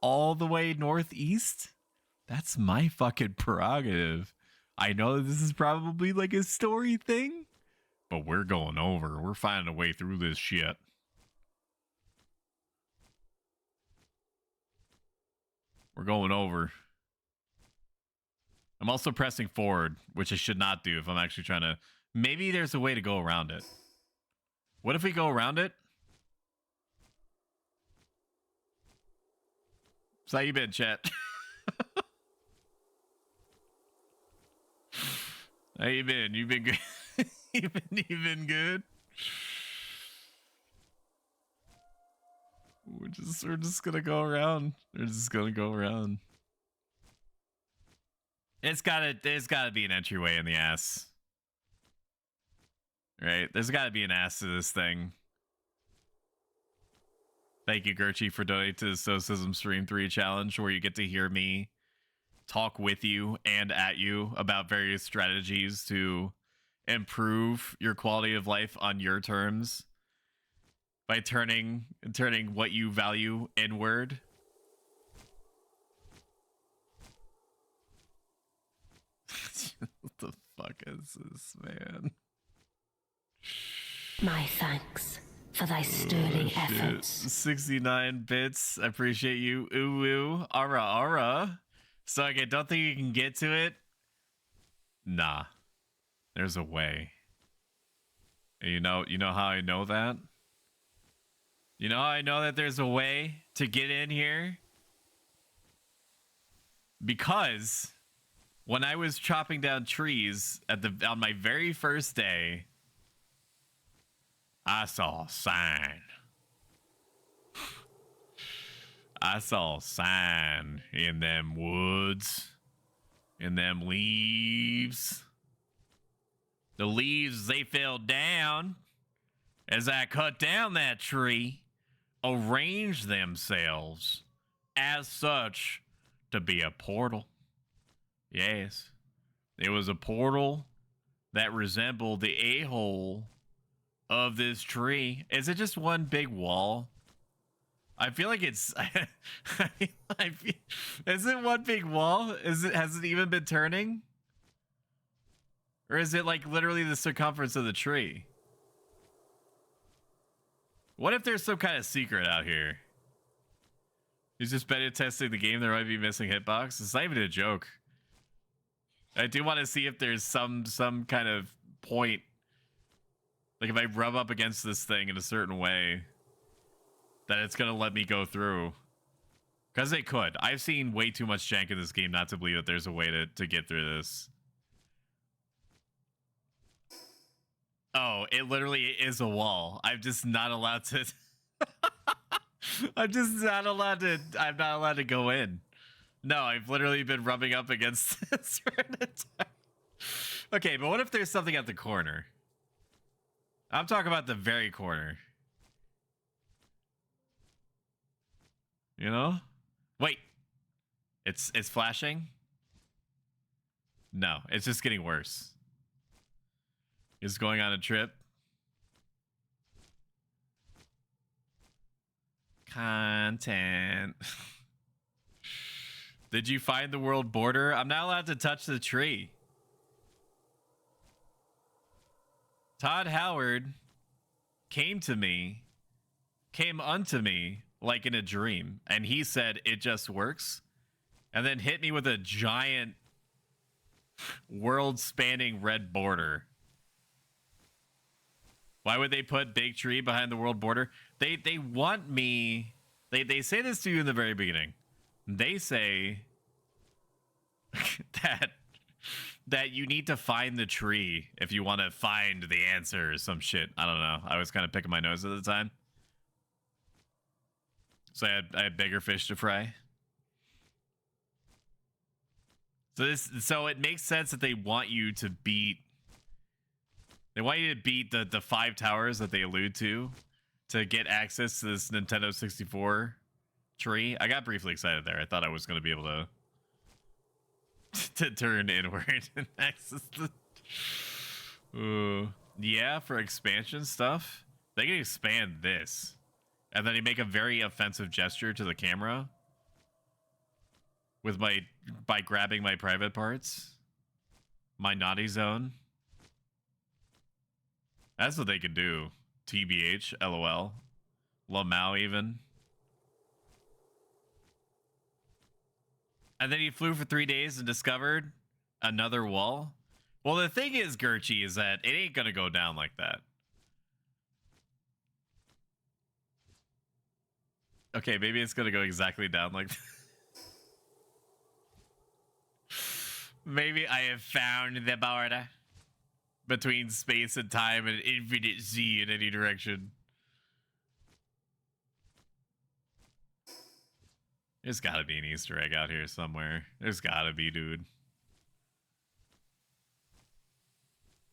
all the way northeast, that's my fucking prerogative. I know this is probably like a story thing, but we're going over. We're finding a way through this shit. We're going over. I'm also pressing forward, which I should not do if I'm actually trying to. Maybe there's a way to go around it. What if we go around it? So how you been, chat? How you been? You been good? you been good? We're just gonna go around. We're just gonna go around. There's gotta be an entryway in the ass. Right? There's gotta be an ass to this thing. Thank you, Gerchi, for donating to the Stoicism Stream 3 challenge, where you get to hear me talk with you and at you about various strategies to improve your quality of life on your terms by turning what you value inward. What the fuck is this, man? My thanks for thy sterling efforts. 69 bits. I appreciate you. Ooh, ooh. Ara. So, okay, don't think you can get to it? Nah. There's a way. And you know how I know that? You know how I know that there's a way to get in here? Because when I was chopping down trees on my very first day, I saw a sign. I saw a sign in them woods, in them leaves. The leaves, they fell down as I cut down that tree, arranged themselves as such to be a portal. Yes, it was a portal that resembled the a-hole of this tree. Is it just one big wall? I feel like it's. Is it one big wall? Has it even been turning? Or is it like literally the circumference of the tree? What if there's some kind of secret out here? He's just beta testing the game. There might be missing hitbox. It's not even a joke. I do want to see if there's some kind of point. Like if I rub up against this thing in a certain way, that it's gonna let me go through. Because it could. I've seen way too much jank in this game not to believe that there's a way to get through this. Oh, it literally is a wall. I'm just not allowed to. I'm not allowed to go in. No, I've literally been rubbing up against this for an entire... Okay, but what if there's something at the corner? I'm talking about the very corner. You know? Wait. It's flashing? No, it's just getting worse. It's going on a trip. Content. Did you find the world border? I'm not allowed to touch the tree. Todd Howard came unto me like in a dream, and he said it just works, and then hit me with a giant world-spanning red border. Why would they put big tree behind the world border? They want me. They say this to you in the very beginning. They say that you need to find the tree if you want to find the answer or some shit. I don't know. I was kind of picking my nose at the time. So I had bigger fish to fry. So it makes sense that they want you to beat. They want you to beat the 5 towers that they allude to get access to this Nintendo 64 tree. I got briefly excited there. I thought I was going to be able to turn inward and access the... Ooh. Yeah, for expansion stuff, they can expand this. And then they make a very offensive gesture to the camera with by grabbing my private parts. My naughty zone. That's what they could do. TBH, LOL. Lamau even. And then he flew for 3 days and discovered another wall. Well, the thing is, Gerchie, is that it ain't gonna go down like that. Okay, maybe it's gonna go exactly down like that. Maybe I have found the border between space and time and infinite Z in any direction. There's gotta be an Easter egg out here somewhere. There's gotta be, dude.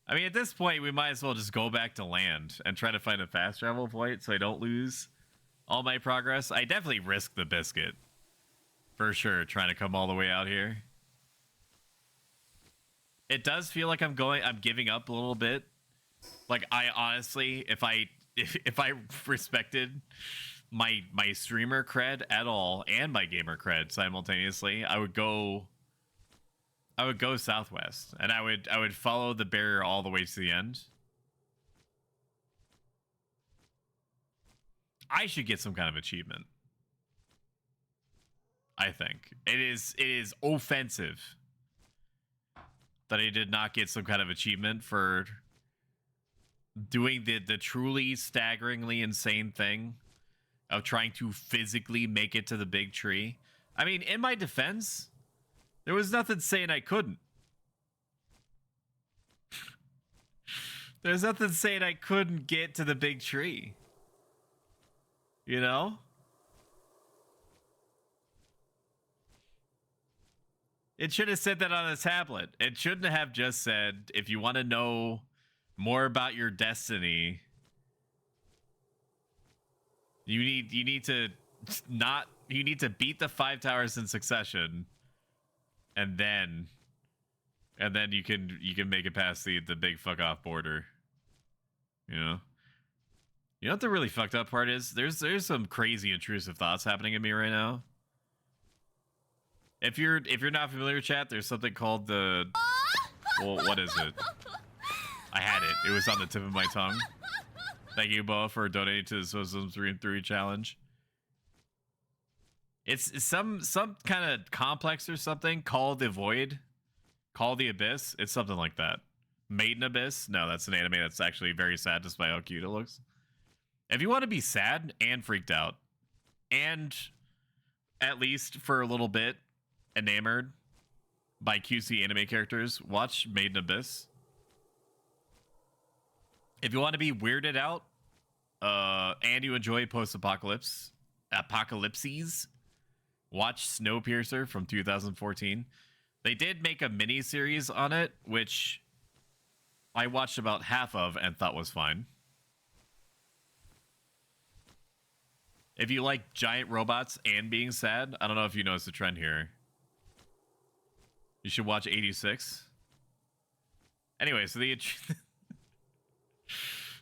I mean, at this point, we might as well just go back to land and try to find a fast travel point so I don't lose all my progress. I definitely risk the biscuit. For sure, trying to come all the way out here. It does feel like I'm giving up a little bit. Like, I honestly, if I respected my streamer cred at all and my gamer cred simultaneously, I would go southwest, and I would follow the barrier all the way to the end. I should get some kind of achievement. I think it is offensive that he did not get some kind of achievement for doing the truly staggeringly insane thing of trying to physically make it to the big tree. I mean, in my defense, there was nothing saying I couldn't. There's nothing saying I couldn't get to the big tree. You know? It should have said that on a tablet. It shouldn't have just said, if you want to know more about your destiny, you need to beat the 5 towers in succession, and then you can make it past the big fuck off border. You know what the really fucked up part is? There's some crazy intrusive thoughts happening in me right now. If you're not familiar with chat, there's something called the, well, what is it? I had it. It was on the tip of my tongue. Thank you, Bo, for donating to the Swizzum 3 and 3 challenge. It's some kind of complex or something called the Void, called the Abyss. It's something like that. Maiden Abyss? No, that's an anime that's actually very sad despite how cute it looks. If you want to be sad and freaked out, and at least for a little bit enamored by QC anime characters, watch Maiden Abyss. If you want to be weirded out, and you enjoy post-apocalypses, watch Snowpiercer from 2014. They did make a mini-series on it, which I watched about half of and thought was fine. If you like giant robots and being sad, I don't know if you noticed the trend here. You should watch 86. Anyway, so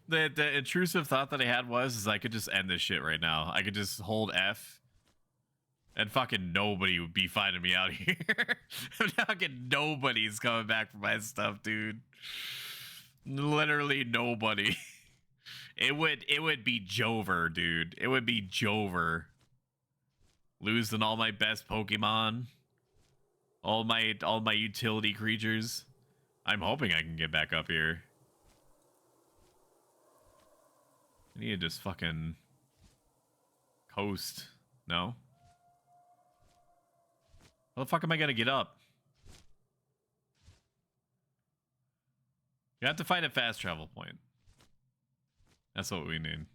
the intrusive thought that I had is I could just end this shit right now. I could just hold F and fucking nobody would be finding me out here. Fucking nobody's coming back for my stuff, dude. Literally nobody. It would be Jover, dude. It would be Jover. Losing all my best Pokemon. All my utility creatures. I'm hoping I can get back up here. I need to just fucking coast. No? How the fuck am I gonna get up? You have to find a fast travel point. That's what we need.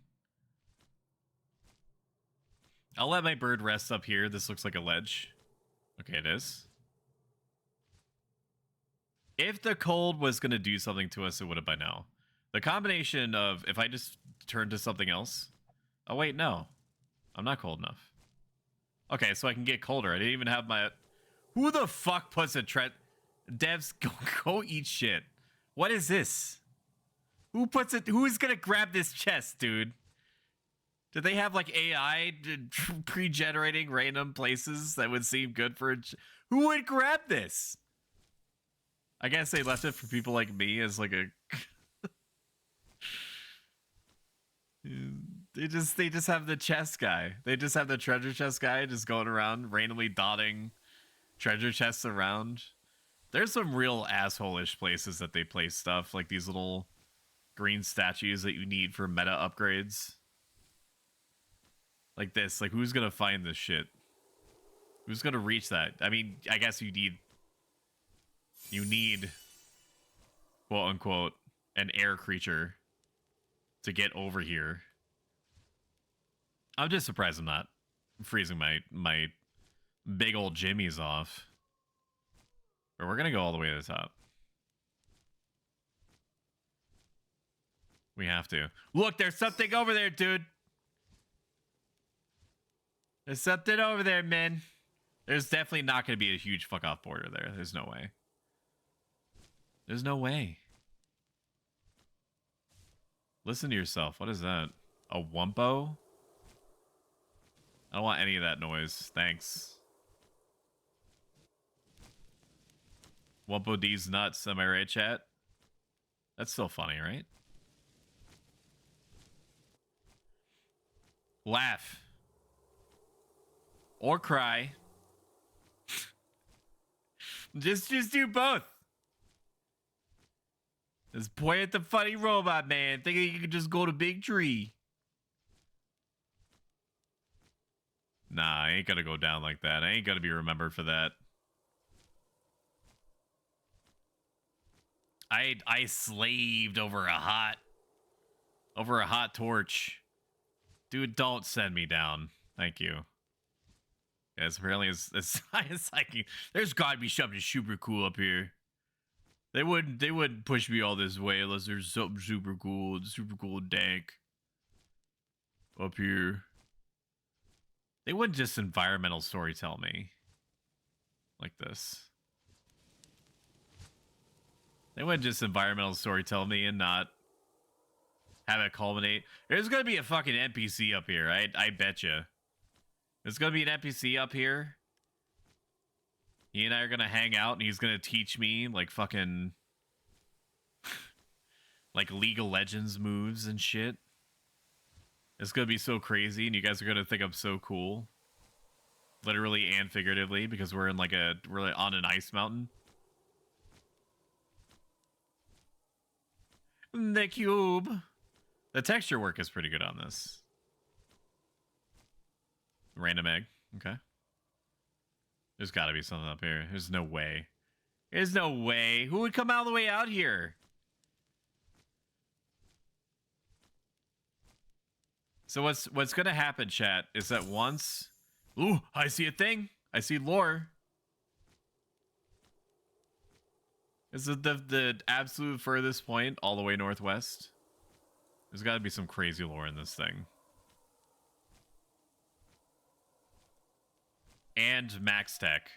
I'll let my bird rest up here. This looks like a ledge. Okay, it is. If the cold was going to do something to us, it would have by now. The combination of, if I just turn to something else. Oh, wait, no. I'm not cold enough. Okay, so I can get colder. I didn't even have my... Who the fuck puts a Devs, go eat shit. What is this? Who puts it? Who's gonna grab this chest, dude? Do they have like AI pre-generating random places that would seem good for who would grab this? I guess they left it for people like me as like a they just have the chest guy. They just have the treasure chest guy just going around randomly dotting treasure chests around. There's some real asshole-ish places that they place stuff, like these little green statues that you need for meta upgrades. Like this. Like, who's gonna find this shit? Who's gonna reach that? I mean, I guess you need quote unquote an air creature to get over here. I'm just surprised I'm not freezing my big old jimmies off. But we're gonna go all the way to the top. We have to. Look, there's something over there, dude. There's something over there, man. There's definitely not going to be a huge fuck off border there. There's no way. There's no way. Listen to yourself. What is that? A Wumpo? I don't want any of that noise. Thanks. Wumpo D's nuts. Am I right, chat? That's still funny, right? Laugh. Or cry. just do both. Just point at the funny robot man, thinking you could just go to big tree. Nah, I ain't gonna go down like that. I ain't gonna be remembered for that. I slaved over a hot torch. Dude, don't send me down. Thank you. Yes, apparently as high as I can. There's gotta be something super cool up here. They wouldn't push me all this way unless there's something super cool dank up here. They wouldn't just environmental storytell me like this. They wouldn't just environmental storytell me and not have it culminate. There's gonna be a fucking NPC up here, I bet you. There's gonna be an NPC up here. He and I are gonna hang out, and he's gonna teach me like fucking like League of Legends moves and shit. It's gonna be so crazy, and you guys are gonna think I'm so cool, literally and figuratively, because we're in like we're on an ice mountain. The cube. The texture work is pretty good on this. Random egg. Okay. There's got to be something up here. There's no way. There's no way. Who would come all the way out here? So what's going to happen, chat, is that once... Ooh, I see a thing. I see lore. Is it the absolute furthest point all the way northwest? There's got to be some crazy lore in this thing. And Max Tech.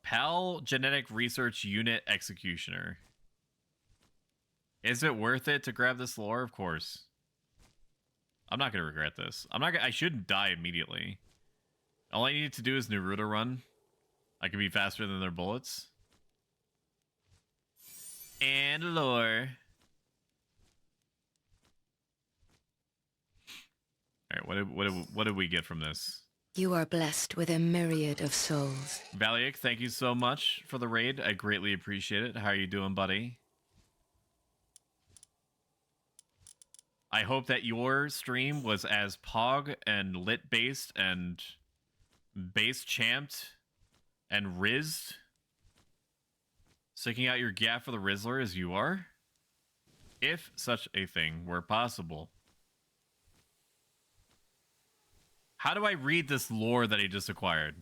PAL Genetic Research Unit Executioner. Is it worth it to grab this lore? Of course. I'm not going to regret this. I shouldn't die immediately. All I need to do is Naruto run. I can be faster than their bullets. And lore. All right, what did we get from this? You are blessed with a myriad of souls. Valiak, thank you so much for the raid. I greatly appreciate it. How are you doing, buddy? I hope that your stream was as pog and lit based and base champed and rizzed, sticking out your gap for the Rizzler as you are, if such a thing were possible. How do I read this lore that he just acquired?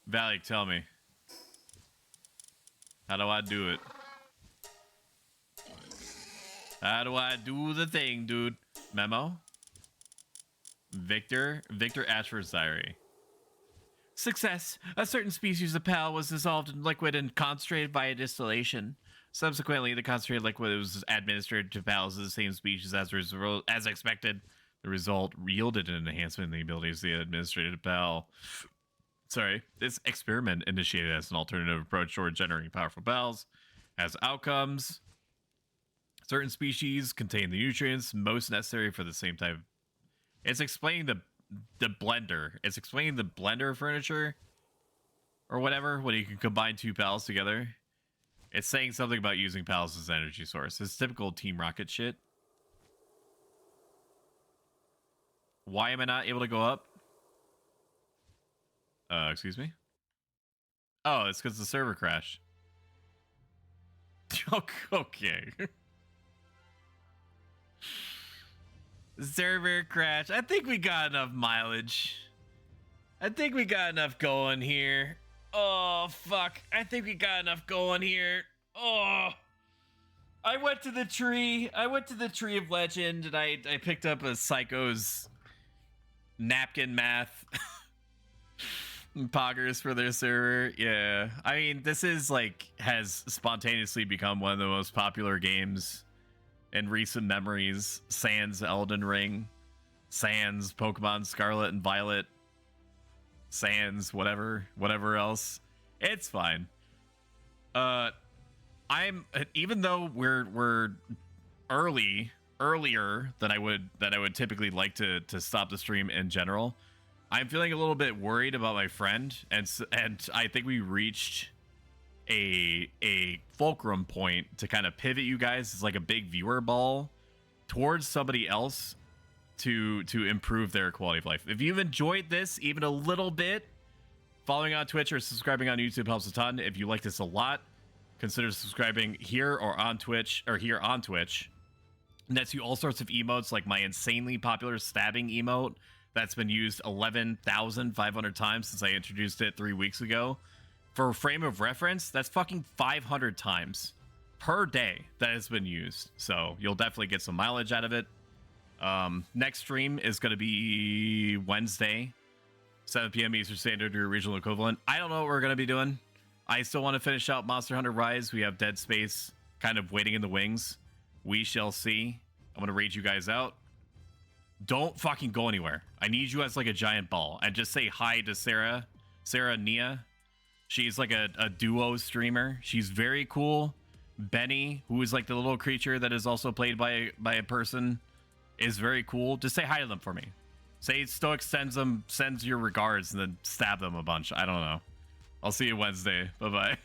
Valiak, tell me. How do I do it? How do I do the thing, dude? Memo. Victor Ashford's diary. Success. A certain species of PAL was dissolved in liquid and concentrated by a distillation. Subsequently, the concentrated liquid was administered to PALs of the same species as expected. The result yielded an enhancement in the abilities of the administrative PAL. Sorry, this experiment initiated as an alternative approach toward generating powerful PALs has outcomes. Certain species contain the nutrients most necessary for the same type. It's explaining the blender. It's explaining the blender furniture or whatever when you can combine two PALs together. It's saying something about using PALs as an energy source. It's typical Team Rocket shit. Why am I not able to go up? Excuse me? Oh, it's because the server crashed. Okay. Server crash. I think we got enough mileage. I think we got enough going here. Oh, fuck. I think we got enough going here. Oh. I went to the tree. I went to the Tree of Legend, and I picked up a Psycho's napkin math poggers for their server. Yeah. I mean, this is like, has spontaneously become one of the most popular games in recent memories. Sans Elden Ring, sans Pokemon Scarlet and Violet, sans whatever else. It's fine. I'm, even though we're earlier than I would typically like to stop the stream in general, I'm feeling a little bit worried about my friend, and I think we reached a fulcrum point to kind of pivot you guys. It's like a big viewer ball towards somebody else to improve their quality of life. If you've enjoyed this even a little bit, following on Twitch or subscribing on YouTube helps a ton. If you like this a lot, consider subscribing here or on Twitch or here on Twitch. Nets you all sorts of emotes, like my insanely popular stabbing emote that's been used 11,500 times since I introduced it 3 weeks ago. For a frame of reference, that's fucking 500 times per day that has been used. So you'll definitely get some mileage out of it. Next stream is going to be Wednesday, 7 p.m. Eastern Standard, your regional equivalent. I don't know what we're going to be doing. I still want to finish out Monster Hunter Rise. We have Dead Space kind of waiting in the wings. We shall see. I'm going to raid you guys out. Don't fucking go anywhere. I need you as like a giant ball. And just say hi to Sarah Nia. She's like a duo streamer. She's very cool. Benny, who is like the little creature that is also played by a person, is very cool. Just say hi to them for me. Say Stoic sends your regards and then stab them a bunch. I don't know. I'll see you Wednesday. Bye-bye.